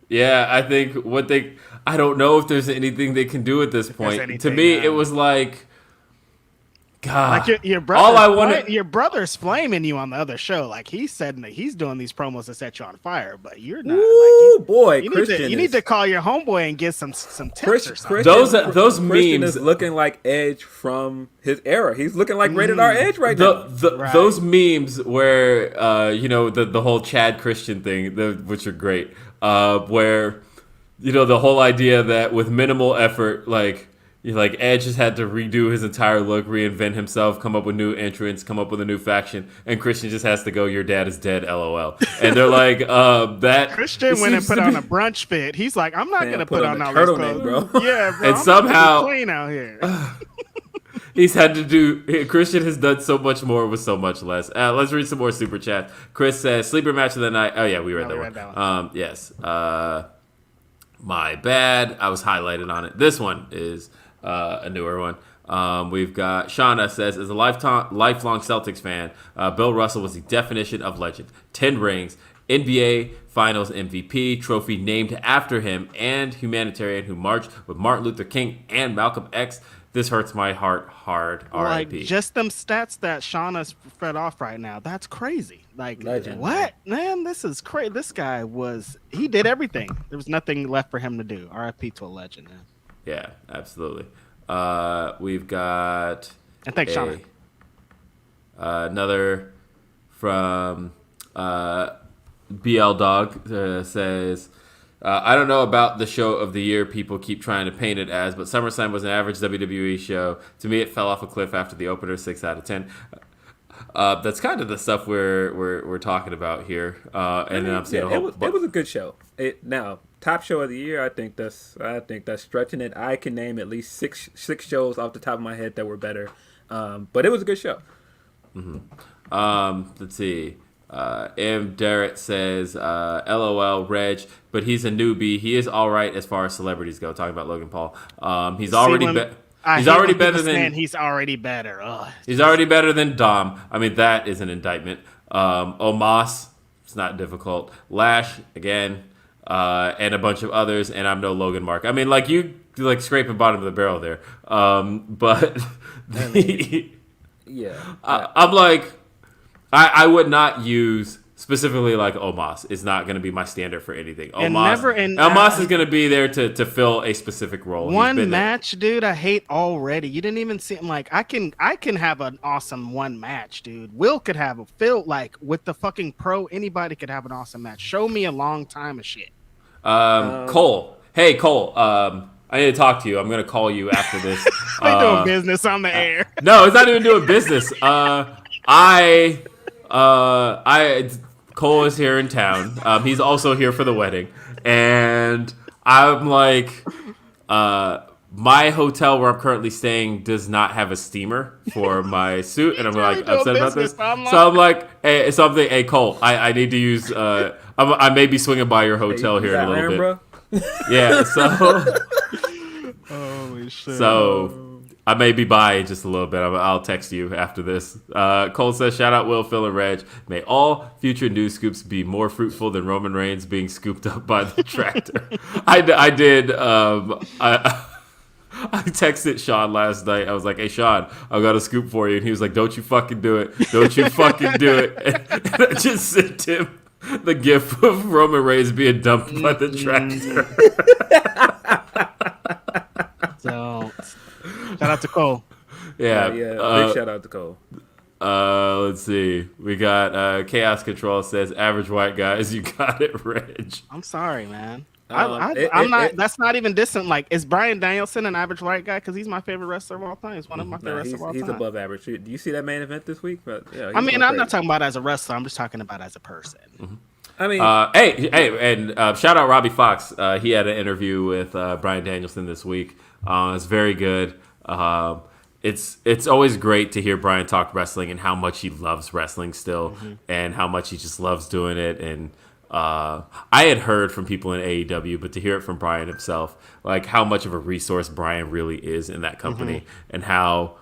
Yeah, I think I don't know if there's anything they can do at this point. To me, it was like, God, like your brother. Your brother's flaming you on the other show. Like, he said that he's doing these promos to set you on fire, but you're not. Ooh, boy, you need to call your homeboy and get some tips or something. Those Christian memes is looking like Edge from his era. He's looking like rated R Edge right now. Right. Those memes where the whole Chad Christian thing, which are great, where the whole idea that with minimal effort, like Edge has had to redo his entire look, reinvent himself, come up with new entrants, come up with a new faction, and Christian just has to go, "Your dad is dead, LOL." And they're like, that Christian went and put on a brunch fit. He's like, I'm not gonna put on all this clothes, bro. Yeah, bro. And somehow clean out here. he's had to do. Christian has done so much more with so much less. Let's read some more super chats. Chris says, "Sleeper match of the night." Oh yeah, we read that one. Yes. My bad. I was highlighted on it. This one is a newer one. We've got Shauna says, as a lifelong Celtics fan, Bill Russell was the definition of legend. 10 rings, NBA Finals MVP, trophy named after him, and humanitarian who marched with Martin Luther King and Malcolm X. This hurts my heart hard. R.I.P. Like, just them stats that Shauna's fed off right now, that's crazy. Like, legend, what? Man, this is crazy. This guy he did everything. There was nothing left for him to do. R.I.P. to a legend, man. Yeah, absolutely. We've got and thanks, Shauna. Another from BL Dog says, I don't know about the show of the year people keep trying to paint it as, but SummerSlam was an average WWE show. To me, it fell off a cliff after the opener, 6 out of 10. That's kind of the stuff we're talking about here. And then I'm seeing it was a good show. Now, top show of the year, I think that's stretching it. I can name at least six shows off the top of my head that were better. But it was a good show. Mm-hmm. Let's see. M. Darrett says, LOL, Reg, but he's a newbie. He is all right as far as celebrities go. Talking about Logan Paul. He's already better than. He's already better. He's already better than Dom. I mean, that is an indictment. Omos, it's not difficult. Lash, again, and a bunch of others, and I'm no Logan Mark. I mean, like, you like scraping bottom of the barrel there. But yeah, I'm like, I would not use specifically like Omos is not going to be my standard for anything. Omos is going to be there to fill a specific role. One match, dude, I hate already. You didn't even see him. Like, I can have an awesome one match, dude. Will could have a Phil, like, with the fucking pro, anybody could have an awesome match. Show me a long time of shit. Cole. Hey, Cole. I need to talk to you. I'm going to call you after this. We're doing business on the air. No, it's not even doing business. Cole is here in town. He's also here for the wedding. And I'm like, my hotel where I'm currently staying does not have a steamer for my suit. And I'm like upset about this. So I'm like, hey, Cole, I need to use, I may be swinging by your hotel here in a little bit. Bro? Yeah, so. Holy shit. So. I may be by in just a little bit. I'll text you after this. Cole says, shout out Will, Phil, and Reg. May all future news scoops be more fruitful than Roman Reigns being scooped up by the tractor. I did. I texted Sean last night. I was like, hey, Sean, I got a scoop for you. And he was like, don't you fucking do it. Don't you fucking do it. And I just sent him the gif of Roman Reigns being dumped by the tractor. So... Shout out to Cole. Yeah. Big shout out to Cole. Let's see. We got Chaos Control says, average white guys, you got it, Reg. I'm sorry, man. That's not even distant. Like, is Bryan Danielson an average white guy? Because he's my favorite wrestler of all time. He's one of my favorite wrestlers of all time. He's above average. Do you see that main event this week? But, yeah, I'm not talking about as a wrestler. I'm just talking about as a person. Mm-hmm. I mean, and shout out Robbie Fox. He had an interview with Bryan Danielson this week. It's very good. It's always great to hear Bryan talk wrestling and how much he loves wrestling still, and how much he just loves doing it. And I had heard from people in AEW, but to hear it from Bryan himself, like how much of a resource Bryan really is in that company, and how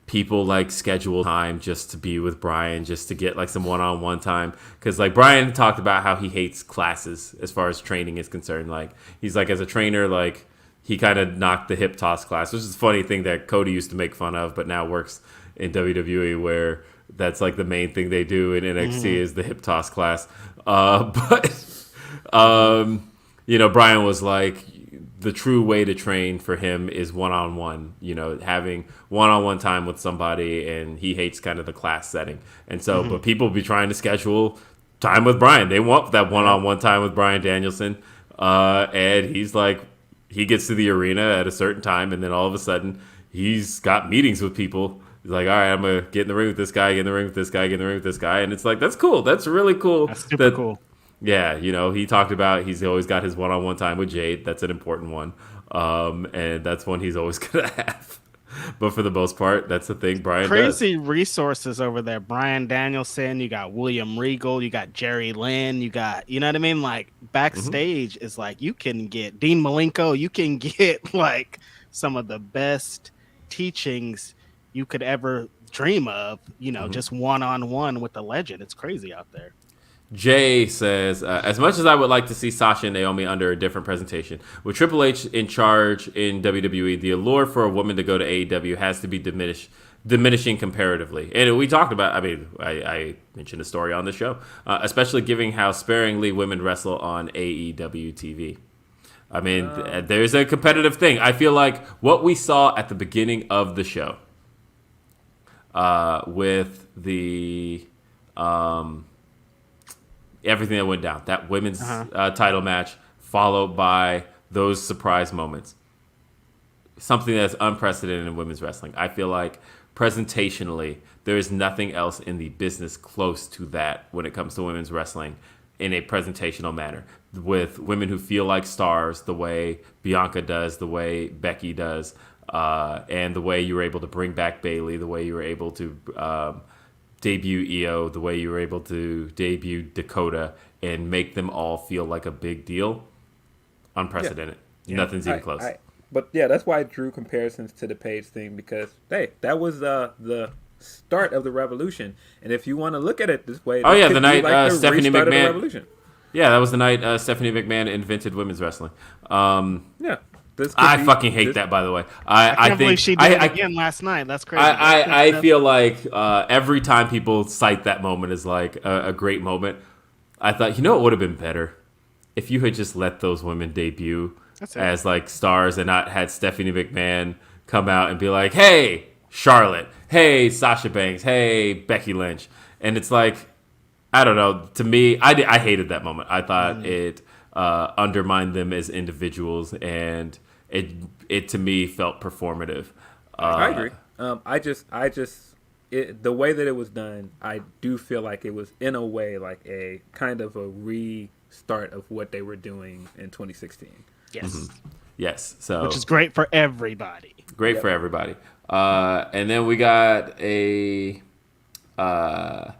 people like schedule time just to be with Bryan, just to get like some one-on-one time. Because like Bryan talked about how he hates classes as far as training is concerned. Like he's like, as a trainer, like he kind of knocked the hip toss class, which is a funny thing that Cody used to make fun of, but now works in WWE, where that's like the main thing they do in NXT is the hip toss class. But Bryan was like, the true way to train for him is one-on-one, having one-on-one time with somebody, and he hates kind of the class setting. And so, but people be trying to schedule time with Bryan. They want that one-on-one time with Bryan Danielson. And he's like, he gets to the arena at a certain time, and then all of a sudden he's got meetings with people. He's like, all right, I'm going to get in the ring with this guy, get in the ring with this guy, get in the ring with this guy. And it's like, that's cool. That's really cool. That's super cool. Yeah, he talked about he's always got his one-on-one time with Jade. That's an important one. And that's one he's always going to have. But for the most part, that's the thing Bryan Crazy resources over there. Bryan Danielson, you got William Regal, you got Jerry Lynn, you got, you know what I mean? Like, backstage is like, you can get Dean Malenko, you can get, like, some of the best teachings you could ever dream of, just one-on-one with the legend. It's crazy out there. Jay says, as much as I would like to see Sasha and Naomi under a different presentation, with Triple H in charge in WWE, the allure for a woman to go to AEW has to be diminishing comparatively. And we talked about, I mentioned a story on the show, especially given how sparingly women wrestle on AEW TV. There's a competitive thing. I feel like what we saw at the beginning of the show with the... everything that went down, that women's title match, followed by those surprise moments. Something that's unprecedented in women's wrestling. I feel like presentationally, there is nothing else in the business close to that when it comes to women's wrestling in a presentational manner. With women who feel like stars, the way Bianca does, the way Becky does, and the way you were able to bring back Bayley, the way you were able to... debut Io, the way you were able to debut Dakota and make them all feel like a big deal. Unprecedented. Yeah. Nothing's even close. But yeah, that's why I drew comparisons to the Paige thing, because hey, that was the start of the revolution. And if you want to look at it this way, the night Stephanie McMahon. Yeah, that was the night Stephanie McMahon invented women's wrestling. Yeah. I fucking hate that. By the way, I can't believe she did it again last night. That's crazy. I feel like every time people cite that moment as like a great moment, I thought, you know, it would have been better if you had just let those women debut as like stars and not had Stephanie McMahon come out and be like, hey, Charlotte, hey, Sasha Banks, hey, Becky Lynch. And it's like, I don't know. To me, I hated that moment. I thought it undermined them as individuals, and it to me felt performative. I agree. The way that it was done, I do feel like it was in a way like a kind of a restart of what they were doing in 2016. Yes. Mm-hmm. Yes. So which is great for everybody. Great for everybody. And then we got the other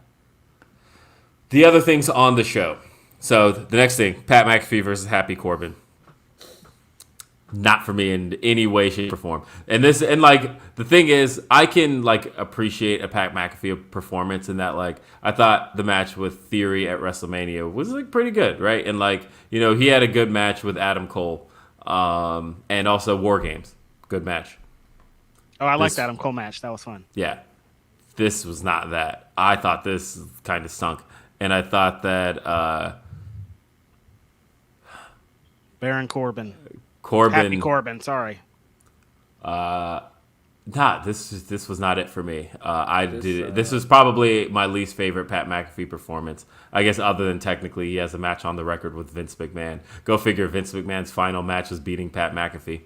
things on the show. So the next thing, Pat McAfee versus Happy Corbin. Not for me in any way, shape, or form. And the thing is, I can like appreciate a Pat McAfee performance in that, like, I thought the match with Theory at WrestleMania was like pretty good, right? And like, you know, he had a good match with Adam Cole, and also War Games, good match. Oh, I liked the Adam Cole match. That was fun. Yeah, this was not that. I thought this kind of stunk, and I thought that Baron Corbin. Happy Corbin, sorry. This was not it for me. This was probably my least favorite Pat McAfee performance. I guess other than technically he has a match on the record with Vince McMahon. Go figure, Vince McMahon's final match was beating Pat McAfee.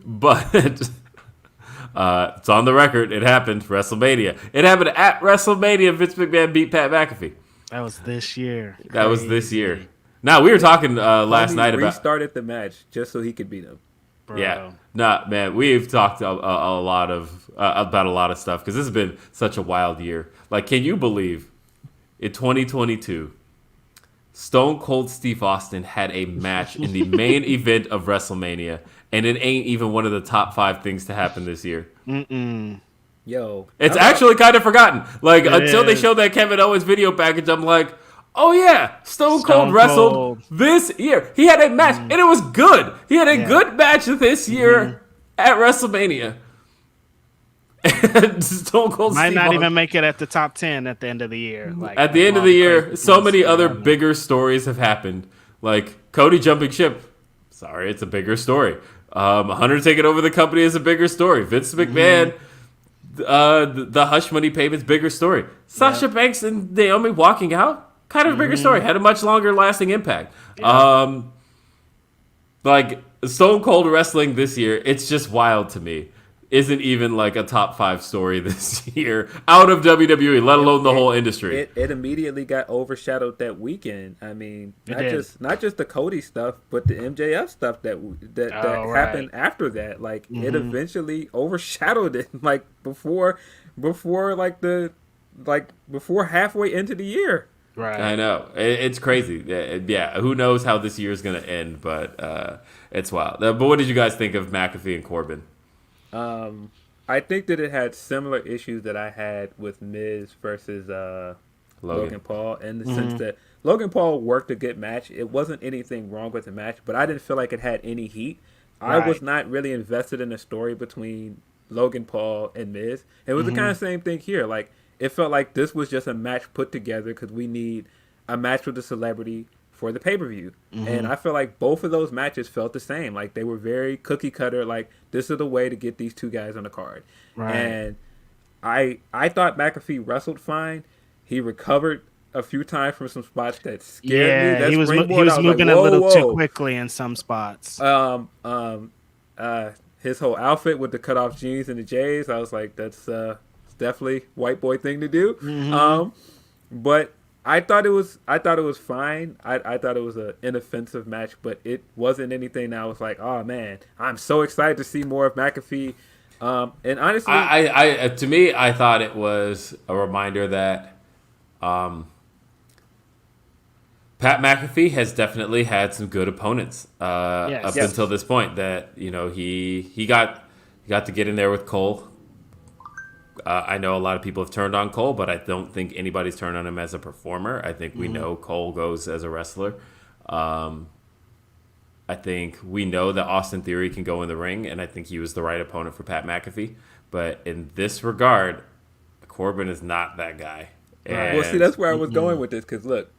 But it's on the record. It happened. WrestleMania. It happened at WrestleMania. Vince McMahon beat Pat McAfee. That was this year. That was this year. Now, we were talking last night about... restarted the match just so he could beat him. Bro. Yeah. Nah, man, we've talked about a lot of stuff because this has been such a wild year. Like, can you believe in 2022, Stone Cold Steve Austin had a match in the main event of WrestleMania, and it ain't even one of the top 5 things to happen this year? Yo. It's actually kind of forgotten. Like, until they showed that Kevin Owens video package, I'm like... Oh, yeah, Stone Cold wrestled this year. He had a match, and it was good. He had a good match this year at WrestleMania. And Stone Cold might not even make it at the top 10 at the end of the year. Like, at the end of the year, so many other bigger stories have happened. Like Cody jumping ship. Sorry, it's a bigger story. Hunter taking over the company is a bigger story. Vince McMahon, the hush money payments, bigger story. Sasha Banks and Naomi walking out. Kind of a bigger story. Had a much longer lasting impact. Yeah. Like Stone Cold wrestling this year, it's just wild to me. Isn't even like a top 5 story this year out of WWE, let alone the whole industry. It immediately got overshadowed that weekend. I mean, not just the Cody stuff, but the MJF stuff that happened after that. Like it eventually overshadowed it. Like before halfway into the year. Right. I know. It's crazy. Yeah. Who knows how this year is going to end, but it's wild. But what did you guys think of McAfee and Corbin? I think that it had similar issues that I had with Miz versus Logan Paul in the sense that Logan Paul worked a good match. It wasn't anything wrong with the match, but I didn't feel like it had any heat. Right. I was not really invested in the story between Logan Paul and Miz. It was the kind of same thing here. Like, it felt like this was just a match put together because we need a match with a celebrity for the pay-per-view. And I feel like both of those matches felt the same. Like, they were very cookie-cutter. Like, this is the way to get these two guys on the card. Right. And I thought McAfee wrestled fine. He recovered a few times from some spots that scared me. That's he was moving a little too quickly in some spots. His whole outfit with the cut-off jeans and the J's, I was like, that's... definitely white boy thing to do. But I thought it was fine. I thought it was an inoffensive match, but it wasn't anything that I was like, oh man, I'm so excited to see more of McAfee. And honestly, I to me, I thought it was a reminder that Pat McAfee has definitely had some good opponents until this point. That he got to get in there with Cole. I know a lot of people have turned on Cole, but I don't think anybody's turned on him as a performer. I think we know Cole goes as a wrestler. I I think we know that Austin Theory can go in the ring, and I think he was the right opponent for Pat McAfee. But in this regard, Corbin is not that guy. And, well, see, that's where I was going with this. Because look,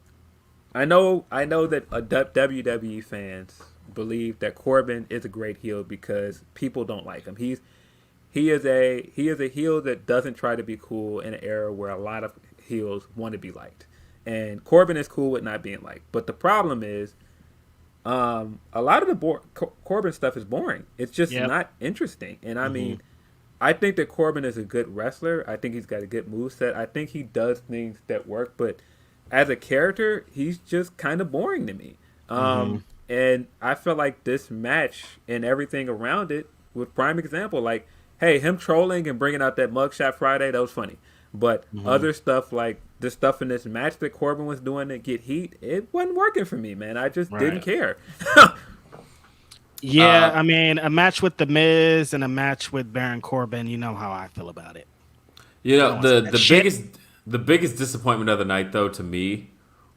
I know that WWE fans believe that Corbin is a great heel because people don't like him. He is a heel that doesn't try to be cool in an era where a lot of heels want to be liked, and Corbin is cool with not being liked. But the problem is, a lot of the Corbin stuff is boring. It's just not interesting. And I mean, I think that Corbin is a good wrestler. I think he's got a good moveset. I think he does things that work. But as a character, he's just kind of boring to me. And I felt like this match and everything around it was prime example. Like, hey, him trolling and bringing out that mugshot Friday, that was funny. But other stuff like the stuff in this match that Corbin was doing to get heat, it wasn't working for me, man. I just didn't care. Yeah, I mean, a match with The Miz and a match with Baron Corbin, you know how I feel about it. You know, the biggest disappointment of the night, though, to me,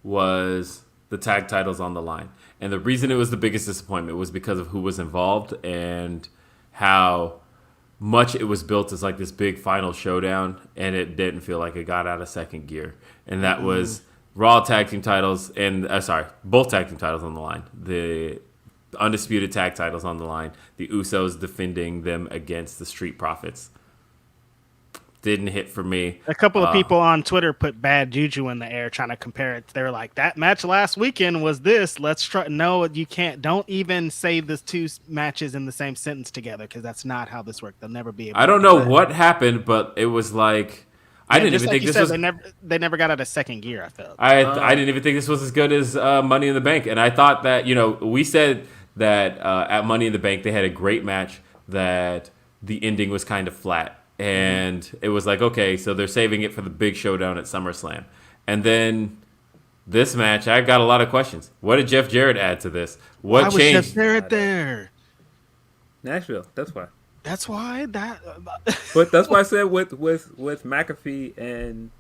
was the tag titles on the line. And the reason it was the biggest disappointment was because of who was involved and how much it was built as like this big final showdown, and it didn't feel like it got out of second gear. And that was Raw tag team titles and both tag team titles on the line. The undisputed tag titles on the line. The Usos defending them against the Street Profits. Didn't hit for me. A couple of people on Twitter put bad juju in the air trying to compare it. They were like, that match last weekend was this. Let's try. No, you can't. Don't even say the two matches in the same sentence together because that's not how this worked. They'll never be able I don't know what happened, but it was like I didn't even think this was. They never got out of second gear, I felt. I didn't even think this was as good as Money in the Bank. And I thought that, we said that at Money in the Bank they had a great match, that the ending was kind of flat. And it was like, okay, so they're saving it for the big showdown at SummerSlam. And then this match, I got a lot of questions. What did Jeff Jarrett add to this? What Why changed? Was Jeff Jarrett there? Nashville. That's why. That's why But that's why I said with McAfee and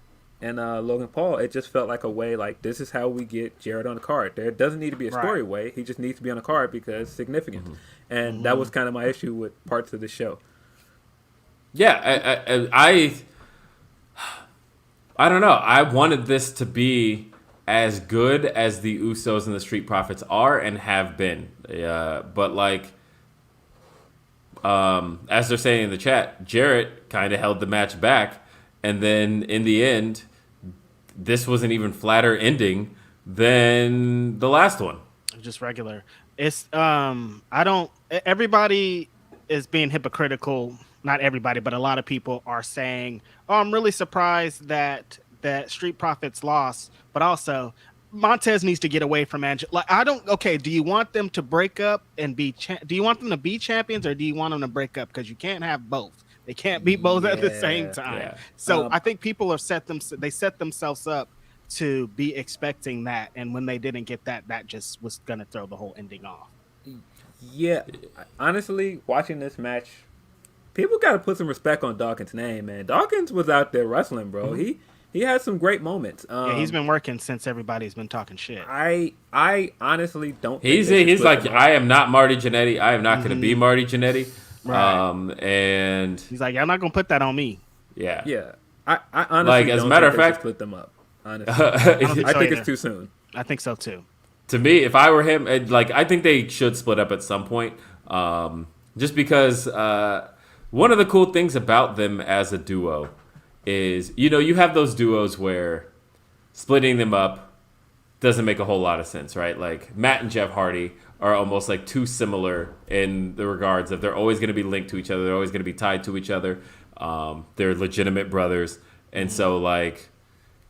Logan Paul, it just felt like a way like this is how we get Jarrett on the card. There doesn't need to be a story way. He just needs to be on the card because it's significant. And that was kind of my issue with parts of the show. Yeah, I don't know. I wanted this to be as good as the Usos and the Street Profits are and have been. But like, as they're saying in the chat, Jarrett kind of held the match back, and then in the end, this was an even flatter ending than the last one. Just regular. It's everybody is being hypocritical. Not everybody, but a lot of people are saying, "Oh, I'm really surprised that Street Profits lost," but also Montez needs to get away from Angelo. Like, okay, do you want them to break up and be? Do you want them to be champions, or do you want them to break up? Because you can't have both. They can't be both at the same time. Yeah. So I think people have set themselves up to be expecting that, and when they didn't get that, that just was gonna throw the whole ending off. Yeah, honestly, watching this match. People got to put some respect on Dawkins' name, man. Dawkins was out there wrestling, bro. He had some great moments. He's been working since everybody's been talking shit. I honestly don't. He's like, I am not Marty Jannetty. I am not going to be Marty Jannetty. Right. And he's like, I'm not going to put that on me. Yeah. Yeah. I honestly like, as a matter of fact, split them up. Honestly, I think it's too soon. I think so too. To me, if I were him, I think they should split up at some point. Just because. One of the cool things about them as a duo is, you have those duos where splitting them up doesn't make a whole lot of sense, right? Like Matt and Jeff Hardy are almost like too similar in the regards of they're always going to be linked to each other. They're always going to be tied to each other. They're legitimate brothers. And so like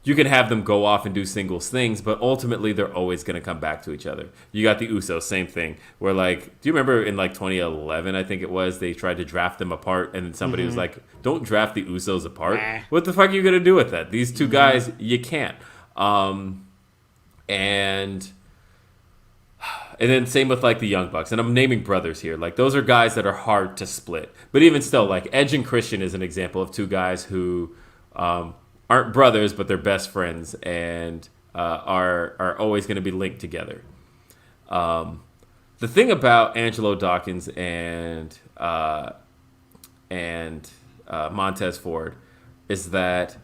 you can have them go off and do singles things, but ultimately they're always going to come back to each other. You got the Usos, same thing. Where like, do you remember in like 2011, I think it was, they tried to draft them apart, and then somebody was like, "Don't draft the Usos apart. What the fuck are you going to do with that? These two guys, you can't." And then same with like the Young Bucks, and I'm naming brothers here. Like those are guys that are hard to split. But even still, like Edge and Christian is an example of two guys who aren't brothers, but they're best friends and are always going to be linked together. the thing about Angelo Dawkins and Montez Ford is that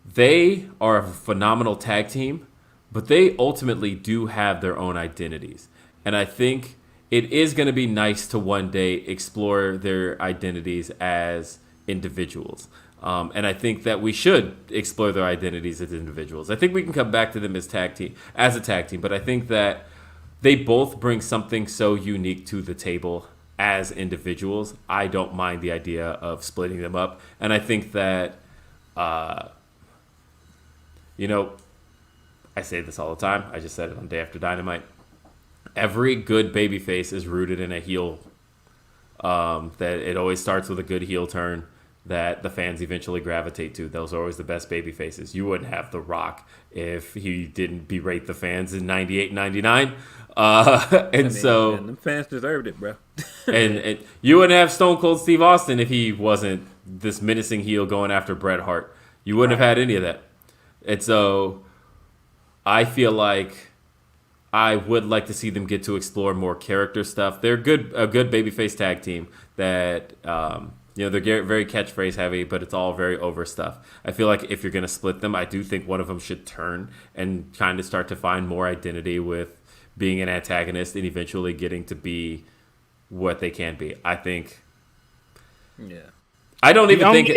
they are a phenomenal tag team, but they ultimately do have their own identities. And I think it is going to be nice to one day explore their identities as individuals. And I think that we should explore their identities as individuals. I think we can come back to them as a tag team, but I think that they both bring something so unique to the table as individuals. I don't mind the idea of splitting them up. And I think that, I say this all the time. I just said it on Day After Dynamite. Every good babyface is rooted in a heel. That it always starts with a good heel turn that the fans eventually gravitate to. Those are always the best baby faces. You wouldn't have The Rock if he didn't berate the fans in 98, 99. The fans deserved it, bro. and you wouldn't have Stone Cold Steve Austin if he wasn't this menacing heel going after Bret Hart. You wouldn't have had any of that. And so I feel like I would like to see them get to explore more character stuff. They're a good babyface tag team that, they're very catchphrase heavy, but it's all very over stuff. I feel like if you're going to split them, I do think one of them should turn and kind of start to find more identity with being an antagonist and eventually getting to be what they can be. I think. Yeah. I don't even think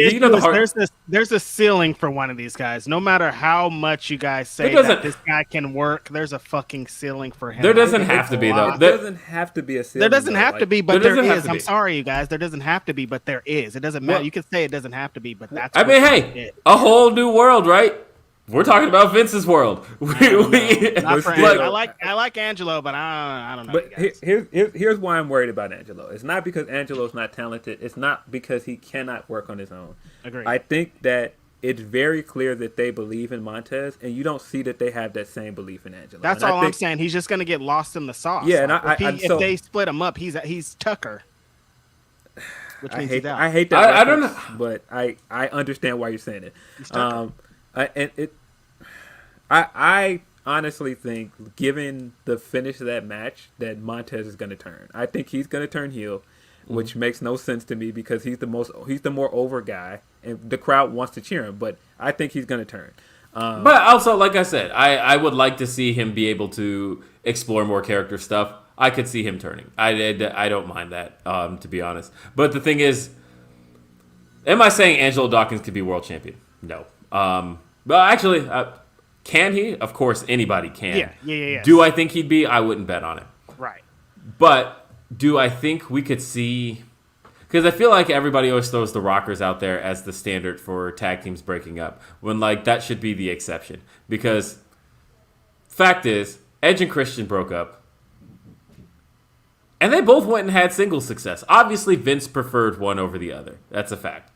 there's a ceiling for one of these guys. No matter how much you guys say that this guy can work, there's a fucking ceiling for him. There doesn't have to be though. There doesn't have to be a ceiling. There doesn't have to be, but there is. I'm sorry, you guys. There doesn't have to be, but there is. It doesn't matter. You can say it doesn't have to be, but that's. Hey, a whole new world, right? We're talking about Vince's world. I like Angelo, but I don't know. But here's why I'm worried about Angelo. It's not because Angelo's not talented. It's not because he cannot work on his own. Agreed. I think that it's very clear that they believe in Montez, and you don't see that they have that same belief in Angelo. That's all I'm saying. He's just going to get lost in the sauce. Yeah, and if they split him up, he's Tucker. Which means he's out. I hate that. I don't know, but I understand why you're saying it. I honestly think, given the finish of that match, that Montez is going to turn. I think he's going to turn heel, which makes no sense to me because he's the more over guy, and the crowd wants to cheer him. But I think he's going to turn. But also, like I said, I would like to see him be able to explore more character stuff. I could see him turning. I don't mind that, to be honest. But the thing is, am I saying Angelo Dawkins could be world champion? No. Well, actually, can he? Of course, anybody can. Yeah. Do I think he'd be? I wouldn't bet on it. Right. But do I think we could see... Because I feel like everybody always throws the Rockers out there as the standard for tag teams breaking up, when that should be the exception. Because fact is, Edge and Christian broke up, and they both went and had single success. Obviously, Vince preferred one over the other. That's a fact.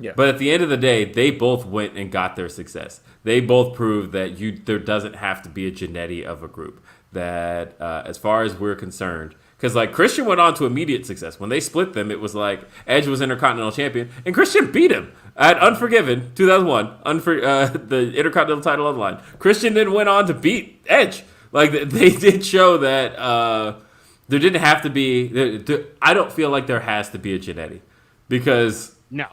Yeah. But at the end of the day, they both went and got their success. They both proved that there doesn't have to be a Jannetty of a group. That as far as we're concerned, because Christian went on to immediate success. When they split them, it was like Edge was Intercontinental Champion, and Christian beat him at Unforgiven 2001, the Intercontinental title on the line. Christian then went on to beat Edge. They did show that there didn't have to be. I don't feel like there has to be a Jannetty, because no.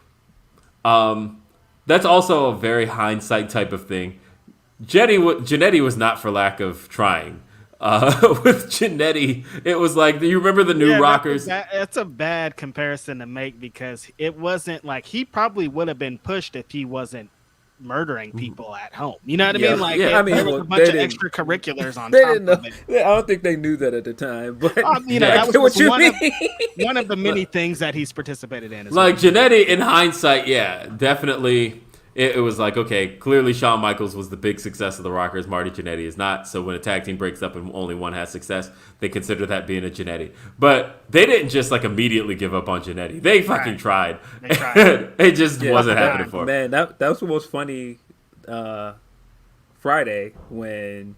That's also a very hindsight type of thing. Jannetty was not for lack of trying. With Jannetty, it was do you remember the New Rockers? That's a bad comparison to make, because it wasn't he probably would have been pushed if he wasn't murdering people at home. You know what I mean? There was a bunch of extracurriculars on top of it. I don't think they knew that at the time, but that was one of the many things that he's participated in. Jannetty, in hindsight, definitely. It was okay, clearly Shawn Michaels was the big success of the Rockers. Marty Jannetty is not. So when a tag team breaks up and only one has success, they consider that being a Jannetty. But they didn't just immediately give up on Jannetty. They fucking tried. They tried. It just wasn't happening for them. Man, that was the most funny Friday when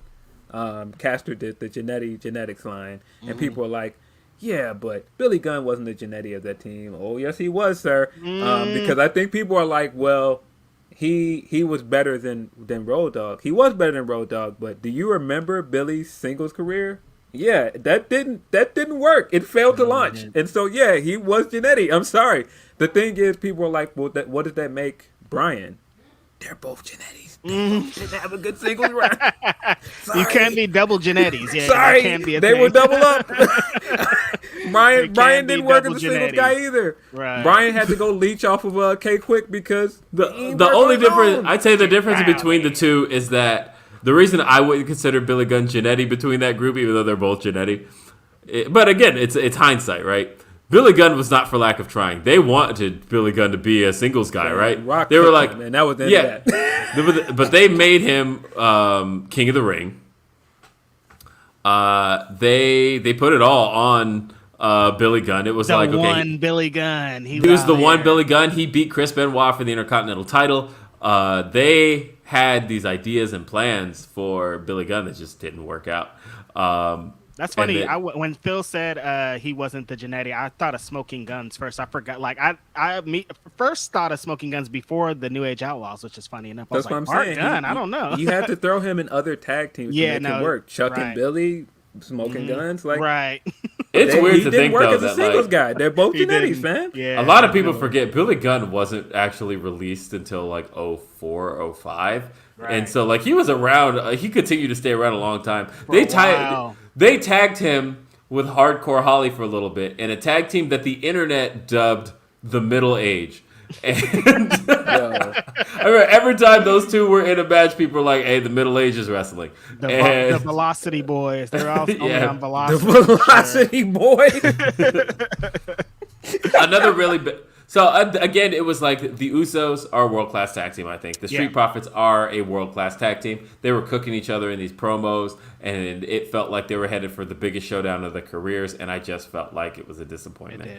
Caster did the genetics line, and people were like, yeah, but Billy Gunn wasn't the Jannetty of that team. Oh, yes, he was, sir. Because I think people are like, well, he was better than Road Dogg. He was better than Road Dogg, but do you remember Billy's singles career? Yeah, that didn't work. It failed to launch. And so yeah, he was Jannetty. I'm sorry. The thing is, people are like, well, what does that make Bryan? They're both Jannetties. They both didn't have a good singles run. You can't be double Jannetties. Yeah, sorry, can't be they were double up. Bryan didn't work as a singles Jannetty. guy either. Right. Bryan had to go leech off of K Quick because the only difference, I'd say the difference between the two is that the reason I wouldn't consider Billy Gunn Jannetty between that group, even though they're both Jannetty, but again, it's hindsight, right? Billy Gunn was not for lack of trying. They wanted Billy Gunn to be a singles guy, right? Rock they were like, him, and that was the end of that. But they made him King of the Ring. They put it all on Billy Gunn. It was the like, okay, one Billy Gunn. He was the one Billy Gunn. He beat Chris Benoit for the Intercontinental title. They had these ideas and plans for Billy Gunn that just didn't work out. That's funny. When Phil said he wasn't the Jannetty, I thought of Smoking Guns first. I forgot. Like I first thought of Smoking Guns before the New Age Outlaws, which is funny enough. That's what I'm saying. Gunn, I don't know. You had to throw him in other tag teams to make it work. Chuck and Billy, Smoking Guns, like right. It's weird to think though as a singles guy. They're both Jannetties, man. Yeah, a lot of people forget Billy Gunn wasn't actually released until like 04, 05. Right. And so like he was around. He continued to stay around a long time. They tagged him with Hardcore Holly for a little bit, and a tag team that the internet dubbed the Middle Age. And I remember every time those two were in a match, people were like, "Hey, the Middle Age is wrestling." The Velocity Boys. They're all on Velocity. The Velocity Boys. Another really big. So again, it was like the Usos are a world-class tag team, I think. The Street Profits are a world-class tag team. They were cooking each other in these promos, and it felt like they were headed for the biggest showdown of their careers, and I just felt like it was a disappointment.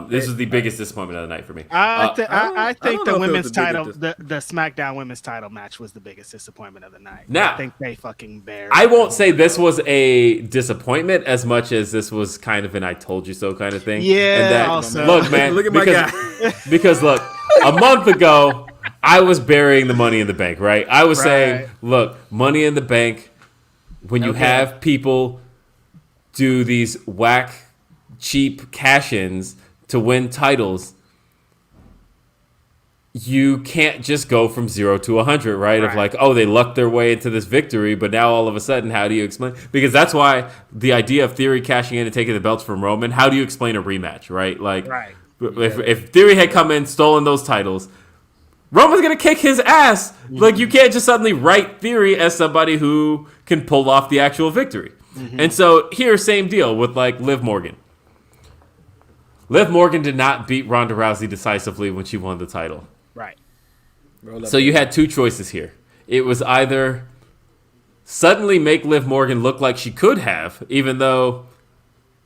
This was the biggest disappointment of the night for me. I think the women's title, the SmackDown women's title match was the biggest disappointment of the night. Now, I think they fucking buried. I won't say this was a disappointment as much as this was kind of an "I told you so" kind of thing. Yeah. And that, also. Look, man. Look at my guy. Because look, a month ago, I was burying the Money in the Bank, right? I was saying, look, Money in the Bank, when you have people do these whack, cheap cash-ins to win titles, you can't just go from 0 to 100, right? Of like, oh, they lucked their way into this victory, but now all of a sudden, how do you explain? Because that's why the idea of Theory cashing in and taking the belts from Roman, how do you explain a rematch, right? Like, if Theory had come in, stolen those titles, Roman's going to kick his ass. Like, you can't just suddenly write Theory as somebody who can pull off the actual victory. And so here, same deal with, like, Liv Morgan. Liv Morgan did not beat Ronda Rousey decisively when she won the title. Right. So you had two choices here. It was either suddenly make Liv Morgan look like she could have, even though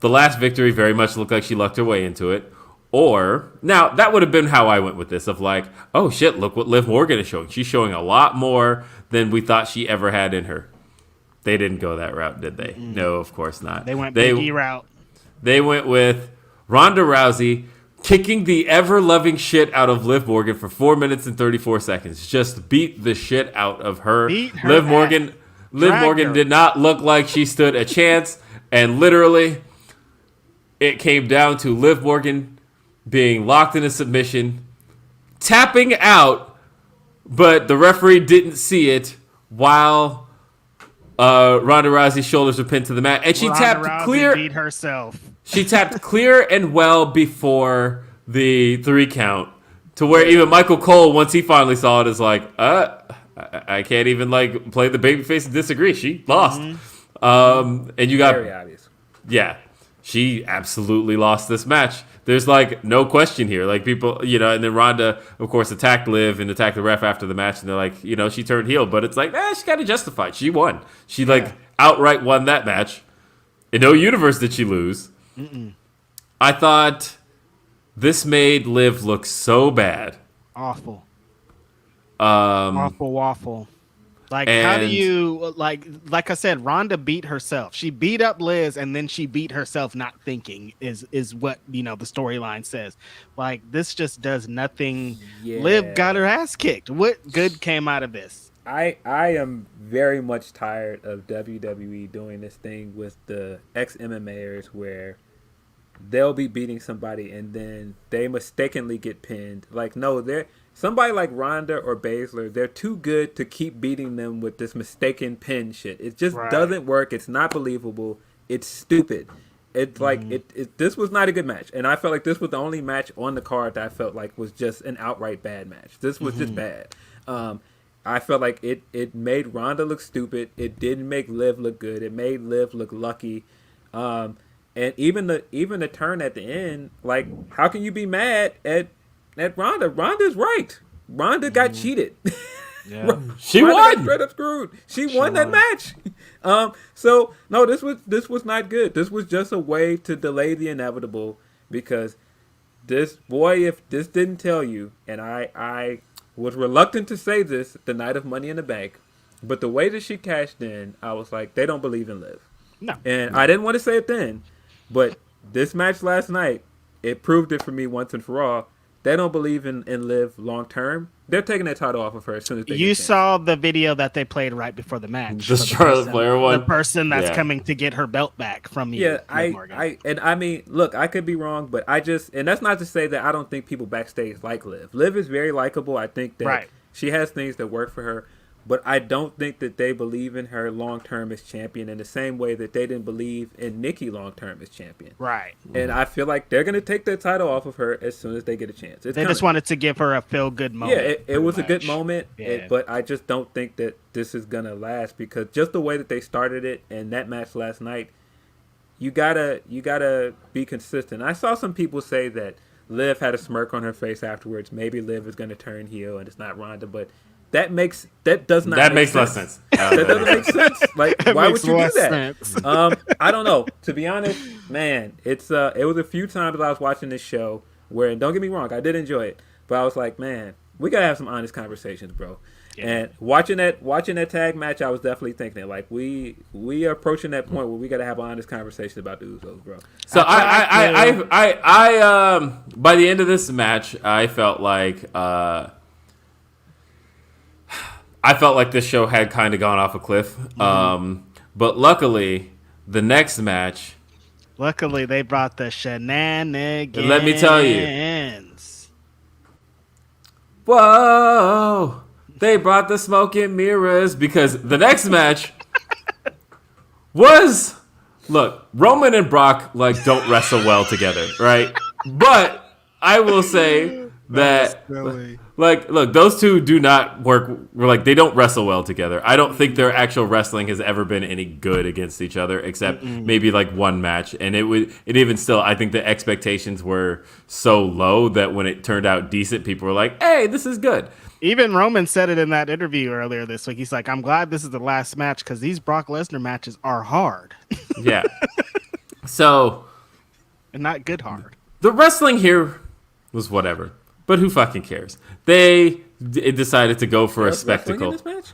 the last victory very much looked like she lucked her way into it, or, now, that would have been how I went with this, of like, oh shit, look what Liv Morgan is showing. She's showing a lot more than we thought she ever had in her. They didn't go that route, did they? No, of course not. They went Big E route. They went with Ronda Rousey kicking the ever-loving shit out of Liv Morgan for 4 minutes and 34 seconds. Just beat the shit out of her. Liv Morgan did not look like she stood a chance, and literally, it came down to Liv Morgan being locked in a submission, tapping out, but the referee didn't see it while Ronda Rousey's shoulders were pinned to the mat, and she tapped clear. Beat herself. She tapped clear and well before the 3 count, to where even Michael Cole, once he finally saw it, is like, I can't even like play the babyface and disagree. She lost, and you got very obvious. Yeah, she absolutely lost this match. There's like no question here. Like people, and then Ronda, of course, attacked Liv and attacked the ref after the match, and they're like, she turned heel, but it's like, she got it justified. She won. She outright won that match. In no universe did she lose. I thought this made Liv look so bad. Awful. Awful waffle. Like, how do you, like I said, Ronda beat herself. She beat up Liz, and then she beat herself not thinking is what, the storyline says. Like, this just does nothing. Yeah. Liv got her ass kicked. What good came out of this? I am very much tired of WWE doing this thing with the ex-MMAers where they'll be beating somebody and then they mistakenly get pinned. Like, no, they're somebody like Ronda or Baszler, they're too good to keep beating them with this mistaken pin shit. It just doesn't work. It's not believable. It's stupid. It's like this was not a good match, and I felt like this was the only match on the card that I felt like was just an outright bad match. This was just bad. I felt like it made Ronda look stupid. It didn't make Liv look good. It made Liv look lucky. And even the turn at the end, like, how can you be mad at Ronda? Ronda's right. Ronda got cheated. Yeah. She Ronda won. got straight up screwed. She won that match. So no, this was not good. This was just a way to delay the inevitable, because if this didn't tell you, and I was reluctant to say this the night of Money in the Bank, but the way that she cashed in, I was like, they don't believe in Liv. No. And I didn't want to say it then, but this match last night, it proved it for me once and for all. They don't believe in Liv long term. They're taking that title off of her as soon as they You saw the video that they played right before the match. The Charlotte Flair one. The person that's coming to get her belt back from you. Yeah, I mean, look, I could be wrong, but and that's not to say that I don't think people backstage like Liv. Liv is very likable. I think that she has things that work for her, but I don't think that they believe in her long term as champion in the same way that they didn't believe in Nikki long term as champion. Right. And I feel like they're going to take that title off of her as soon as they get a chance. They just wanted to give her a feel good moment. Yeah, it was a good moment, yeah. But I just don't think that this is going to last, because just the way that they started it and that match last night, you gotta be consistent. I saw some people say that Liv had a smirk on her face afterwards. Maybe Liv is going to turn heel and it's not Ronda, but that does not make less sense. sense. That doesn't make sense. Like, why would you do that? Sense. I don't know. To be honest, man, it was a few times I was watching this show where, and don't get me wrong, I did enjoy it, but I was like, man, we gotta have some honest conversations, bro. Yeah. And watching that tag match, I was definitely thinking that, like, we are approaching that point where we gotta have an honest conversation about the Usos, bro. So I by the end of this match, I felt like this show had kind of gone off a cliff. But luckily, the next match... Luckily, they brought the shenanigans. Let me tell you. Whoa! They brought the smoke and mirrors, because the next match was... Look, Roman and Brock, like, don't wrestle well together, right? But I will say that... Like, look, those two do not work. Like, they don't wrestle well together. I don't think their actual wrestling has ever been any good against each other, except maybe like one match. And even still, I think the expectations were so low that when it turned out decent, people were like, "Hey, this is good." Even Roman said it in that interview earlier this week. He's like, "I'm glad this is the last match because these Brock Lesnar matches are hard." Yeah. So, and not good hard. The wrestling here was whatever. But who fucking cares? They decided to go for a spectacle. In this match?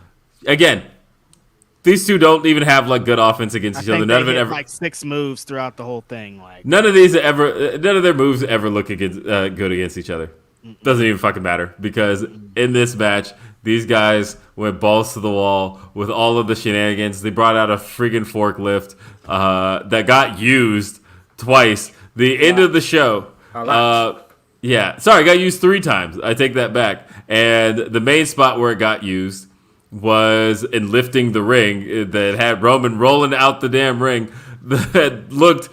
Again, these two don't even have like good offense against each other. None of it ever like 6 moves throughout the whole thing. Like none of their moves ever look good against each other. Doesn't even fucking matter, because in this match, these guys went balls to the wall with all of the shenanigans. They brought out a friggin' forklift that got used twice. The end of the show. Yeah, sorry, it got used 3 times. I take that back. And the main spot where it got used was in lifting the ring that had Roman rolling out the damn ring that looked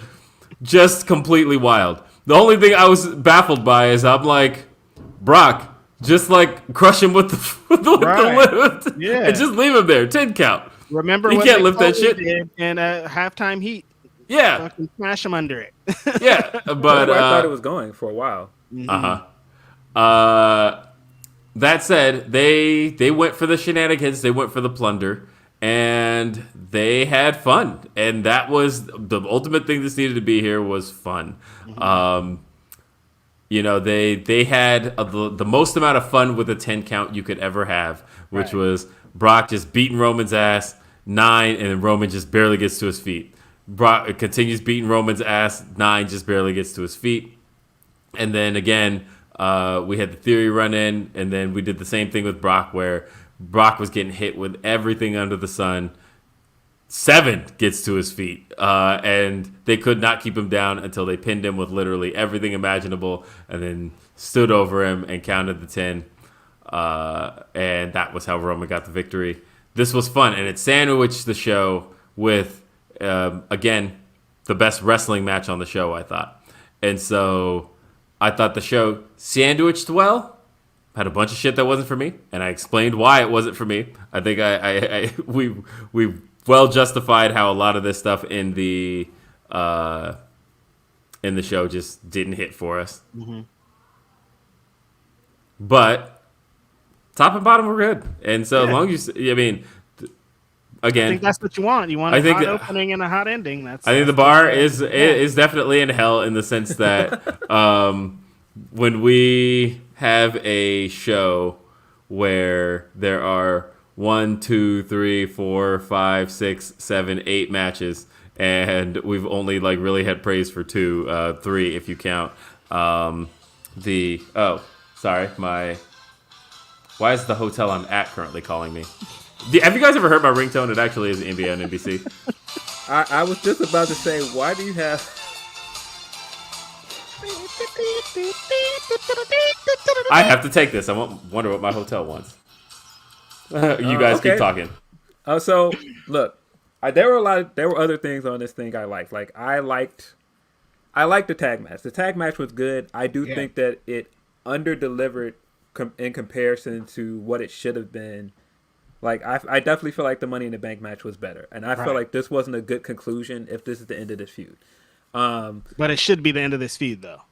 just completely wild. The only thing I was baffled by is I'm like, Brock, just like crush him with the lift. Yeah. And just leave him there. 10 count. Remember he what can't lift that shit in a halftime heat. Yeah. Fucking smash him under it. Yeah, but I thought it was going for a while. That said, they went for the shenanigans, they went for the plunder, and they had fun. And that was the ultimate thing this needed to be here, was fun. They had the most amount of fun with a 10 count you could ever have, which was Brock just beating Roman's ass 9, and then Roman just barely gets to his feet. Brock continues beating Roman's ass 9, just barely gets to his feet. And then again, we had the Theory run in, and then we did the same thing with Brock, where Brock was getting hit with everything under the sun. 7 gets to his feet, and they could not keep him down until they pinned him with literally everything imaginable, and then stood over him and counted the 10. And that was how Roman got the victory. This was fun, and it sandwiched the show with, again, the best wrestling match on the show, I thought. And so I thought the show sandwiched well, had a bunch of shit that wasn't for me, and I explained why it wasn't for me. I think we well justified how a lot of this stuff in the show just didn't hit for us. Mm-hmm. But top and bottom were good, and so as long as again, I think that's what you want. You want a hot opening and a hot ending. I think the bar is definitely in hell in the sense that when we have a show where there are 1, 2, 3, 4, 5, 6, 7, 8 matches, and we've only really had praise for 2, 3 if you count why is the hotel I'm at currently calling me? Have you guys ever heard my ringtone? It actually is NBA on NBC. I was just about to say, why do you have... I have to take this. I wonder what my hotel wants. You guys keep talking. So look, there were other things on this thing I liked. Like I liked the tag match. The tag match was good. I do think that it under-delivered in comparison to what it should have been. Like I definitely feel like the Money in the Bank match was better, and I feel like this wasn't a good conclusion if this is the end of this feud. But it should be the end of this feud, though.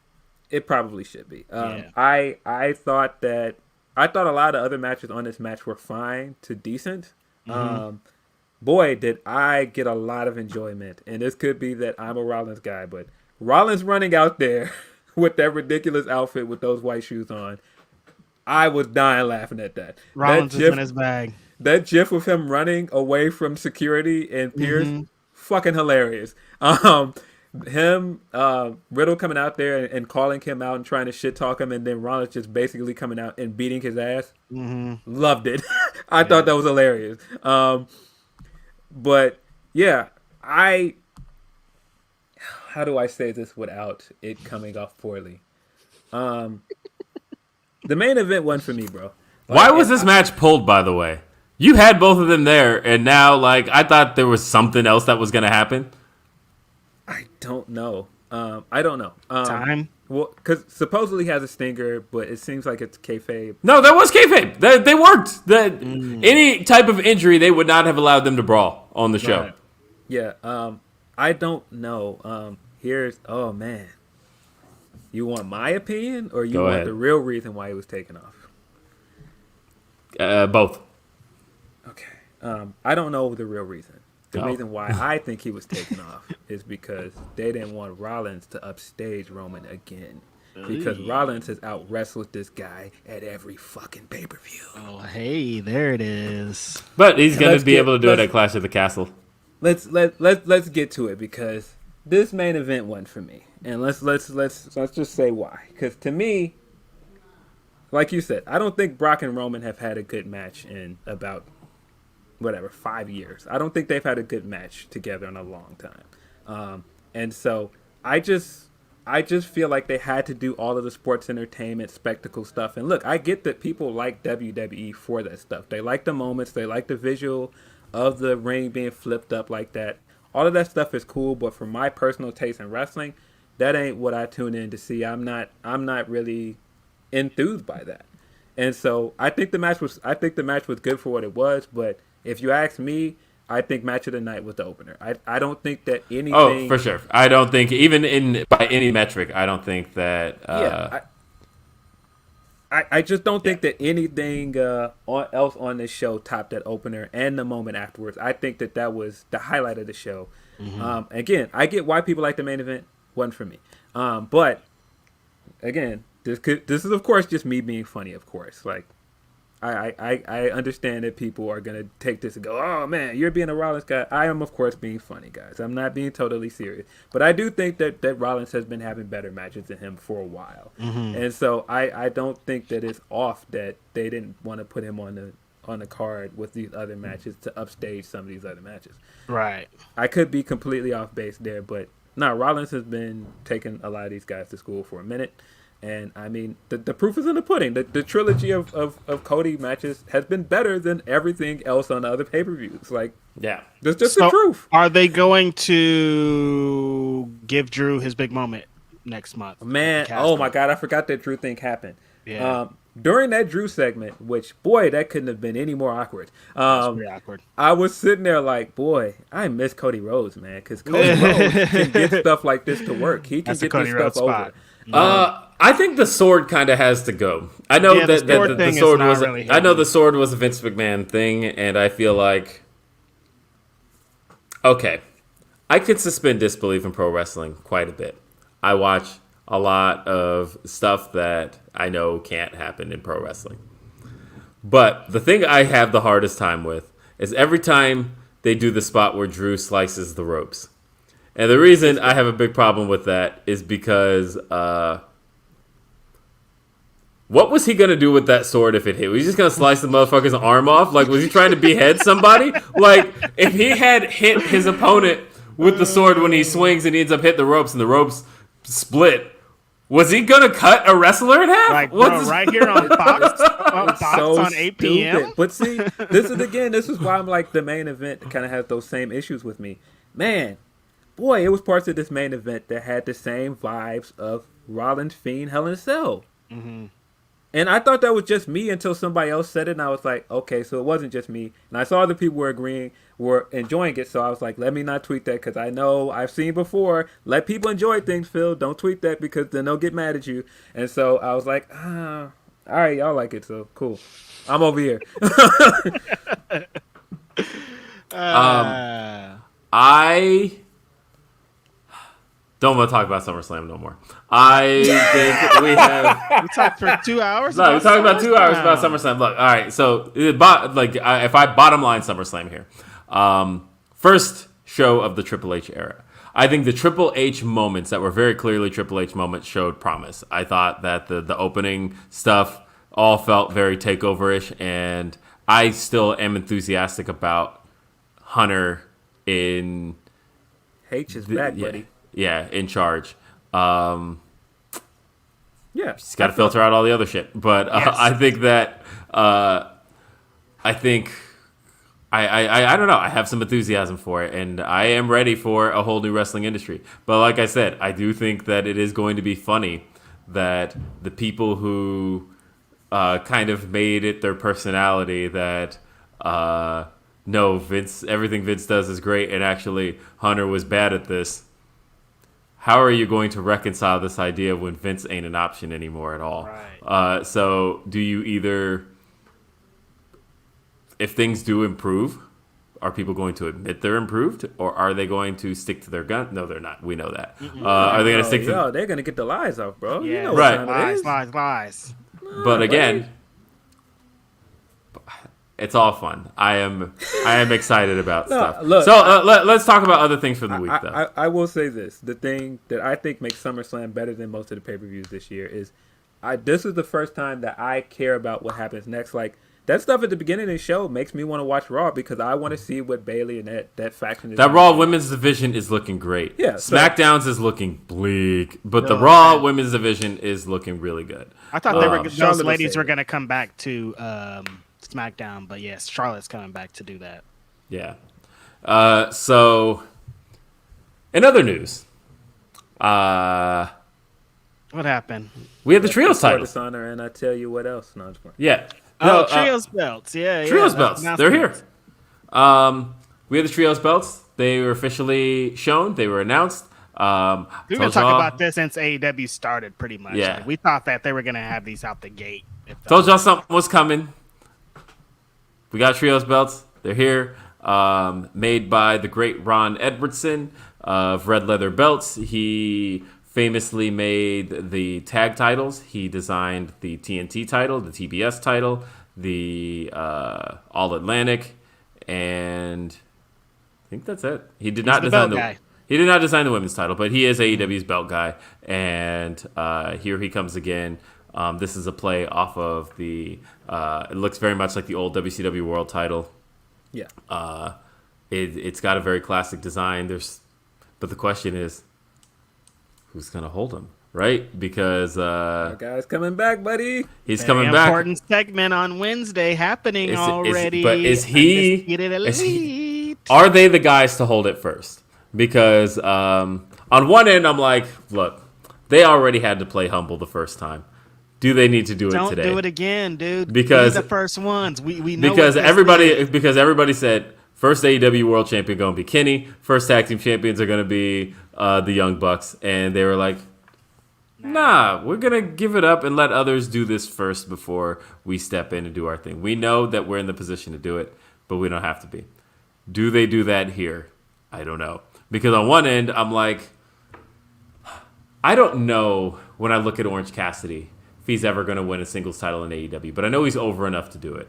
It probably should be. I thought a lot of other matches on this match were fine to decent. Mm-hmm. Boy, did I get a lot of enjoyment, and this could be that I'm a Rollins guy, but Rollins running out there with that ridiculous outfit with those white shoes on, I was dying laughing at that. Rollins is in his bag. That gif of him running away from security and Pierce, fucking hilarious. Riddle coming out there and calling him out and trying to shit talk him, and then Rollins just basically coming out and beating his ass. Loved it. I thought that was hilarious. But yeah, how do I say this without it coming off poorly? The main event won for me, bro. Why was this match pulled, by the way? You had both of them there, and now, I thought there was something else that was going to happen. I don't know. Time? Well, because supposedly he has a stinger, but it seems like it's kayfabe. No, that was kayfabe. They worked. Any type of injury, they would not have allowed them to brawl on the show. Right. Yeah. I don't know. Oh, man. You want my opinion, or you want the real reason why he was taken off? Both. Okay. I don't know the real reason. The reason why I think he was taken off is because they didn't want Rollins to upstage Roman again. Because Rollins has out-wrestled this guy at every fucking pay-per-view. Oh, hey, there it is. But he's going to be able to do it at Clash of the Castle. Let's get to it, because this main event won for me. And let's just say why. Because to me, like you said, I don't think Brock and Roman have had a good match in about 5 years. I don't think they've had a good match together in a long time. And so I just feel like they had to do all of the sports entertainment spectacle stuff. And look, I get that people like WWE for that stuff. They like the moments. They like the visual of the ring being flipped up like that. All of that stuff is cool. But for my personal taste in wrestling, that ain't what I tune in to see. I'm not really enthused by that. And so I think the match was good for what it was. But if you ask me, I think match of the night was the opener. I don't think that anything. Oh, for sure. I don't think even by any metric, I don't think that. I just don't think that anything else on this show topped that opener and the moment afterwards. I think that was the highlight of the show. Mm-hmm. Again, I get why people like the main event. Wasn't for me. But again, this is of course just me being funny. Of course, I understand that people are going to take this and go, oh, man, you're being a Rollins guy. I am, of course, being funny, guys. I'm not being totally serious. But I do think that Rollins has been having better matches than him for a while. Mm-hmm. And so I don't think that it's off that they didn't want to put him on on the card with these other matches to upstage some of these other matches. Right. I could be completely off base there, but no, Rollins has been taking a lot of these guys to school for a minute. And I mean, the proof is in the pudding. The trilogy of Cody matches has been better than everything else on the other pay-per-views. Like, yeah, that's just the truth. Are they going to give Drew his big moment next month? Man, oh my God, I forgot that Drew thing happened. Yeah. During that Drew segment, which, boy, that couldn't have been any more awkward. That's pretty awkward. I was sitting there like, boy, I miss Cody Rhodes, man, because Cody Rhodes can get stuff like this to work. He can get this stuff over. I think the sword kind of has to go. I know that the sword was. Really I know the sword was a Vince McMahon thing, and I feel like, okay, I could suspend disbelief in pro wrestling quite a bit. I watch a lot of stuff that I know can't happen in pro wrestling. But the thing I have the hardest time with is every time they do the spot where Drew slices the ropes. And the reason I have a big problem with that is because what was he going to do with that sword if it hit? Was he just going to slice the motherfucker's arm off? Like, was he trying to behead somebody? Like, if he had hit his opponent with the sword when he swings and he ends up hitting the ropes and the ropes split, was he going to cut a wrestler in half? Like, bro, right here on Fox, so on 8 p.m.? But see, this is why I'm like, the main event kind of has those same issues with me. Man, boy, it was parts of this main event that had the same vibes of Rollins, Fiend, Hell in a Cell. Mm-hmm. And I thought that was just me until somebody else said it, and I was like, okay, so it wasn't just me. And I saw other people were enjoying it, so I was like, let me not tweet that, because I know I've seen before, let people enjoy things, Phil. Don't tweet that, because then they'll get mad at you. And so I was like, all right, y'all like it, so cool. I'm over here. I don't want to talk about SummerSlam no more. I think we have. We talked for 2 hours. No, we talked about 2 hours about SummerSlam. Look, all right. So, if I bottom line SummerSlam here, first show of the Triple H era. I think the Triple H moments that were very clearly Triple H moments showed promise. I thought that the opening stuff all felt very takeover-ish, and I still am enthusiastic about Hunter in. H is back, buddy. Yeah, in charge. Yeah, he's got to filter out all the other shit. But yes. I think that I don't know. I have some enthusiasm for it, and I am ready for a whole new wrestling industry. But like I said, I do think that it is going to be funny that the people who kind of made it their personality that no, Vince, everything Vince does is great, and actually Hunter was bad at this. How are you going to reconcile this idea when Vince ain't an option anymore at all? Right. So do you either, if things do improve, are people going to admit they're improved, or are they going to stick to their gun? No, they're not. We know that. Are they going to stick to? Yo, they're going to get the lies off, bro. Yeah, you know right. what time it is. Lies. But again, it's all fun. I am excited about stuff. Look, so let's talk about other things from the week, though. I will say this: the thing that I think makes SummerSlam better than most of the pay-per-views this year is, this is the first time that I care about what happens next. Like, that stuff at the beginning of the show makes me want to watch Raw, because I want to see what Bayley and that faction is. That Raw women's division is looking great. Yeah, SmackDown's is looking bleak, but the Raw women's division is looking really good. I thought those ladies were going to come back to SmackDown, but yes, Charlotte's coming back to do that. Yeah. So, in other news, what happened? We had the trios titles. Dishonor, and I tell you what else. No, yeah. No, trios belts. Yeah. Trios belts. They're here. We had the trios belts. They were officially shown. They were announced. We've been talking about this since AEW started, pretty much. Yeah. Like, we thought that they were going to have these out the gate. Told y'all something was coming. We got trios belts. They're here. Made by the great Ron Edwardson of Red Leather Belts. He famously made the tag titles. He designed the TNT title, the TBS title, the All Atlantic, and I think that's it. He did not design He did not design the women's title, but he is AEW's belt guy. And here he comes again This is a play off of the. It looks very much like the old WCW World Title. Yeah. It's got a very classic design. But the question is, who's gonna hold him, right? Because our guy's coming back, buddy. He's coming back. Important segment on Wednesday happening already. But is he? Elite. Are they the guys to hold it first? Because on one end, I'm like, look, they already had to play humble the first time. Do they need to do it today? Don't do it again, dude. Because we're the first ones. We know because everybody said first AEW World Champion going to be Kenny. First Tag Team Champions are going to be the Young Bucks, and they were like, nah, we're going to give it up and let others do this first before we step in and do our thing. We know that we're in the position to do it, but we don't have to be. Do they do that here? I don't know. Because on one end, I'm like, I don't know when I look at Orange Cassidy if he's ever going to win a singles title in AEW, but I know he's over enough to do it.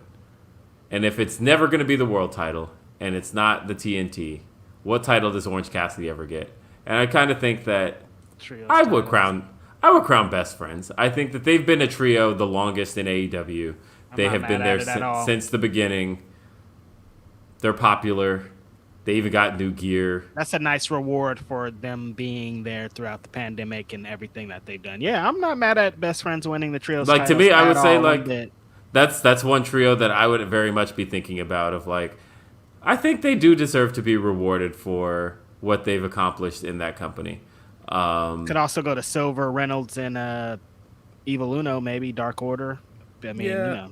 And if it's never going to be the world title and it's not the TNT, what title does Orange Cassidy ever get? And I kind of think that I would crown Best Friends. I think that they've been a trio the longest in AEW. They have been there since the beginning. They're popular. They even got new gear. That's a nice reward for them being there throughout the pandemic and everything that they've done. Yeah, I'm not mad at Best Friends winning the trios. Like, to me, I would say, like, that's one trio that I would very much be thinking about of, like, I think they do deserve to be rewarded for what they've accomplished in that company. Could also go to Silver, Reynolds, and Evil Uno, maybe Dark Order. I mean, yeah, you know.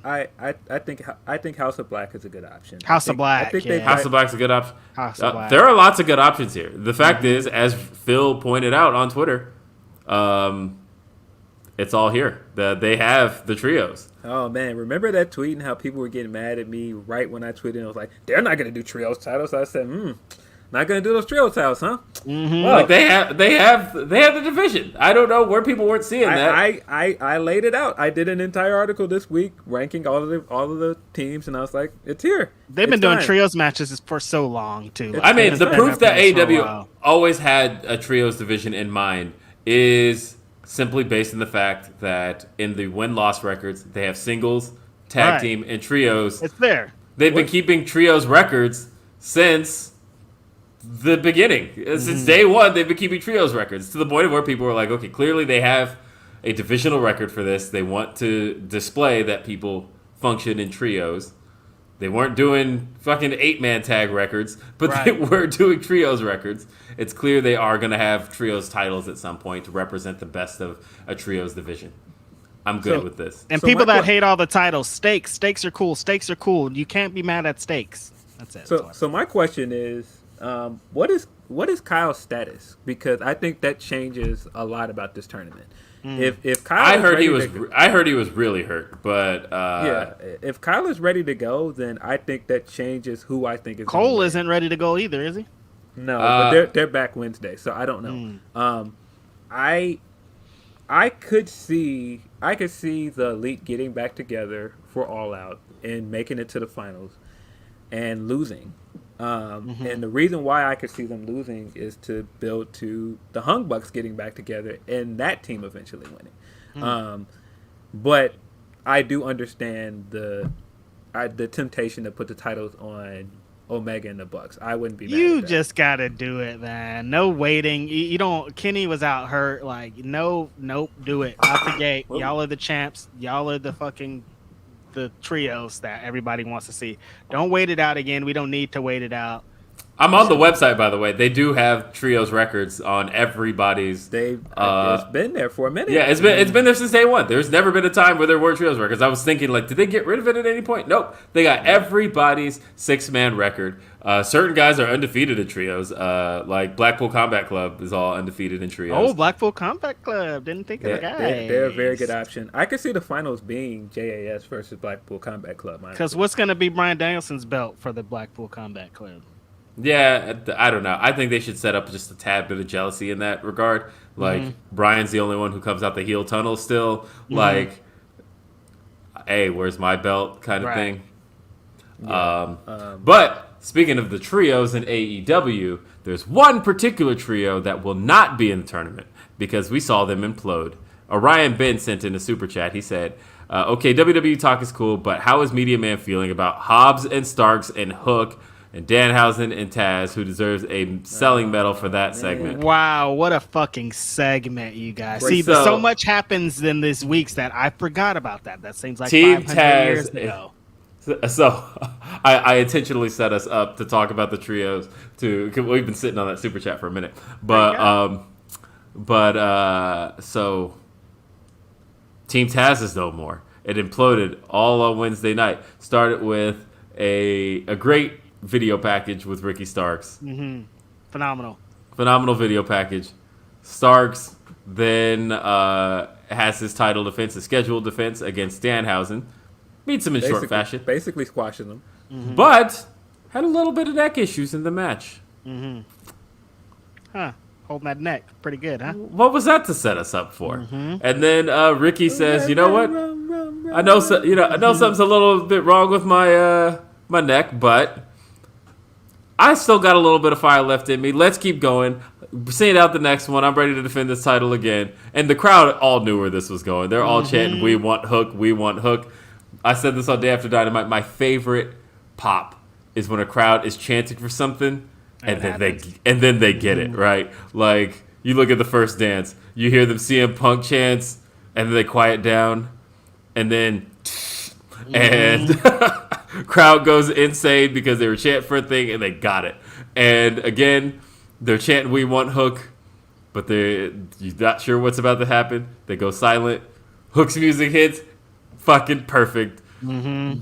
I think House of Black is a good option. House of Black's a good option. There are lots of good options here. The fact is, as Phil pointed out on Twitter, it's all here. They have the trios. Oh man, remember that tweet and how people were getting mad at me right when I tweeted and I was like, they're not gonna do trios titles. So I said, not gonna do those trios titles, huh? Mm-hmm. Well, like they have the division. I don't know where people weren't seeing that. I laid it out. I did an entire article this week ranking all of the teams, and I was like, it's here. They've been doing trios matches for so long too. I mean, the proof that AEW always had a trios division in mind is simply based on the fact that in the win-loss records, they have singles, tag team, and trios. It's there. They've been keeping trios records since the beginning. Since day one, they've been keeping trios records to the point of where people were like, okay, clearly they have a divisional record for this. They want to display that people function in trios. They weren't doing fucking 8-man tag records, but they were doing trios records. It's clear they are going to have trios titles at some point to represent the best of a trios division. I'm good with this. And people that hate all the titles, stakes are cool. Stakes are cool. You can't be mad at stakes. That's it. So my question is, what is Kyle's status? Because I think that changes a lot about this tournament. If Kyle, I heard he was really hurt, but if Kyle is ready to go, then I think that changes who I think is. Cole isn't ready to go either, is he? No, but they're back Wednesday, so I don't know. I could see the Elite getting back together for All Out and making it to the finals and losing. And the reason why I could see them losing is to build to the Hung Bucks getting back together and that team eventually winning. But I do understand the temptation to put the titles on Omega and the Bucks. I wouldn't be mad You at that. just gotta do it, man. No waiting. You don't. Kenny was out hurt. Like, nope. Do it out the gate. Y'all are the champs. Y'all are the trios that everybody wants to see. Don't wait it out again. We don't need to wait it out. I'm on the website, by the way. They do have trios records on everybody's. It's been there for a minute. Yeah, it's been there since day one. There's never been a time where there weren't trios records. I was thinking, like, did they get rid of it at any point? Nope. They got everybody's 6-man record. Certain guys are undefeated in trios. Like Blackpool Combat Club is all undefeated in trios. Oh, Blackpool Combat Club. Didn't think of the guys. They're a very good option. I could see the finals being JAS versus Blackpool Combat Club. Because what's going to be Bryan Danielson's belt for the Blackpool Combat Club? Yeah, I don't know. I think they should set up just a tad bit of jealousy in that regard. Like, Brian's the only one who comes out the heel tunnel still. Like, hey, where's my belt kind of thing. Yeah. But speaking of the trios in AEW, there's one particular trio that will not be in the tournament because we saw them implode. Orion Ben sent in a super chat. He said, okay, WWE talk is cool, but how is Media Man feeling about Hobbs and Starks and Hook and Danhausen and Taz, who deserves a selling medal for that segment? Wow, what a fucking segment, you guys. See, So- so much happens in these weeks that I forgot about that. That seems like Team 500 Taz- years ago. So I intentionally set us up to talk about the trios too. We've been sitting on that super chat for a minute, so Team Taz is no more. It imploded all on Wednesday night. Started with a great video package with Ricky Starks. Mm-hmm. Phenomenal Video package. Starks then has his title defense, his scheduled defense against Danhausen. Beats him in short fashion. Basically squashing them. Mm-hmm. But had a little bit of neck issues in the match. Mm-hmm. Huh. Holding that neck. Pretty good, huh? What was that to set us up for? Mm-hmm. And then Ricky says, "You know what? I know something's a little bit wrong with my my neck, but I still got a little bit of fire left in me. Let's keep going. Seeing out the next one. I'm ready to defend this title again." And the crowd all knew where this was going. They're all chanting, "We want Hook. We want Hook." I said this on Day After Dynamite. My favorite pop is when a crowd is chanting for something and then they get it, right? Like, you look at the first dance, you hear them CM Punk chants, and then they quiet down, and then and crowd goes insane because they were chanting for a thing and they got it. And again, they're chanting "We want Hook," but you're not sure what's about to happen. They go silent. Hook's music hits. Fucking perfect.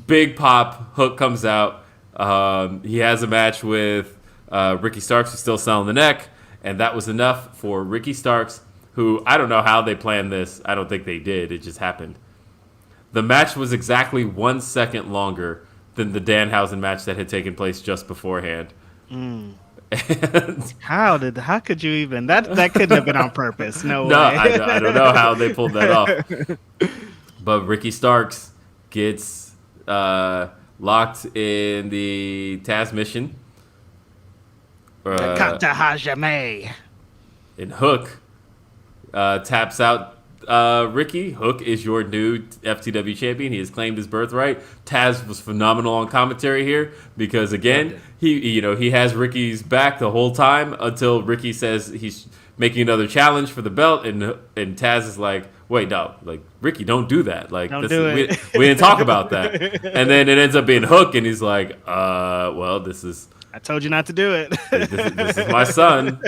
Big pop. Hook comes out. He has a match with Ricky Starks, who's still selling the neck, and that was enough for Ricky Starks, who, I don't know how they planned this. I don't think they did. It just happened. The match was exactly 1 second longer than the Danhausen match that had taken place just beforehand. How could you even that couldn't have been on purpose? No way. I don't know how they pulled that off. But Ricky Starks gets locked in the Taz mission. Kata Hajime. And Hook taps out Ricky. Hook is your new FTW champion. He has claimed his birthright. Taz was phenomenal on commentary here because, again, he has Ricky's back the whole time until Ricky says he's making another challenge for the belt, and Taz is like, "Wait, no, like, Ricky, don't do that. Like, don't do it. We didn't talk about that." And then it ends up being Hook, and he's like, well, this is... I told you not to do it. this is my son."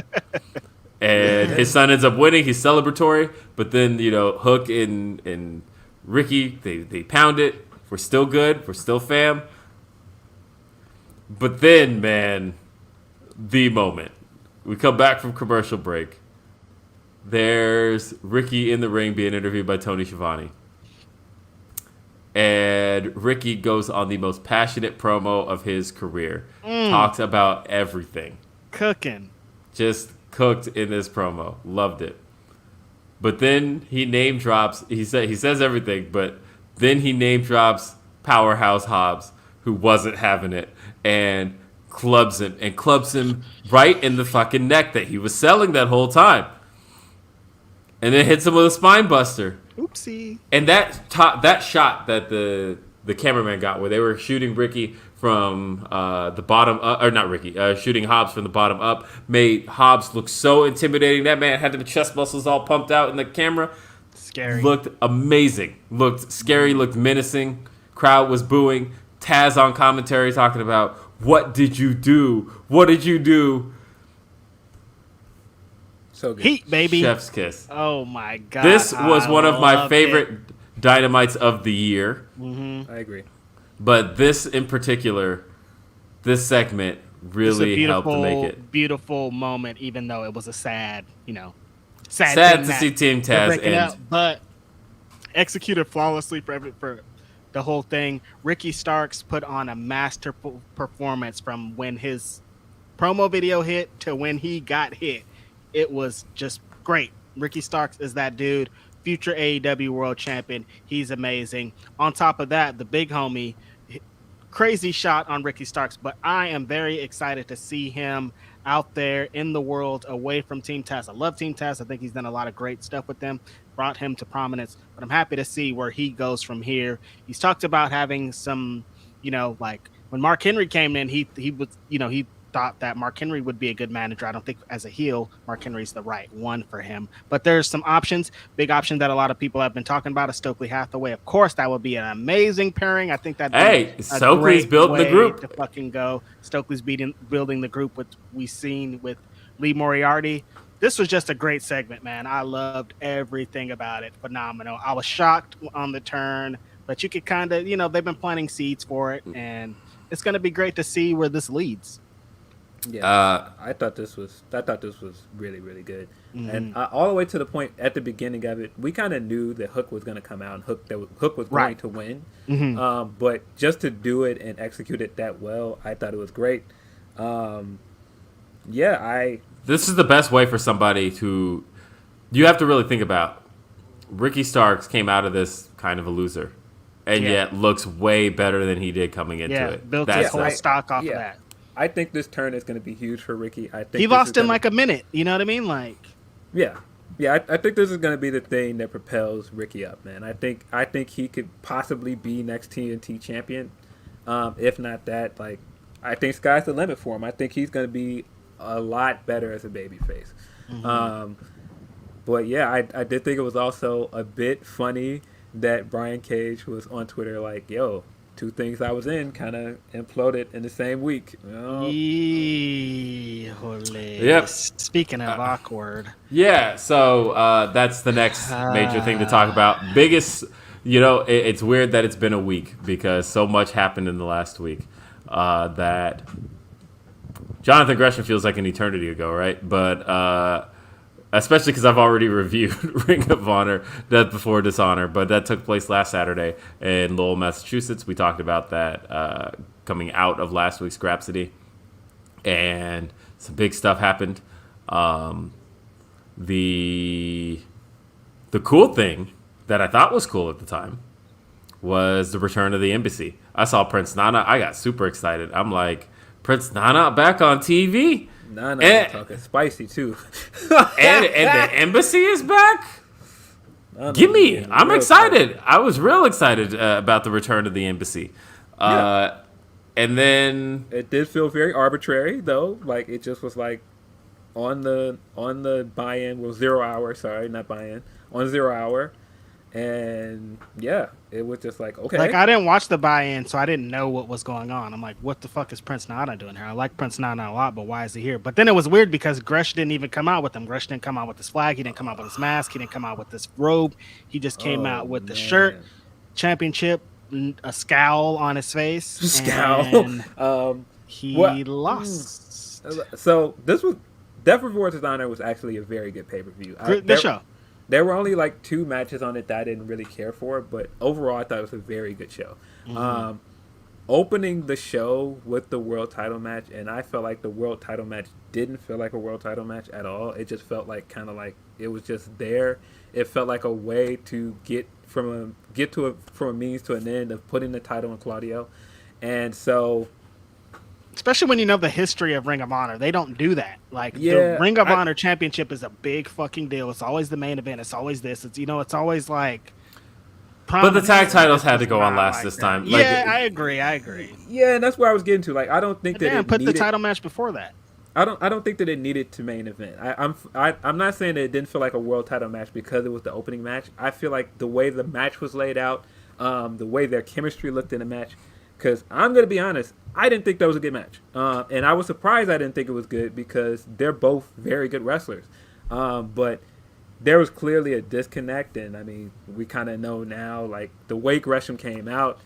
And his son ends up winning. He's celebratory. But then, Hook and Ricky, they pound it. We're still good. We're still fam. But then, man, the moment. We come back from commercial break. There's Ricky in the ring being interviewed by Tony Schiavone. And Ricky goes on the most passionate promo of his career. Talks about everything. Cooking. Just cooked in this promo. Loved it. But then he name drops. He says everything, but then he name drops Powerhouse Hobbs, who wasn't having it, and clubs him right in the fucking neck that he was selling that whole time. And then hits him with a spine buster. Oopsie. And that shot that the cameraman got, where they were shooting Ricky from the bottom up, or not Ricky, shooting Hobbs from the bottom up, made Hobbs look so intimidating. That man had the chest muscles all pumped out in the camera. Scary. Looked amazing. Looked scary. Looked menacing. Crowd was booing. Taz on commentary talking about, "What did you do? What did you do?" So good. Heat, baby. Chef's kiss. Oh my god. This was one of my loved favorite it. Dynamites of the year. I agree. But this in particular, this segment really helped to make it. Beautiful moment, even though it was a sad sad Sad thing to see Team they're Taz breaking end. up, but executed flawlessly for the whole thing. Ricky Starks put on a masterful performance from when his promo video hit to when he got hit. It was just great. Ricky Starks is that dude. Future AEW World Champion. He's amazing. On top of that, the big homie, crazy shot on Ricky Starks, but I am very excited to see him out there in the world away from Team Taz. I love Team Taz. I think he's done a lot of great stuff with them. brought him to prominence. But I'm happy to see where he goes from here. He's talked about having some, like when Mark Henry came in, he was, he thought that Mark Henry would be a good manager. I don't think as a heel, Mark Henry's the right one for him. But there's some options. Big option that a lot of people have been talking about is Stokely Hathaway. Of course, that would be an amazing pairing. I think that Stokely's building the group to fucking go. Stokely's building the group with we've seen with Lee Moriarty. This was just a great segment, man. I loved everything about it. Phenomenal. I was shocked on the turn, but you could kind of, they've been planting seeds for it, and it's going to be great to see where this leads. Yeah, I thought this was really, really good, and all the way to the point at the beginning of it, we kind of knew that Hook was going to come out and Hook was going to win, but just to do it and execute it that well, I thought it was great. This is the best way for somebody to. You have to really think about. Ricky Starks came out of this kind of a loser, and yet looks way better than he did coming into it. Built his whole stock off of that. I think this turn is going to be huge for Ricky. I think he lost in like a minute. You know what I mean? Like, yeah. I think this is going to be the thing that propels Ricky up, man. I think he could possibly be next TNT champion. If not that, like, I think sky's the limit for him. I think he's going to be a lot better as a babyface. But yeah, I did think it was also a bit funny that Brian Cage was on Twitter like, "Yo, 2 things I was in kind of imploded in the same week." Yep. Speaking of awkward. Yeah, so that's the next major thing to talk about. Biggest, it's weird that it's been a week because so much happened in the last week that Jonathan Gresham feels like an eternity ago, right? But especially because I've already reviewed Ring of Honor, Death Before Dishonor, but that took place last Saturday in Lowell, Massachusetts. We talked about that coming out of last week's Grapsody, and some big stuff happened. The cool thing that I thought was cool at the time was the return of the Embassy. I saw Prince Nana. I got super excited. I'm like, Prince Nana back on TV? Nana talking spicy too. and the Embassy is back? I'm excited. I was real excited about the return of the Embassy. And then it did feel very arbitrary though. Like it just was like on the buy-in, well, 0 hour, sorry, not buy-in, on 0 hour. And yeah, it was just like, okay. Like I didn't watch the buy-in, so I didn't know what was going on. I'm like, what the fuck is Prince Nana doing here? I like Prince Nana a lot, but why is he here? But then it was weird because Gresh didn't even come out with him. Gresh didn't come out with his flag. He didn't come out with his mask. He didn't come out with this robe. He just came out with the shirt, championship, a scowl on his face. Scowl. He lost. So this was Death Before Dishonor was actually a very good pay-per-view. Good show. There were only like 2 matches on it that I didn't really care for, but overall I thought it was a very good show. Opening the show with the world title match, and I felt like the world title match didn't feel like a world title match at all. It just felt like kind of like it was just there. It felt like a way to get from a means to an end of putting the title on Claudio, and so. Especially when you know the history of Ring of Honor. They don't do that. Like, the Ring of Honor Championship is a big fucking deal. It's always the main event. It's always this. It's, it's always like... But the tag titles had to go on last this time. Like, yeah, I agree. Yeah, and that's where I was getting to. Like, I don't think that put the title match before that. I don't think that it needed to main event. I'm not saying that it didn't feel like a world title match because it was the opening match. I feel like the way the match was laid out, the way their chemistry looked in the match... Because I'm going to be honest, I didn't think that was a good match. And I was surprised I didn't think it was good because they're both very good wrestlers. But there was clearly a disconnect. And, I mean, we kind of know now, like, the way Gresham came out,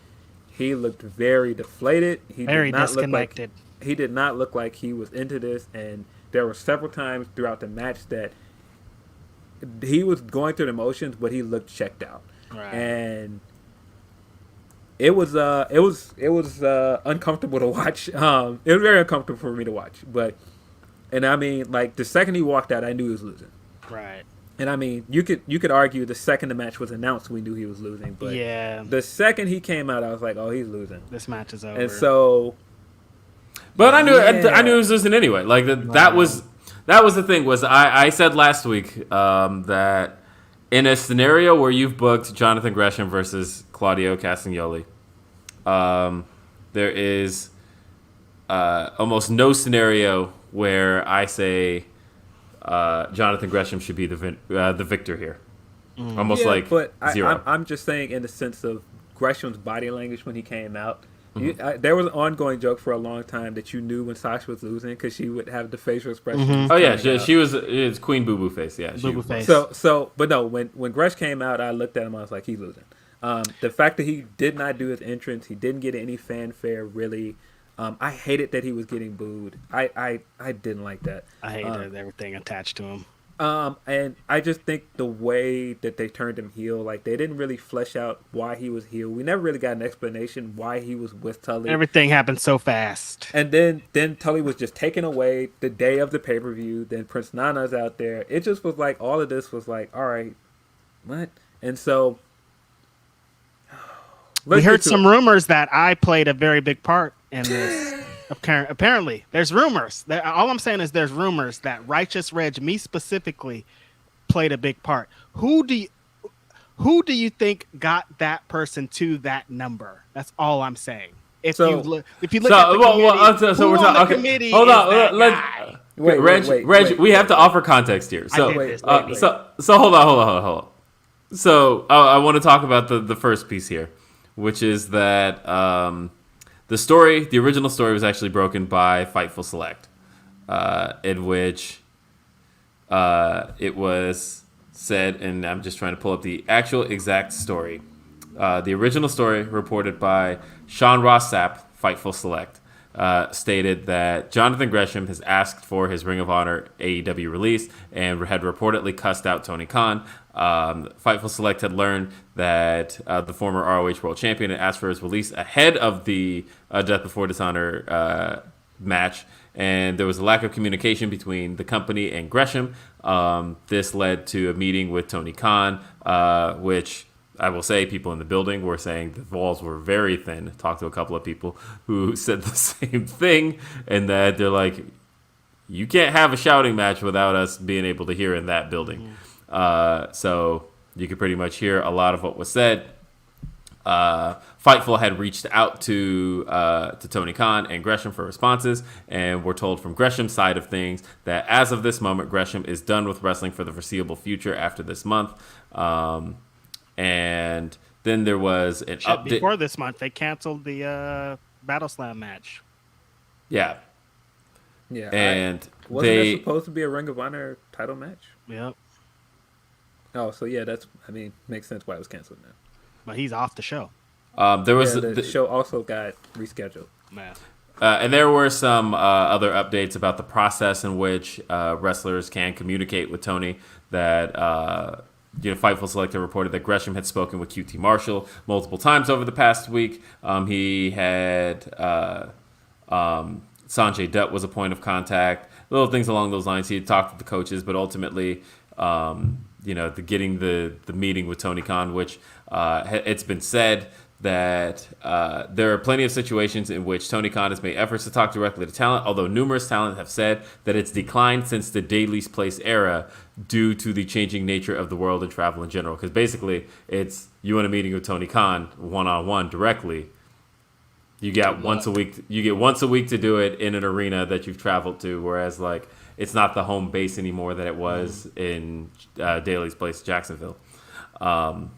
he looked very deflated. Very disconnected. He did not look like he was into this. And there were several times throughout the match that he was going through the motions, but he looked checked out. Right. And... It was uncomfortable to watch. It was very uncomfortable for me to watch. And I mean, like the second he walked out, I knew he was losing. Right. And I mean, you could argue the second the match was announced, we knew he was losing. But yeah, the second he came out, I was like, oh, he's losing. This match is over. And so, but I knew he was losing anyway. Like that was the thing. Was I said last week that In a scenario where you've booked Jonathan Gresham versus Claudio Castagnoli, there is almost no scenario where I say Jonathan Gresham should be the victor here. Almost zero. I'm just saying in the sense of Gresham's body language when he came out. There was an ongoing joke for a long time that you knew when Sasha was losing because she would have the facial expression. Oh yeah, she was it's Queen Boo Boo Face. Yeah, Boo Boo Face. But no, when Gresh came out, I looked at him. I was like, he's losing. The fact that he did not do his entrance, he didn't get any fanfare really. I hated that he was getting booed. I didn't like that. I hated everything attached to him. And I just think the way that they turned him heel, like they didn't really flesh out why he was heel. We never really got an explanation why he was with Tully. Everything happened so fast. And then Tully was just taken away the day of the pay-per-view. Then Prince Nana's out there. It just was like all of this was like, all right, what? And so we heard some rumors that I played a very big part in this. Apparently, there's rumors. All I'm saying is there's rumors that Righteous Reg, me specifically, played a big part. Who do you think got that person to that number? That's all I'm saying. If you look at the committee, so we're talking. Okay, hold on. Reg, we have to offer context here. So hold on. So I want to talk about the first piece here, which is that the original story was actually broken by Fightful Select, in which it was said, and I'm just trying to pull up the actual exact story. The original story reported by Sean Ross Sapp, Fightful Select, stated that Jonathan Gresham has asked for his Ring of Honor AEW release and had reportedly cussed out Tony Khan. Fightful Select had learned that the former ROH World Champion had asked for his release ahead of the Death Before Dishonor match, and there was a lack of communication between the company and Gresham. This led to a meeting with Tony Khan, which I will say people in the building were saying the walls were very thin. Talked to a couple of people who said the same thing, and that they're like, you can't have a shouting match without us being able to hear in that building. So you could pretty much hear a lot of what was said. Fightful had reached out to Tony Khan and Gresham for responses, and we're told from Gresham's side of things that as of this moment, Gresham is done with wrestling for the foreseeable future after this month. And then there was an update. Before this month, they canceled the Battle Slam match. Yeah. Yeah. And wasn't it supposed to be a Ring of Honor title match? Yep. Oh, so yeah, makes sense why it was canceled now. But he's off the show. The show also got rescheduled. Man. And there were some other updates about the process in which wrestlers can communicate with Tony. That Fightful Select reported that Gresham had spoken with QT Marshall multiple times over the past week. He had Sanjay Dutt was a point of contact. Little things along those lines. He had talked to the coaches, but ultimately, getting the meeting with Tony Khan, which it's been said that there are plenty of situations in which Tony Khan has made efforts to talk directly to talent, although numerous talent have said that it's declined since the Daily's Place era due to the changing nature of the world and travel in general. Because basically, it's you want a meeting with Tony Khan one-on-one directly. You get once a week. You get once a week to do it in an arena that you've traveled to, whereas like it's not the home base anymore that it was in Daily's Place, Jacksonville. And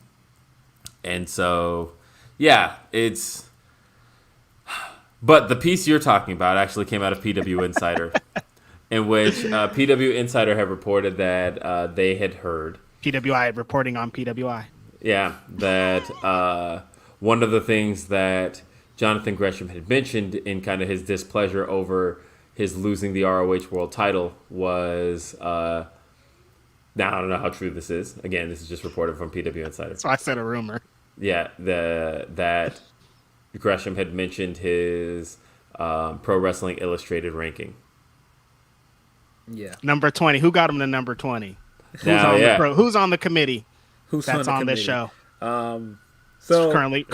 so, yeah, it's. But the piece you're talking about actually came out of PW Insider, in which PW Insider had reported that they had heard. PWI reporting on PWI. Yeah, that one of the things that Jonathan Gresham had mentioned in kind of his displeasure over his losing the ROH World title was, now I don't know how true this is. Again, this is just reported from PW Insider. So I said a rumor. Yeah, that Gresham had mentioned his Pro Wrestling Illustrated ranking. Yeah. Number 20. Who got him to number 20? Who's on the committee Who's that's on this committee? show? So currently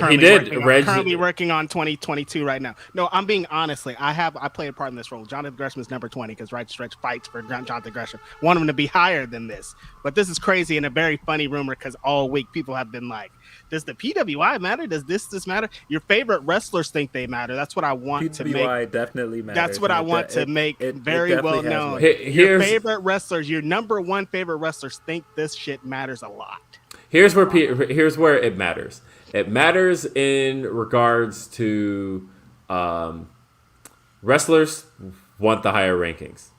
working on 2022 right now. No, I'm being honestly. I played a part in this role. Jonathan Gresham is number 20 because Righteous Reg fights for Jonathan Gresham. Want him to be higher than this, but this is crazy and a very funny rumor because all week people have been like, "Does the PWI matter? Does this matter?" Your favorite wrestlers think they matter. That's what I want to make. PWI definitely matters. That's what I want to make very well known. Here's your favorite wrestlers, your number one favorite wrestlers think this shit matters a lot. Here's where it matters. It matters in regards to wrestlers want the higher rankings.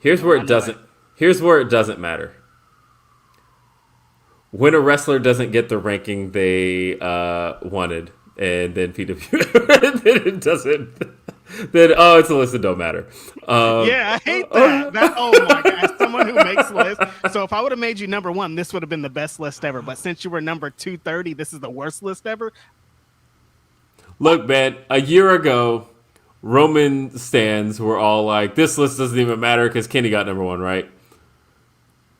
Here's where it doesn't matter. When a wrestler doesn't get the ranking they wanted, and then PW, then it doesn't. Then it's a list that don't matter. Yeah, I hate that. Oh my gosh, someone who makes lists. So if I would have made you number one, this would have been the best list ever. But since you were number 230, this is the worst list ever. Look, man, a year ago, Roman stans were all like, "This list doesn't even matter because Kenny got number one, right?"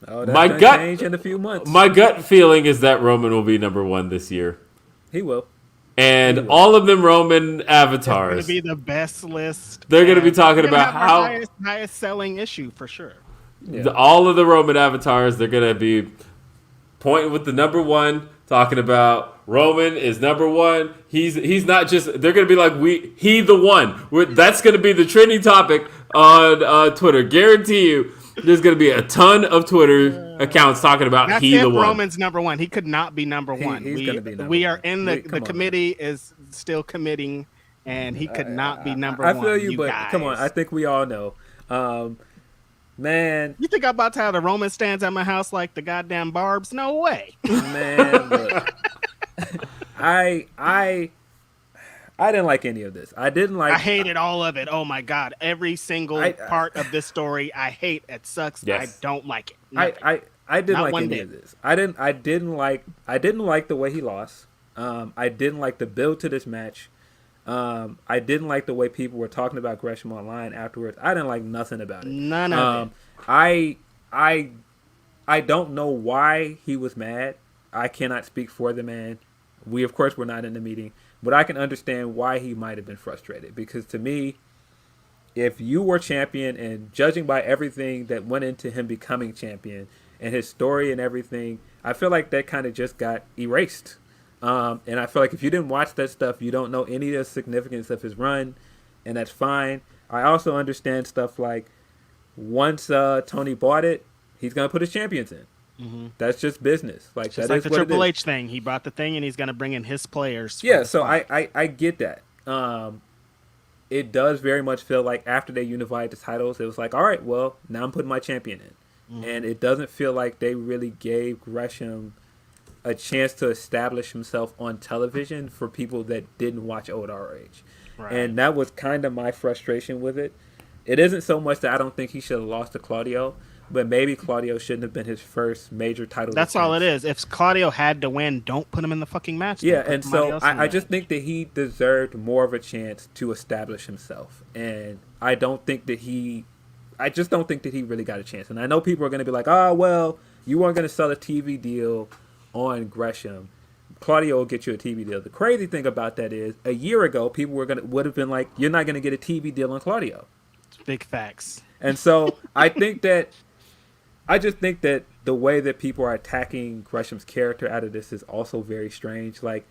Oh, that's gonna change in a few months. My gut feeling is that Roman will be number one this year. He will. And all of them Roman avatars. It's going to be the best list. They're going to be talking about how highest selling issue for sure. Yeah. All of the Roman avatars, they're going to be pointing with the number one, talking about Roman is number one. He's not just. They're going to be like he the one. That's going to be the trending topic on Twitter. Guarantee you. There's going to be a ton of Twitter accounts talking about That's he the one. Roman's number one. He could not be number one. He's going to be number one. We are in the committee is still committing, and he could not be number one. I feel you, but guys. Come on. I think we all know. Man. You think I'm about to have the Roman stands at my house like the goddamn Barbs? No way. Man, look. I didn't like any of this. I hated all of it. Oh my god! Every single part of this story, I hate. It sucks. Yes. I don't like it. I didn't like any of this. I didn't like the way he lost. I didn't like the build to this match. I didn't like the way people were talking about Gresham online afterwards. I didn't like nothing about it. None of it. I don't know why he was mad. I cannot speak for the man. We of course were not in the meeting. But I can understand why he might have been frustrated. Because to me, if you were champion and judging by everything that went into him becoming champion and his story and everything, I feel like that kind of just got erased. And I feel like if you didn't watch that stuff, you don't know any of the significance of his run. And that's fine. I also understand stuff like once Tony bought it, he's going to put his champions in. Mm-hmm. That's just business. Like just that like is the what Triple H thing. He brought the thing, and he's going to bring in his players. Yeah, so I get that. It does very much feel like after they unified the titles, it was like, all right, well, now I'm putting my champion in, and it doesn't feel like they really gave Gresham a chance to establish himself on television for people that didn't watch old ROH, and that was kind of my frustration with it. It isn't so much that I don't think he should have lost to Claudio. But maybe Claudio shouldn't have been his first major title. That's all it is. If Claudio had to win, don't put him in the fucking match. Yeah, and so I just think that he deserved more of a chance to establish himself. And I just don't think that he really got a chance. And I know people are going to be like, oh, well, you weren't going to sell a TV deal on Gresham. Claudio will get you a TV deal. The crazy thing about that is a year ago, people would have been like, you're not going to get a TV deal on Claudio. Big facts. And so I just think that the way that people are attacking Gresham's character out of this is also very strange. Like,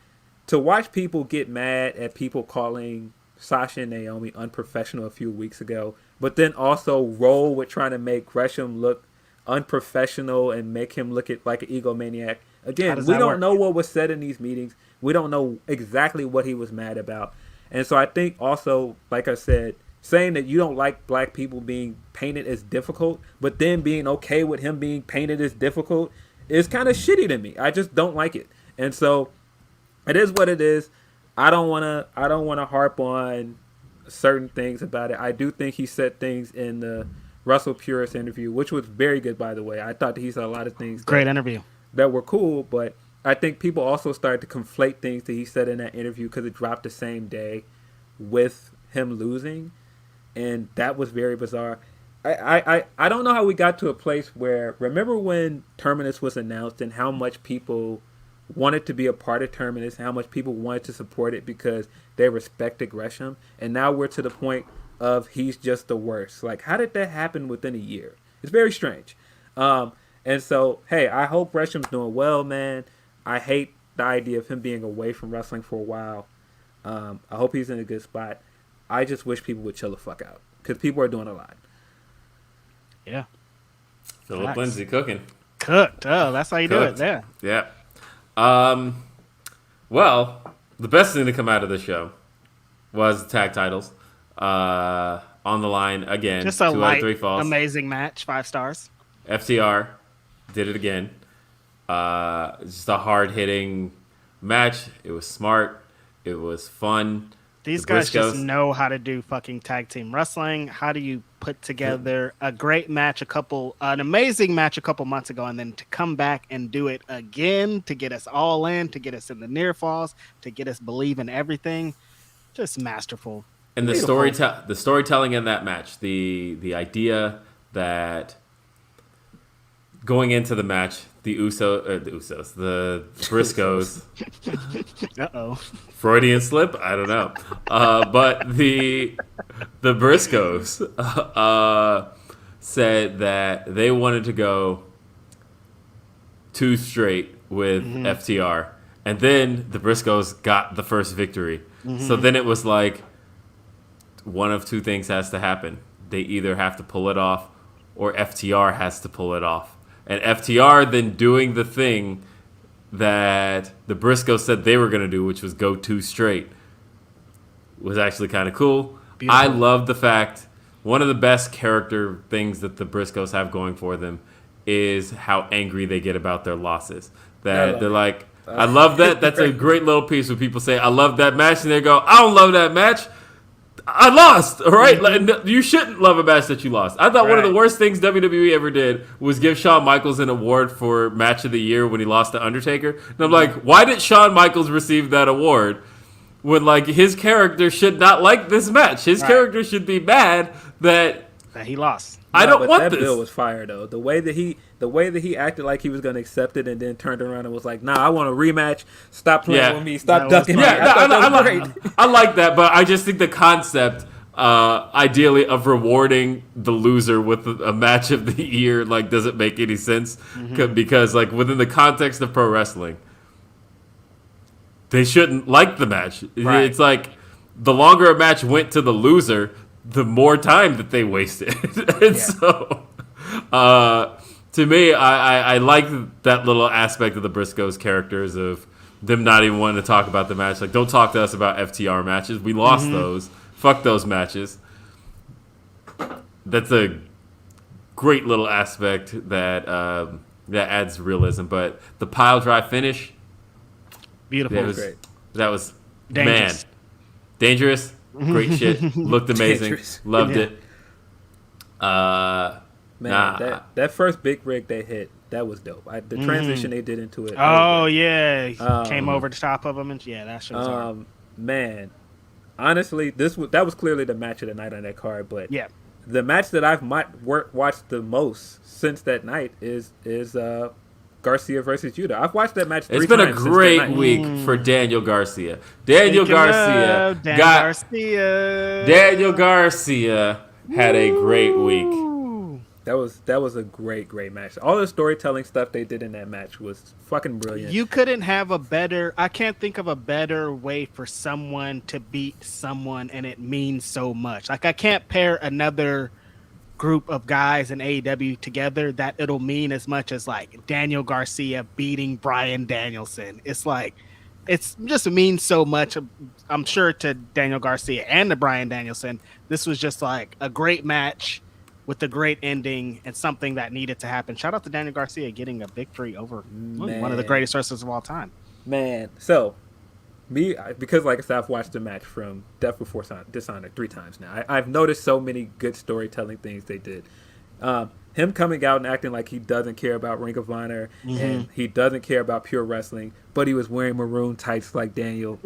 to watch people get mad at people calling Sasha and Naomi unprofessional a few weeks ago, but then also roll with trying to make Gresham look unprofessional and make him look like an egomaniac. Again, we don't know what was said in these meetings. We don't know exactly what he was mad about. And so I think also, like I said, saying that you don't like black people being painted as difficult, but then being okay with him being painted as difficult is kind of shitty to me. I just don't like it. And so it is what it is. I don't want to harp on certain things about it. I do think he said things in the Russell Purist interview, which was very good, by the way. I thought that he said a lot of things. Great interview. That were cool, but I think people also started to conflate things that he said in that interview because it dropped the same day with him losing. And that was very bizarre. I don't know how we got to a place where, remember when Terminus was announced and how much people wanted to be a part of Terminus, how much people wanted to support it because they respected Gresham, and now we're to the point of he's just the worst. Like, how did that happen within a year? It's very strange. And so, hey, I hope Gresham's doing well, man. I hate the idea of him being away from wrestling for a while. I hope he's in a good spot. I just wish people would chill the fuck out because people are doing a lot. Yeah. Philip Lindsey cooking. Cooked. Oh, that's how you do it. Yeah. Yeah. Well, the best thing to come out of the show was the tag titles. On the line again. Just a 2 light, out of 3 falls. amazing match. 5 stars. FTR did it again. Just a hard-hitting match. It was smart. It was fun. These guys just know how to do fucking tag team wrestling. How do you put together a great match, an amazing match a couple months ago, and then to come back and do it again to get us all in, to get us in the near falls, to get us believe in everything. Just masterful. And the storytelling in that match, the idea that going into the match, the Briscoes. Uh-oh. Freudian slip? I don't know. But the Briscoes said that they wanted to go 2 straight with FTR. And then the Briscoes got the first victory. So then it was like one of 2 things has to happen. They either have to pull it off or FTR has to pull it off. And FTR then doing the thing that the Briscoes said they were going to do, which was go 2 straight, was actually kind of cool. Beautiful. I love the fact, one of the best character things that the Briscoes have going for them is how angry they get about their losses. That they're like, I love that. That's a great little piece when people say, I love that match. And they go, I don't love that match. I lost, all right? You shouldn't love a match that you lost. I thought one of the worst things WWE ever did was give Shawn Michaels an award for Match of the Year when he lost to Undertaker. And I'm like, why did Shawn Michaels receive that award when, like, his character should not like this match? His character should be mad that he lost. I don't want this. That bill was fire, though. The way that he acted like he was going to accept it and then turned around and was like, nah, I want a rematch. Stop playing with me. Stop ducking me. I like that, but I just think the concept, ideally, of rewarding the loser with a match of the year, like, doesn't make any sense. Because, like, within the context of pro wrestling, they shouldn't like the match. Right. It's like, the longer a match went to the loser, the more time that they wasted. And so, to me, I like that little aspect of the Briscoes characters of them not even wanting to talk about the match. Like, don't talk to us about FTR matches. We lost those. Fuck those matches. That's a great little aspect that adds realism. But the pile drive finish, beautiful. Great. That was dangerous. Dangerous. Great shit. Looked amazing. Dangerous. Loved it. That first big rig they hit, that was dope. The transition they did into it. Oh, yeah. Came over the top of him. And that shit was hard. Man, honestly, that was clearly the match of the night on that card. But the match that I've watched the most since that night is Garcia versus Judah. I've watched that match 3 times. It's been a great week for Daniel Garcia. Daniel Garcia had a great week. That was a great match. All the storytelling stuff they did in that match was fucking brilliant. You couldn't have I can't think of a better way for someone to beat someone and it means so much. Like, I can't pair another group of guys in AEW together that it'll mean as much as, like, Daniel Garcia beating Bryan Danielson. It's like, it's just means so much. I'm sure to Daniel Garcia and to Bryan Danielson, this was just like a great match with a great ending and something that needed to happen. Shout out to Daniel Garcia getting a victory over one of the greatest wrestlers of all time. Man, so because like I said, I've watched the match from Death Before Dishonor 3 times now. I've noticed so many good storytelling things they did. Him coming out and acting like he doesn't care about Ring of Honor and he doesn't care about pure wrestling, but he was wearing maroon tights like Daniel.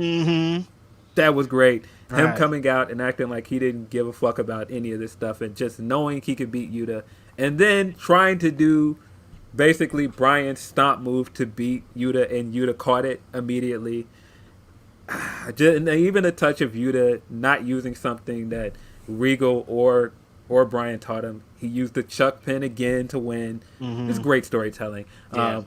That was great. Him coming out and acting like he didn't give a fuck about any of this stuff and just knowing he could beat Yuta, and then trying to do basically Bryan's stomp move to beat Yuta, and Yuta caught it immediately. And even a touch of Yuta not using something that Regal or Bryan taught him. He used the Chuck pin again to win. It's great storytelling. Yeah.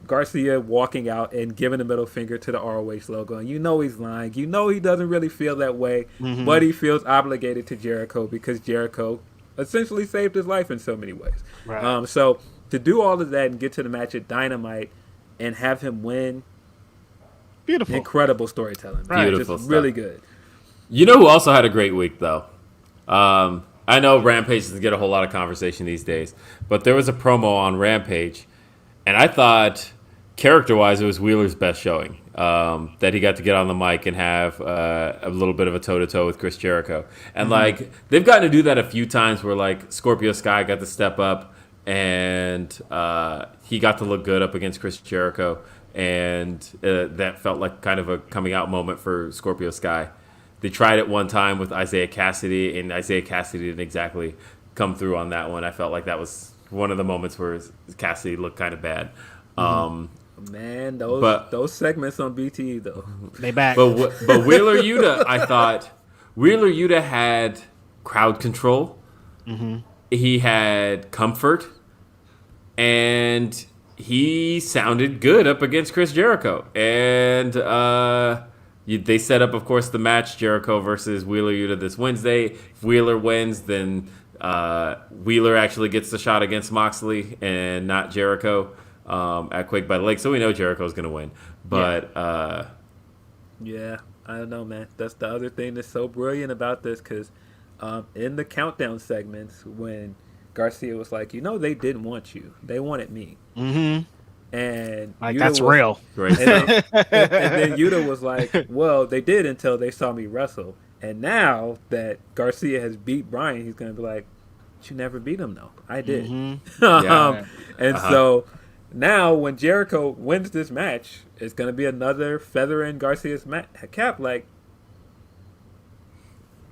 Garcia walking out and giving the middle finger to the ROH logo. And you know he's lying. You know he doesn't really feel that way. But he feels obligated to Jericho because Jericho essentially saved his life in so many ways. Right. So to do all of that and get to the match at Dynamite and have him win, Beautiful. incredible storytelling. Right. Beautiful Just stuff. really good. You know who also had a great week, though? I know Rampage doesn't get a whole lot of conversation these days, but there was a promo on Rampage, and I thought, character-wise, it was Wheeler's best showing. That he got to get on the mic and have a little bit of a toe-to-toe with Chris Jericho. And, like, they've gotten to do that a few times where, like, Scorpio Sky got to step up, and he got to look good up against Chris Jericho, and that felt like kind of a coming-out moment for Scorpio Sky. They tried it one time with Isaiah Cassidy, and Isaiah Cassidy didn't exactly come through on that one. I felt like that was one of the moments where Cassidy looked kind of bad. Man, those segments on BTE, though. They back. But Wheeler Yuta, I thought, Wheeler Yuta had crowd control. He had comfort. And he sounded good up against Chris Jericho. And they set up, of course, the match, Jericho versus Wheeler Yuta this Wednesday. If Wheeler wins, then Wheeler actually gets the shot against Moxley and not Jericho at Quake by the Lake. So we know Jericho's going to win. But yeah, I don't know, man. That's the other thing that's so brilliant about this, because in the countdown segments, when Garcia was like, they didn't want you. They wanted me. And like, Yuta that's real. great and then Yuta was like, well, they did until they saw me wrestle. And now that Garcia has beat Bryan, he's going to be like, but you never beat him, though. I did. So now when Jericho wins this match, it's going to be another feather in Garcia's cap. Like,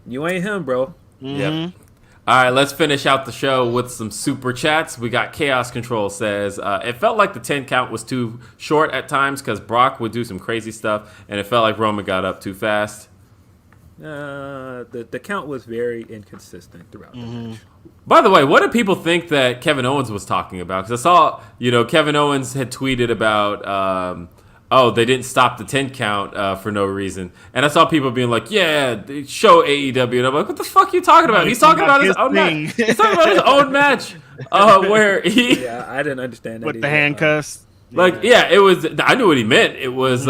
you ain't him, bro. Yep. All right, let's finish out the show with some super chats. We got Chaos Control says, it felt like the 10 count was too short at times because Brock would do some crazy stuff, and it felt like Roman got up too fast. The count was very inconsistent throughout the match. By the way, what did people think that Kevin Owens was talking about? Because I saw, Kevin Owens had tweeted about, they didn't stop the 10 count for no reason. And I saw people being like, yeah, show AEW. And I'm like, what the fuck are you talking about? He's talking about his own match. He's talking about his own match where he... Yeah, I didn't understand that with either. the handcuffs. it was... I knew what he meant. It was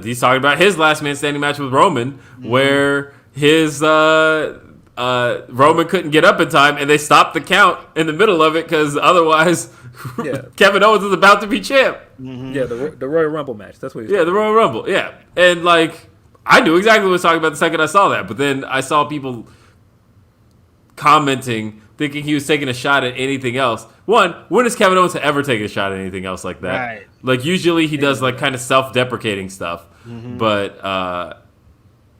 he's talking about his last man standing match with Roman, where his... Roman couldn't get up in time, and they stopped the count in the middle of it because otherwise Kevin Owens is about to be champ. Yeah, the Royal Rumble match. That's what he's the Royal Rumble. Yeah. And, I knew exactly what he was talking about the second I saw that, but then I saw people commenting, thinking he was taking a shot at anything else. One, when has Kevin Owens ever taken a shot at anything else like that? Right. Usually he does, kind of self-deprecating stuff, but...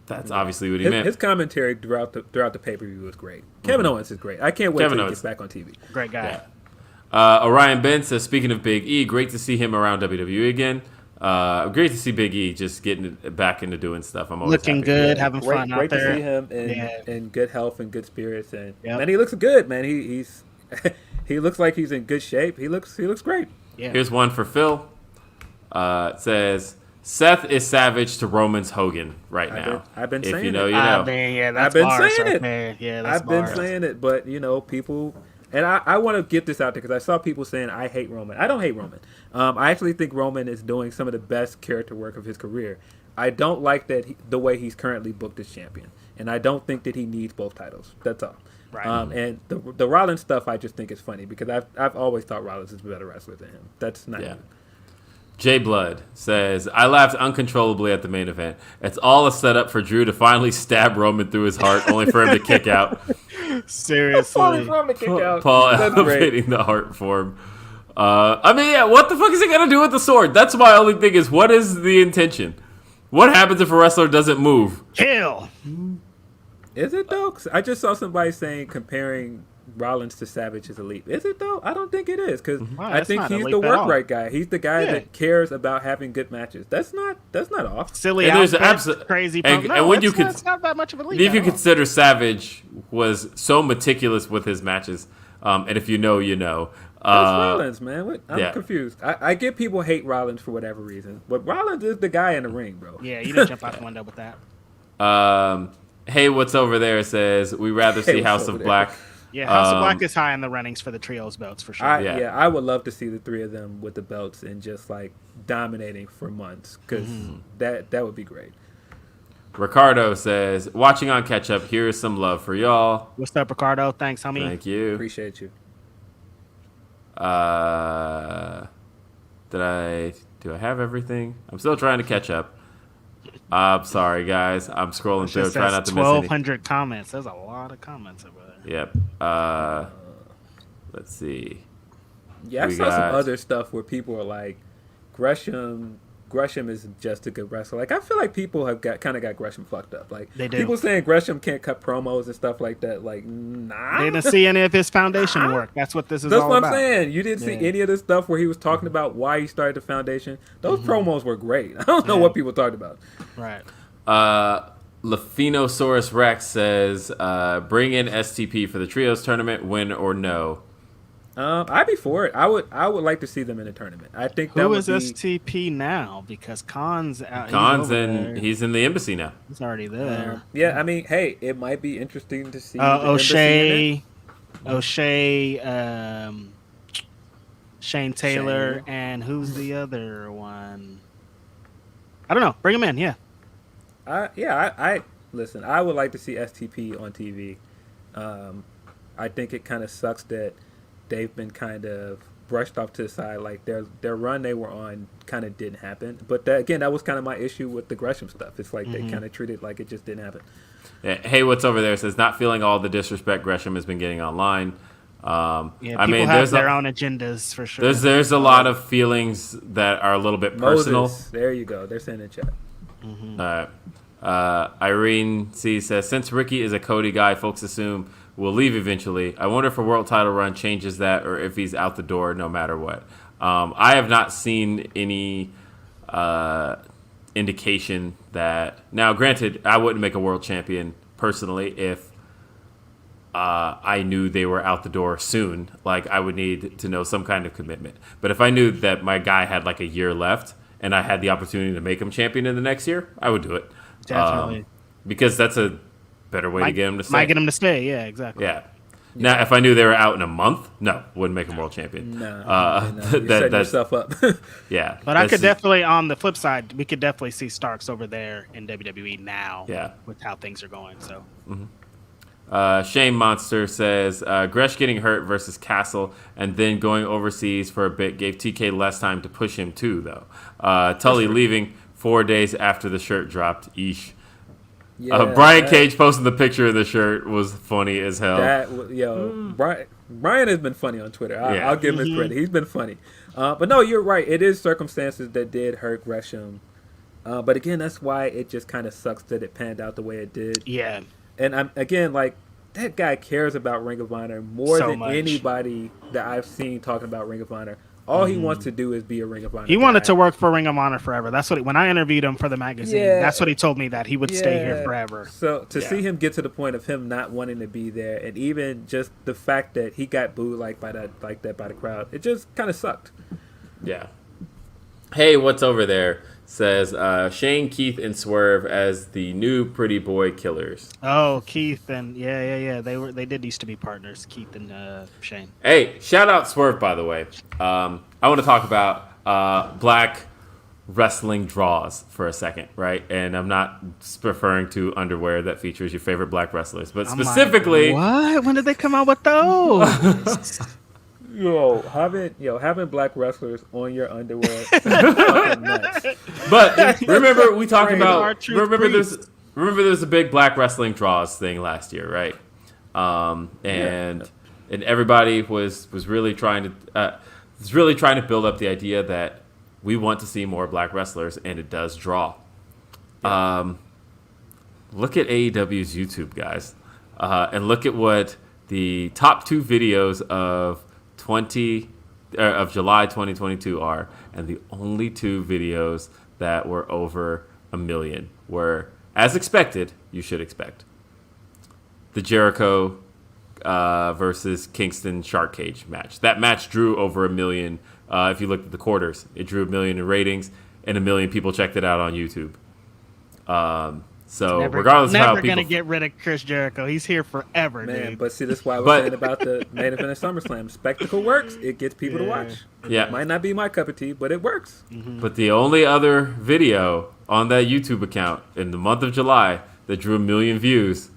that's obviously what he meant. His commentary throughout the pay-per-view was great. Kevin Owens is great. I can't wait till he gets back on TV. Great guy. Orion Ben says, speaking of Big E, great to see him around WWE again. Great to see Big E just getting back into doing stuff. I'm always looking good, having fun great out there. Great to see him in good health and good spirits. And man, he looks good, man. He's he looks like he's in good shape. He looks great. Yeah. Here's one for Phil. It says... Seth is savage to Roman's Hogan right now. I've been saying it. If you know, you know. I've been saying it. Man. Yeah, that's I've been saying it, but people, and I want to get this out there because I saw people saying I hate Roman. I don't hate Roman. I actually think Roman is doing some of the best character work of his career. I don't like the way he's currently booked as champion, and I don't think that he needs both titles. That's all. Right. And the Rollins stuff, I just think is funny because I've always thought Rollins is a better wrestler than him. That's not good. Jay Blood says, I laughed uncontrollably at the main event. It's all a setup for Drew to finally stab Roman through his heart, only for him to kick out. Seriously. Only for him to kick out. Paul elevating the heart form. What the fuck is he going to do with the sword? That's my only thing is, what is the intention? What happens if a wrestler doesn't move? Kill. Is it, though? I just saw somebody comparing Rollins to Savage is elite. Is it though? I don't think it is because I it's think not he's elite the at work all. right guy. He's the guy that cares about having good matches. That's not off. Silly And there's outfits, crazy. and No, when you it's not that much of a lead. if you consider Savage was so meticulous with his matches, and if you know, you know. That's Rollins, man. I'm yeah. confused. I get people hate Rollins for whatever reason, but Rollins is the guy in the ring, bro. Yeah, you didn't jump out the window with that. Hey, what's over there? Says we rather see House of Black. Yeah, House of Black is high in the runnings for the trios belts for sure. I would love to see the three of them with the belts and just like dominating for months because that would be great. Ricardo says, watching on catch up, here is some love for y'all. What's up, Ricardo? Thanks, homie. Thank you. Appreciate you. Do I have everything? I'm still trying to catch up. I'm sorry, guys. I'm scrolling through. Try not to miss any. 1,200 comments. There's a lot of comments over there. Yep. Let's see. Yeah, I saw some other stuff where people are like, Gresham is just a good wrestler. Like, I feel like people have got Gresham fucked up. Like, they do. People saying Gresham can't cut promos and stuff like that. Like, nah. They didn't see any of his foundation work. That's what this is That's all what about. I'm saying. You didn't see any of the stuff where he was talking about why he started the foundation. Those promos were great. I don't know what people talked about. Right. Lafinosaurus Rex says, bring in STP for the trios tournament, win or no. I'd be for it. I would like to see them in a tournament. I think that Who would is be... STP now? Because Khan's out. He's in the embassy now. He's already there. Yeah, I mean, hey, it might be interesting to see O'Shea, Shane Taylor, and who's the other one? I don't know. Bring him in. Yeah. I listen. I would like to see STP on TV. I think it kind of sucks that they've been kind of brushed off to the side. Like their run they were on kind of didn't happen. But that was kind of my issue with the Gresham stuff. It's like they kind of treated like it just didn't happen. Yeah, hey, what's over there? Says not feeling all the disrespect Gresham has been getting online. People have their own agendas for sure. There's a lot of feelings that are a little bit personal. There you go. They're saying in chat. Irene C says, since Ricky is a Cody guy, folks assume will leave eventually. I wonder if a world title run changes that or if he's out the door no matter what. I have not seen any indication that... Now, granted, I wouldn't make a world champion personally if I knew they were out the door soon. Like, I would need to know some kind of commitment. But if I knew that my guy had like a year left and I had the opportunity to make him champion in the next year, I would do it. Definitely. Because that's a better way to get him to stay. Might get him to stay, yeah, exactly. Yeah. Now, if I knew they were out in a month, no, wouldn't make him world champion. No. You're setting yourself up. Yeah. But I could definitely, on the flip side, we could definitely see Starks over there in WWE now with how things are going. So. Shane Monster says, Gresh getting hurt versus Castle and then going overseas for a bit gave TK less time to push him too, though. Tully leaving 4 days after the shirt dropped. Eesh. Yeah, Brian Cage posting the picture of the shirt was funny as hell. Brian has been funny on Twitter. I'll give him his credit. He's been funny. But no, you're right. It is circumstances that did hurt Gresham. But again, that's why it just kind of sucks that it panned out the way it did. Yeah. And I'm again like that guy cares about Ring of Honor more than anybody that I've seen talking about Ring of Honor. All he wants to do is be a Ring of Honor. He wanted to work for Ring of Honor forever. That's what when I interviewed him for the magazine. That's what he told me, that he would stay here forever. So to see him get to the point of him not wanting to be there, and even just the fact that he got booed by the crowd, it just kind of sucked. Yeah. Hey, what's over there? Says Shane, Keith, and Swerve as the new Pretty Boy Killers. Oh, Keith and they did used to be partners, Keith and Shane. Hey, shout out Swerve, by the way. I want to talk about black wrestling draws for a second, right? And I'm not referring to underwear that features your favorite black wrestlers, but specifically, what? When did they come out with those? Having black wrestlers on your underwear is fucking nuts. But remember, we talked about remember there's a big black wrestling draws thing last year, right? And everybody was really trying to build up the idea that we want to see more black wrestlers, and it does draw. Look at AEW's YouTube, guys, and look at what the top 2 videos of July 2022 are, and the only 2 videos that were over 1 million were, as expected, you should expect, the Jericho versus Kingston Shark Cage match. That match drew over 1 million. If you looked at the quarters, it drew 1 million in ratings, and 1 million people checked it out on YouTube. So regardless of how people... Never gonna get rid of Chris Jericho. He's here forever, man. Dude. But see, that's why I was saying about the main event of SummerSlam. Spectacle works. It gets people to watch. Yeah. It might not be my cup of tea, but it works. Mm-hmm. But the only other video on that YouTube account in the month of July that drew 1 million views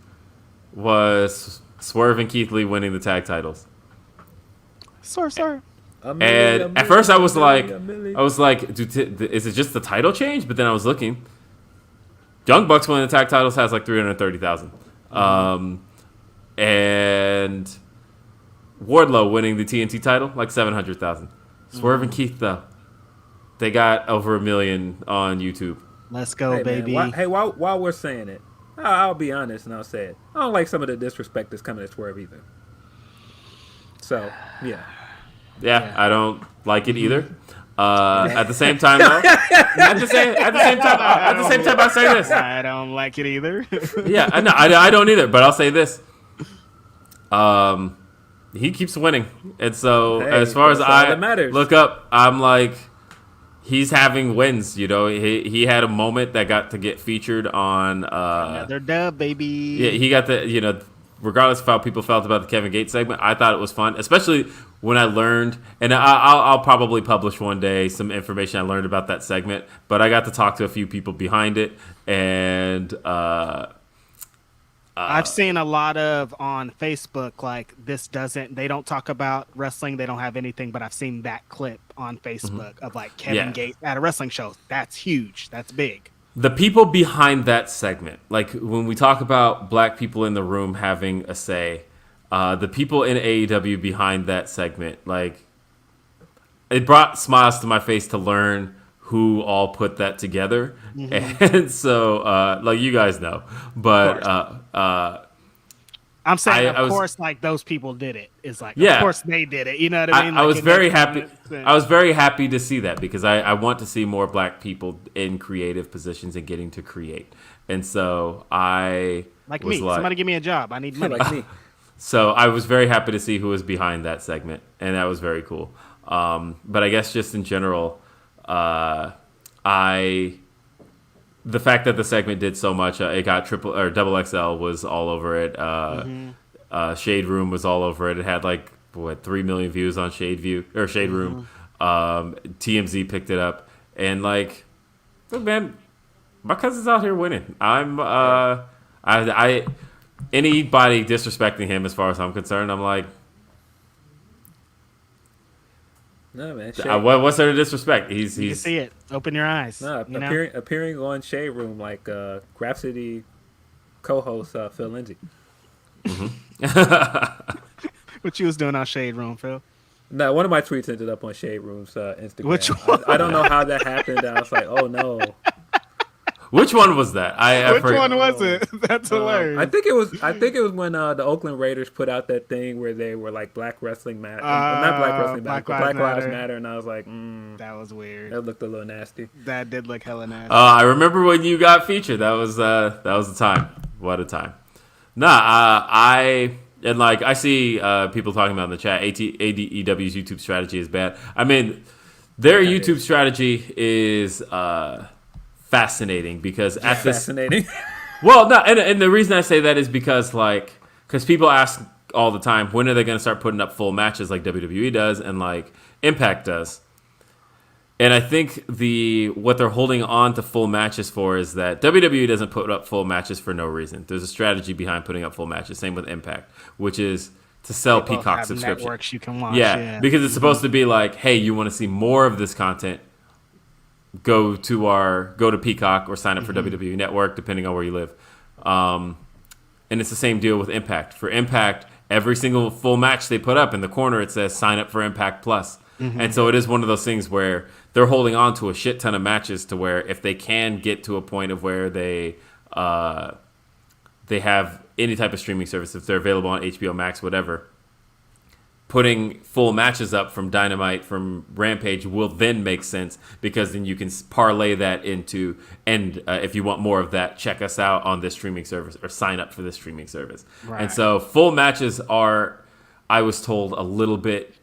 was Swerve and Keith Lee winning the tag titles. Sorry. And at first I was like, is it just the title change? But then I was looking. Young Bucks winning the tag titles has like 330,000. And Wardlow winning the TNT title, like 700,000. Swerve and Keith, though, they got over 1 million on YouTube. Let's go, baby. Man, while we're saying it, I'll be honest and I'll say it. I don't like some of the disrespect that's coming at Swerve either. So, yeah, I don't like it either. At the same time, though, at the same time, I'll say this. I don't like it either. Yeah, I don't either. But I'll say this. He keeps winning, and so as far as I look up, I'm like, he's having wins. You know, he had a moment that got to get featured on another dub, baby. Yeah, he got the regardless of how people felt about the Kevin Gates segment, I thought it was fun, especially when I learned, and I'll probably publish one day some information I learned about that segment, but I got to talk to a few people behind it, and I've seen a lot of on Facebook, like, they don't talk about wrestling, they don't have anything, but I've seen that clip on Facebook of like Kevin Gates at a wrestling show. That's huge. That's big. The people behind that segment, like when we talk about black people in the room having a say, the people in AEW behind that segment, like, it brought smiles to my face to learn who all put that together. And so, like, you guys know, but I'm saying, of course, like, those people did it. It's like, of course they did it. You know what I mean? I was very happy. I was very happy to see that, because I want to see more black people in creative positions and getting to create. And so I was like, somebody give me a job. I need money. Like me. So I was very happy to see who was behind that segment, and that was very cool. But I guess just in general, the fact that the segment did so much, it got double XL was all over it. Shade Room was all over it. It had like 3 million views on Shade Room. TMZ picked it up, and like, look, man, my cousin's out here winning. Anybody disrespecting him, as far as I'm concerned, I'm like, no, man. What's there to disrespect? You can see it. Open your eyes. No, appearing on Shade Room like Grapsody co-host Phil Lindsey. What you was doing on Shade Room, Phil? No, one of my tweets ended up on Shade Room's Instagram. Which one? I don't know how that happened. I was like, oh no. Which one was that? Which one was it? That's hilarious. I think it was when the Oakland Raiders put out that thing where they were like Black Wrestling Matter, not Black Wrestling Matter, but Black Lives Matter, and I was like, that was weird. That looked a little nasty. That did look hella nasty. I remember when you got featured. That was the time. What a time. I see people talking about in the chat, AEW's YouTube strategy is bad. I mean, their YouTube strategy is fascinating, because well, no, and the reason I say that is because people ask all the time, when are they going to start putting up full matches like WWE does and like Impact does? And I think what they're holding on to full matches for is that WWE doesn't put up full matches for no reason. There's a strategy behind putting up full matches. Same with Impact, which is to sell Peacock subscription. Networks you can watch. Yeah, because it's supposed to be like, hey, you want to see more of this content? Go to Peacock or sign up for WWE Network, depending on where you live. And it's the same deal with Impact. For Impact, every single full match they put up in the corner, it says sign up for Impact Plus. And so it is one of those things where they're holding on to a shit ton of matches, to where if they can get to a point of where they have any type of streaming service, if they're available on HBO Max, whatever, putting full matches up from Dynamite, from Rampage will then make sense, because then you can parlay that into, and if you want more of that, check us out on this streaming service or sign up for this streaming service. Right. And so full matches are, I was told, a little bit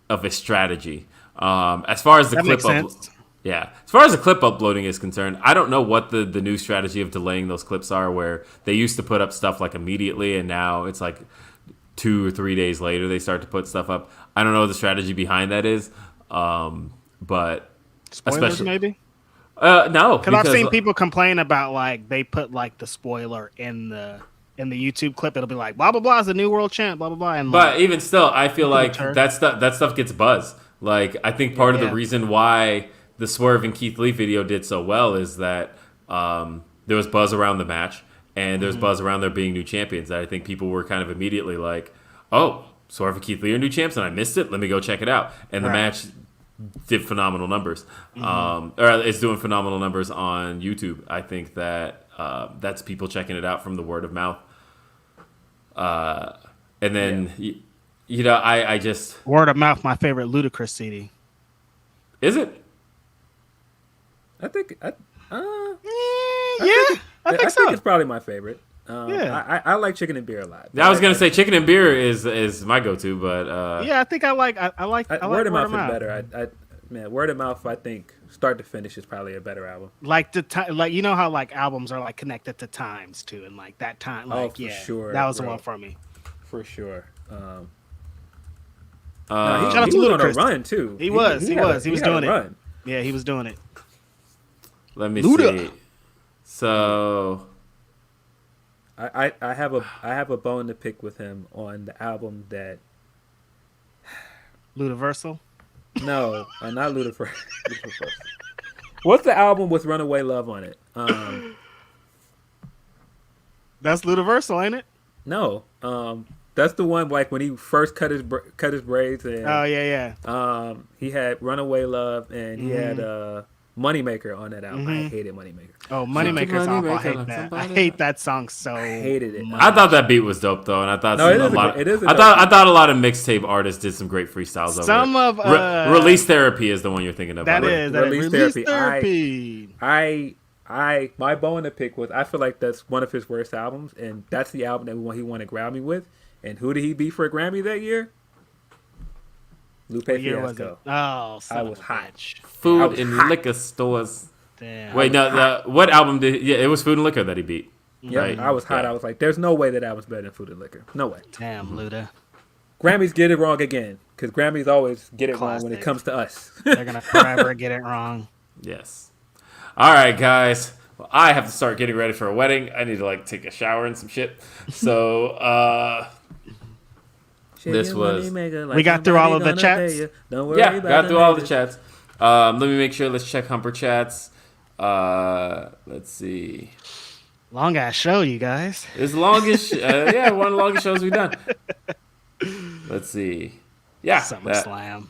of a strategy. As far as the as far as the clip uploading is concerned, I don't know what the new strategy of delaying those clips are, where they used to put up stuff like immediately, and now it's like 2 or 3 days later they start to put stuff up. I don't know what the strategy behind that is, but spoilers especially maybe. No, because I've seen people complain about like they put like the spoiler in the YouTube clip. It'll be like blah blah blah is the new world champ, blah blah blah. And but even still, I feel like that stuff gets buzz. Like I think part of the reason why the Swerve and Keith Lee video did so well is that there was buzz around the match. And there's buzz around there being new champions. I think people were kind of immediately like, oh, Swerve and Keith Lee are new champs, and I missed it. Let me go check it out. And the match did phenomenal numbers. Or it's doing phenomenal numbers on YouTube. I think that that's people checking it out from the word of mouth. And then, you know, I just... Word of mouth, my favorite Ludacris CD. Is it? I think... yeah. I think it's probably my favorite. I like Chicken and Beer a lot. I was gonna say Chicken and Beer is my go-to, but yeah, I think I like Word of Mouth is better. Man, Word of Mouth, I think start to finish is probably a better album. Like like you know how like albums are like connected to times too, and like that time, like sure, that was the one for me for sure. Shout out to Ludacris. On a run too. He was doing it. Run. Yeah, he was doing it. Let me see. So, I have a bone to pick with him on the album that. Ludaversal? No, not Ludaversal. What's the album with Runaway Love on it? That's Ludaversal, ain't it? No, that's the one like when he first cut his braids. And, oh yeah. He had Runaway Love and he had Moneymaker on that album. I hated Moneymaker. Oh, Moneymaker's awful. I hate that. I hate that song so. I hated it. I thought that beat was dope though, and I thought I thought a lot of mixtape artists did some great freestyles. Some over it. of Release Therapy is the one you're thinking of. Release Therapy. My bone to pick was I feel like that's one of his worst albums, and that's the album that he won a Grammy with. And who did he beat for a Grammy that year? Lupe Fiasco. Oh, I was hot. Food and liquor stores. Damn. Wait, no. What album did? Yeah, it was Food and Liquor that he beat. Yeah, right? I was hot. Yeah. I was like, "There's no way that album's better than Food and Liquor. No way." Damn, Luda. Grammys get it wrong again because Grammys always get it wrong when it comes to us. They're gonna forever get it wrong. Yes. All right, guys. Well, I have to start getting ready for a wedding. I need to like take a shower and some shit. So. This was. We got through all of the chats. Don't worry got through all the chats. Let me make sure. Let's check Humper chats. Let's see. Long ass show, you guys. It's the longest. One of the longest shows we've done. Let's see. Yeah, SummerSlam.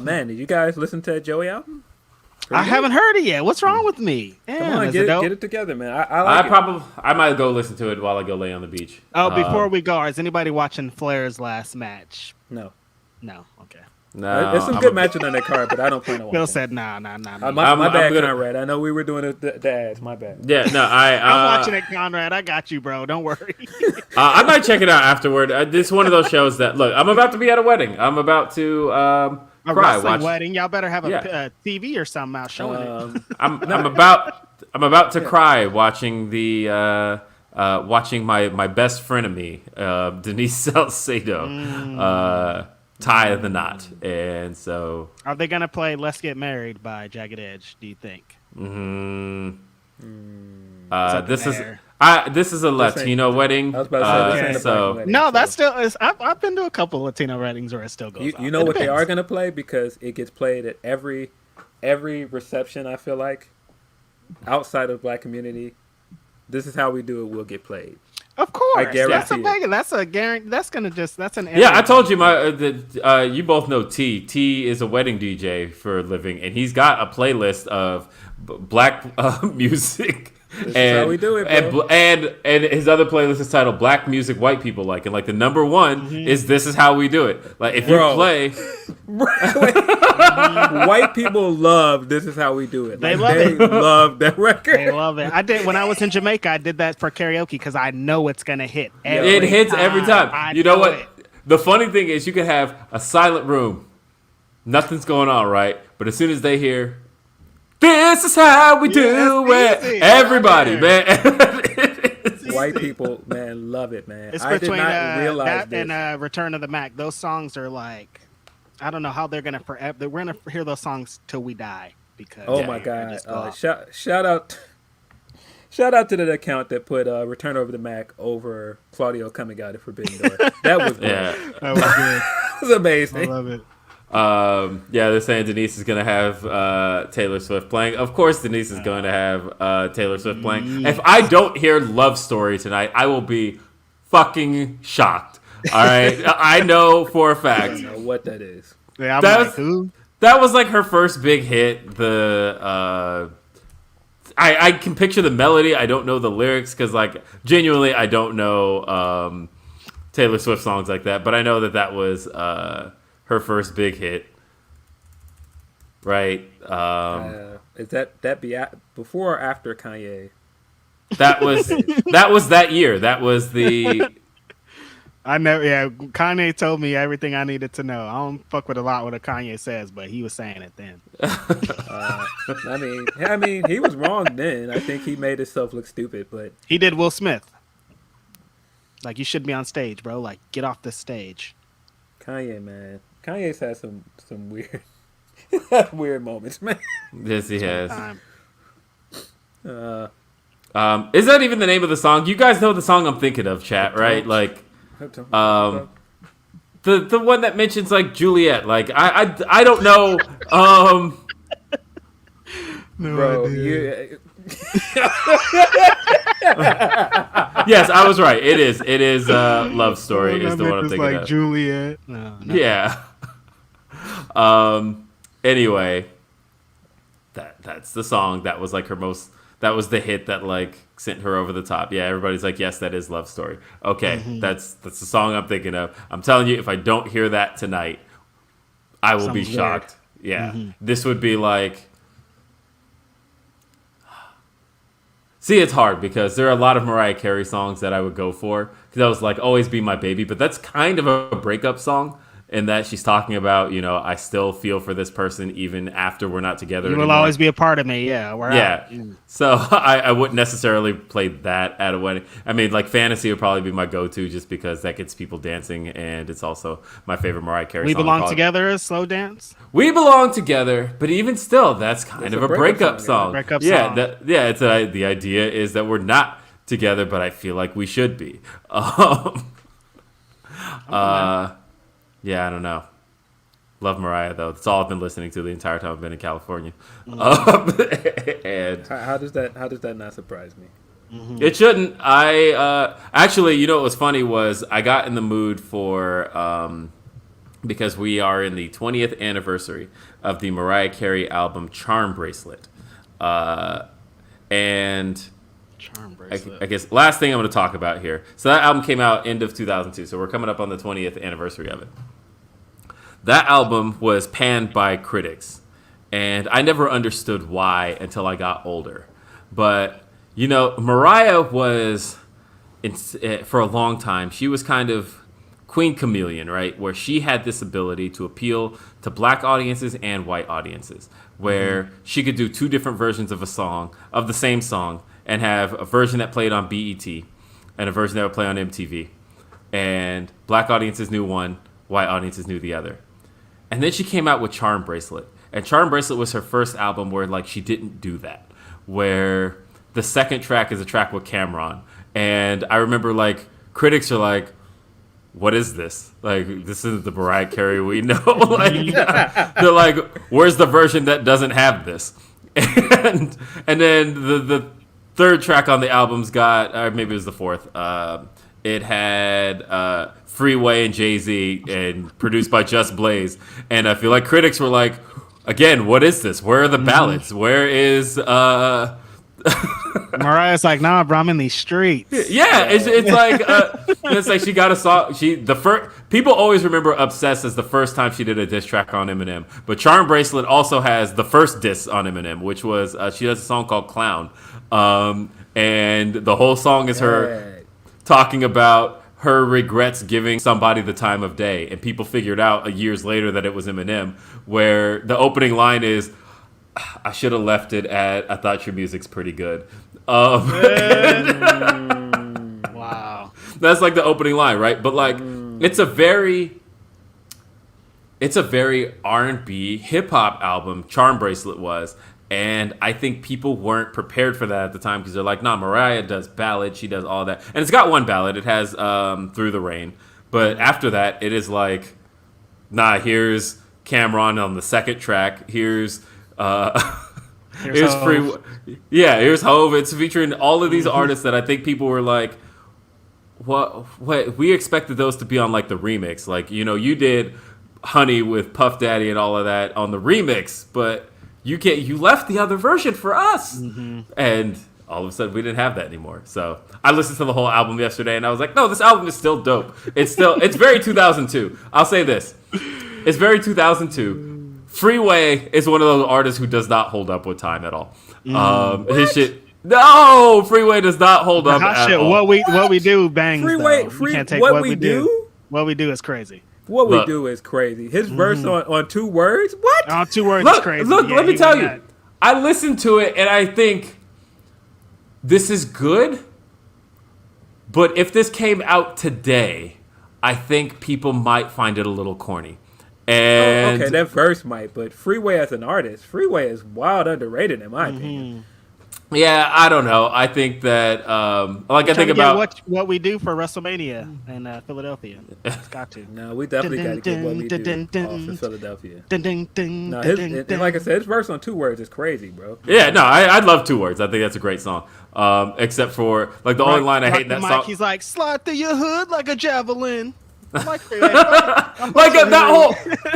Man, did you guys listen to Joey album? I haven't heard it yet. What's wrong with me? Come on, get it together, man. I might go listen to it while I go lay on the beach. Oh, before we go, is anybody watching Flair's last match? No. Okay. No, there's some good matches on that card, but I don't plan on watching. Bill said, "Nah." My bad, Conrad. I know we were doing the ads. My bad. Yeah, no, I'm watching it, Conrad. I got you, bro. Don't worry. I might check it out afterward. This is one of those shows that look. I'm about to be at a wedding. I'm about to a wrestling wedding. Y'all better have a TV or something out showing it. I'm about to cry watching the watching my best frenemy Denise Salcedo tie the knot, and so are they gonna play "Let's Get Married" by Jagged Edge? Do you think? This is a Latino wedding. I was about to say so wedding, no, that's still is. I've been to a couple Latino weddings where it still goes. You know what they are gonna play because it gets played at every reception. I feel like outside of Black community, this is how we do it. Will get played. Of course, I guarantee that's a guarantee. That's an yeah. I told you you both know T. T is a wedding DJ for a living, and he's got a playlist of Black music This is how we do it, bro. And his other playlist is titled "Black Music White People Like," and like the number one is "This Is How We Do It." Like if you play, white people love "This Is How We Do It." They love that record. They love it. I did when I was in Jamaica. I did that for karaoke because I know it's gonna hit. It hits every time. You know what? The funny thing is, you can have a silent room, nothing's going on, right? But as soon as they hear, "This is how we do it," everybody, man. White people, man, love it, man. It's I did between not realize that this. and Return of the Mac. Those songs are like, I don't know how they're gonna forever. We're gonna hear those songs till we die because. Oh my god! Shout out to the account that put Return of the Mac over Claudio coming out of Forbidden Door. That was good. That was good. That was amazing. I love it. They're saying Denise is going to have Taylor Swift playing. Of course, Denise is going to have Taylor Swift playing. If I don't hear Love Story tonight, I will be fucking shocked. All right? I know for a fact. I don't know what that is. Yeah, who? That was like her first big hit. I can picture the melody. I don't know the lyrics because, like, genuinely, I don't know Taylor Swift songs like that. But I know that was her first big hit, right? Is that be before or after Kanye? That was that year. That was the. I know. Yeah, Kanye told me everything I needed to know. I don't fuck with a lot what a Kanye says, but he was saying it then. I mean, he was wrong then. I think he made himself look stupid, but he did Will Smith. Like, you should be on stage, bro. Like, get off the stage. Kanye, man. Kanye's had some weird weird moments, man. Yes, he has. Is that even the name of the song? You guys know the song I'm thinking of, chat, right? Like, the one that mentions like Juliet. Like, I don't know. No bro, idea. Yes, I was right. It is Love Story is the one I'm thinking like of. Juliet. No. Yeah. Anyway, that's the song. That was like that was the hit that like sent her over the top. Yeah, everybody's like, yes, that is Love Story. Okay, that's the song I'm thinking of. I'm telling you, if I don't hear that tonight, I will be shocked. Weird. Yeah, this would be like. See, it's hard because there are a lot of Mariah Carey songs that I would go for because I was like, "Always Be My Baby," but that's kind of a breakup song. In that she's talking about, I still feel for this person even after we're not together. You will always be a part of me. Yeah, we're out. So I wouldn't necessarily play that at a wedding. I mean, like Fantasy would probably be my go-to just because that gets people dancing, and it's also my favorite Mariah Carey song. We Belong Together is slow dance. We Belong Together, but even still, that's kind of a breakup song. Breakup song. It's the idea is that we're not together, but I feel like we should be. Yeah, I don't know. Love Mariah though. That's all I've been listening to the entire time I've been in California. And how does that not surprise me? It shouldn't. I actually, what was funny was I got in the mood for because we are in the 20th anniversary of the Mariah Carey album Charm Bracelet, and. I guess last thing I'm going to talk about here. So that album came out end of 2002. So we're coming up on the 20th anniversary of it. That album was panned by critics. And I never understood why until I got older. But, Mariah was, for a long time, she was kind of Queen Chameleon, right? Where she had this ability to appeal to black audiences and white audiences. Where she could do two different versions of of the same song. And have a version that played on BET and a version that would play on MTV. And black audiences knew one, white audiences knew the other. And then she came out with Charm Bracelet. And Charm Bracelet was her first album where like she didn't do that. Where the second track is a track with Cameron. And I remember like critics are like, what is this? Like, this isn't the Mariah Carey we know. Like, they're like, where's the version that doesn't have this? And then the third track on the album's got, or maybe it was the fourth. It had Freeway and Jay-Z and produced by Just Blaze. And I feel like critics were like, again, what is this? Where are the ballads? Where is Mariah's like, nah, bro, I'm in these streets. Yeah, it's like she got a song. The first people always remember "Obsessed" as the first time she did a diss track on Eminem. But Charm Bracelet also has the first diss on Eminem, which was she does a song called "Clown," and the whole song is her talking about her regrets giving somebody the time of day, and people figured out years later that it was Eminem. Where the opening line is, "I should have left it at I thought your music's pretty good." Wow. That's like the opening line, right? But like, it's a very R&B hip hop album. Charm Bracelet was, and I think people weren't prepared for that at the time because they're like, nah, Mariah does ballad, she does all that, and it's got one ballad. It has "Through the Rain," but after that, it is like, nah, here's Cameron on the second track. Here's Free. Yeah, here's Hove. It's featuring all of these artists that I think people were like, what? We expected those to be on like the remix. Like, you know, you did Honey with Puff Daddy and all of that on the remix, but you left the other version for us. And all of a sudden we didn't have that anymore. So I listened to the whole album yesterday and I was like, no, this album is still dope. It's very 2002. I'll say this. It's very 2002. Freeway is one of those artists who does not hold up with time at all. His shit, no, Freeway does not hold up at all. What we do bangs. Freeway, You can't take what we do. What we do is crazy. What we do is crazy. His verse on 2 words. What? On 2 words is crazy. Look, Yeah, let me tell you. that. I listened to it and I think this is good. But if this came out today, I think people might find it a little corny. And okay, that verse might, but Freeway as an artist, Freeway is wild underrated in my opinion. Yeah, I don't know. I think that, I think about what we do for WrestleMania in Philadelphia. It's got to. No, we definitely got to get what we do for Philadelphia. No, and like I said, his verse on 2 words is crazy, bro. Yeah, no, I'd love 2 words. I think that's a great song. Except for like the only line I hate in that song. He's like, slide through your hood like a javelin. Like that whole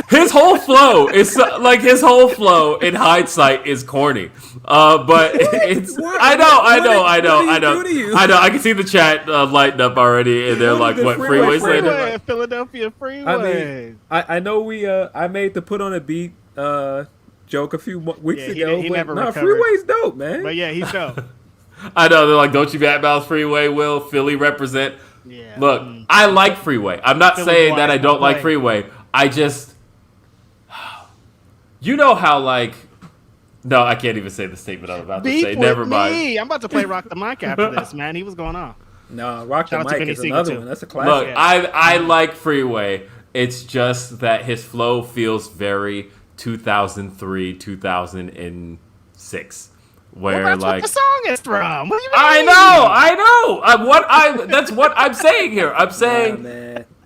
his whole flow is like his whole flow in hindsight is corny, but it's I know. I can see the chat lighting up already, and they're like, "What Freeway saying?" Philadelphia Freeway. I mean, I know I made the put on a beat joke a few weeks ago, but Freeway's dope, man. But yeah, he's dope. I know they're like, "Don't you badmouth Freeway, Will Philly represent." Yeah. Look, I like Freeway. I'm not saying that I don't like Freeway. I just, you know how like, no, I can't even say the statement I'm about to say. Never mind. I'm about to play Rock the Mic after this, man. He was going off. No, Rock the Mic is another one. That's a classic. Look, I like Freeway. It's just that his flow feels very 2003, 2006. Where that's like what the song is from. What do you mean? I know. That's what I'm saying here. I'm saying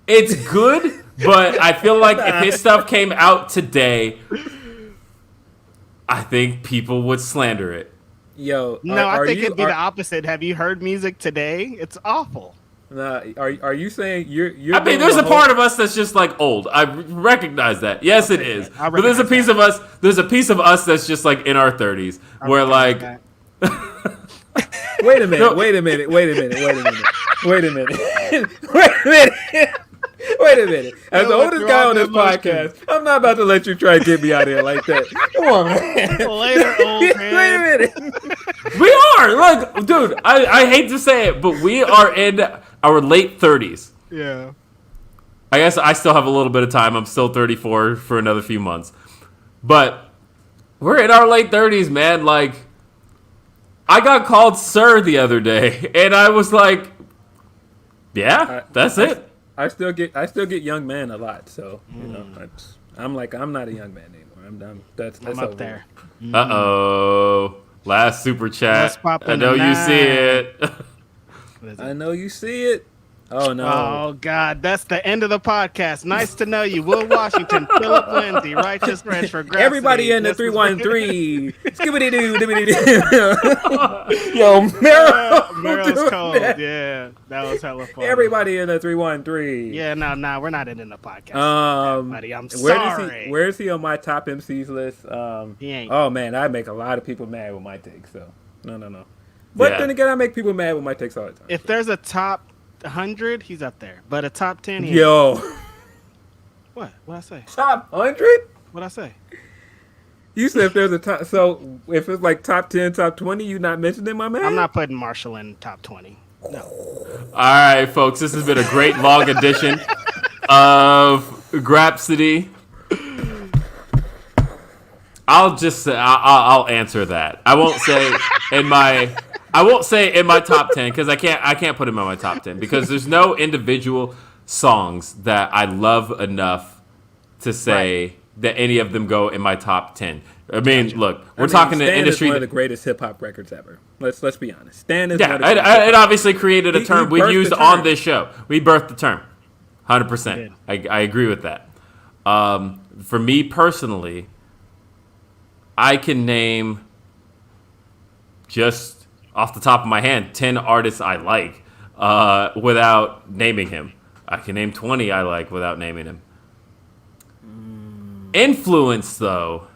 it's good, but I feel like if his stuff came out today, I think people would slander it. Yo, I think it'd be the opposite. Have you heard music today? It's awful. Are you saying you're? I mean, there's a part of us that's just like old. I recognize that. Yes, it is. But there's a piece of us. There's a piece of us that's just like in our 30s, where like. Wait a minute. Wait a minute. As the oldest guy on this podcast, I'm not about to let you try to get me out of here like that. Come on, man. Later, old man. Wait a minute. We are. Like, dude, I hate to say it, but we are in our late 30s. Yeah. I guess I still have a little bit of time. I'm still 34 for another few months. But we're in our late 30s, man. Like, I got called sir the other day, and I was like, yeah, that's it. I still get young man a lot, so you know I'm not a young man anymore. That's I'm up there. Uh-oh. Last super chat. I know you see it. I know you see it. Oh no! Oh God, that's the end of the podcast. Nice to know you, Will Washington, Philip Lindsey, Righteous Reg for Grapsody. Everybody in the 313. Skibbity doo, dibbity doo. Yo, Meryl's cold. Yeah, that was hella fun. Everybody in the 313. Yeah, no, we're not ending the podcast. Buddy, I'm sorry. Where is he on my top MCs list? He ain't. Oh man, I make a lot of people mad with my take. So no. But then again, I make people mad with my takes all the time. If there's a top 100, he's up there. But a top 10, Yo. What? What'd I say? Top 100? What'd I say? You said if there's a top... So, if it's like top 10, top 20, you not mentioning my man? I'm not putting Marshall in top 20. No. All right, folks. This has been a great long edition of Grapsody. I'll just say I'll answer that. I won't say in my top 10 because I can't put him in my top 10 because there's no individual songs that I love enough to say that any of them go in my top 10. I mean, look, we're talking the industry. Is one of the greatest hip hop records ever. Let's be honest. Stan is it obviously created a term we used on this show. We birthed the term, 100%. I agree with that. For me personally, I can name just off the top of my hand 10 artists I like without naming him. I can name 20 I like without naming him. Influence, though,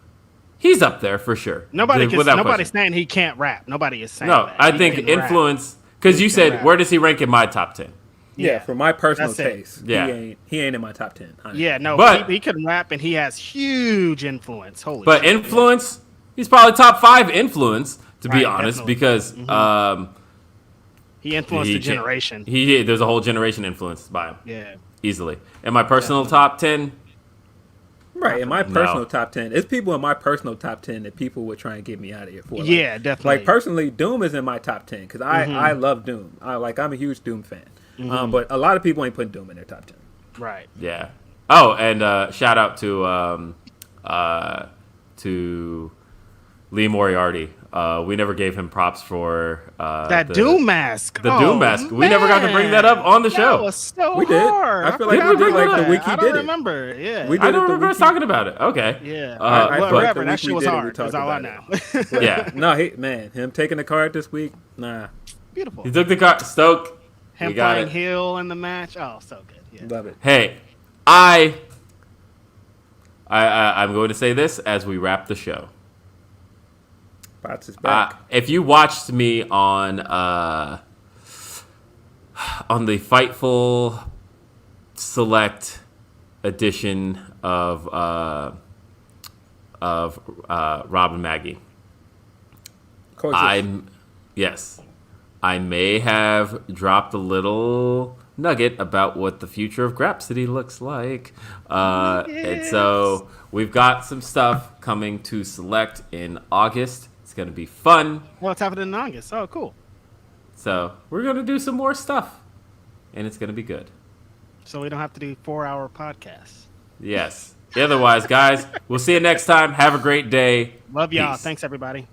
he's up there for sure. Nobody's saying he can't rap. Nobody is saying that. No, I think influence, because you said, where does he rank in my top 10? Yeah, for my personal taste, he ain't in my top 10. Honestly. Yeah, no, but he can rap and he has huge influence. Holy but shit. Influence, he's probably top 5 influence, to be honest, definitely. Because he influenced a generation. There's a whole generation influenced by him. Yeah. Easily. In my personal top 10, right, in my personal top 10. It's people in my personal top 10 that people would try and get me out of here for. Yeah, definitely. Like, personally, Doom is in my top 10 because I love Doom. I'm a huge Doom fan. But a lot of people ain't putting Doom in their top 10. Right. Yeah. Oh, and shout out to Lee Moriarty. We never gave him props for that Doom mask. The Doom mask. We never got to bring that up on the show. That was so we did. hard. I feel like we did like the week he did it. I don't remember. Yeah. We did I don't remember us talking about it. Okay. Yeah. Whatever. That shit was hard. That's all I know. Yeah. No, him taking the card this week. Nah. Beautiful. He took the card. Stoke. Him playing heel in the match. Oh, so good. Yeah. Love it. Hey, I'm going to say this as we wrap the show. Bots is back. If you watched me on the Fightful Select edition of Rob and Maggie, I may have dropped a little nugget about what the future of Grapsody looks like. And so we've got some stuff coming to Select in August. It's going to be fun. Well, it's happening in August. Oh, cool. So we're going to do some more stuff. And it's going to be good. So we don't have to do 4-hour podcasts. Yes. Otherwise, guys, we'll see you next time. Have a great day. Love y'all. Peace. Thanks, everybody.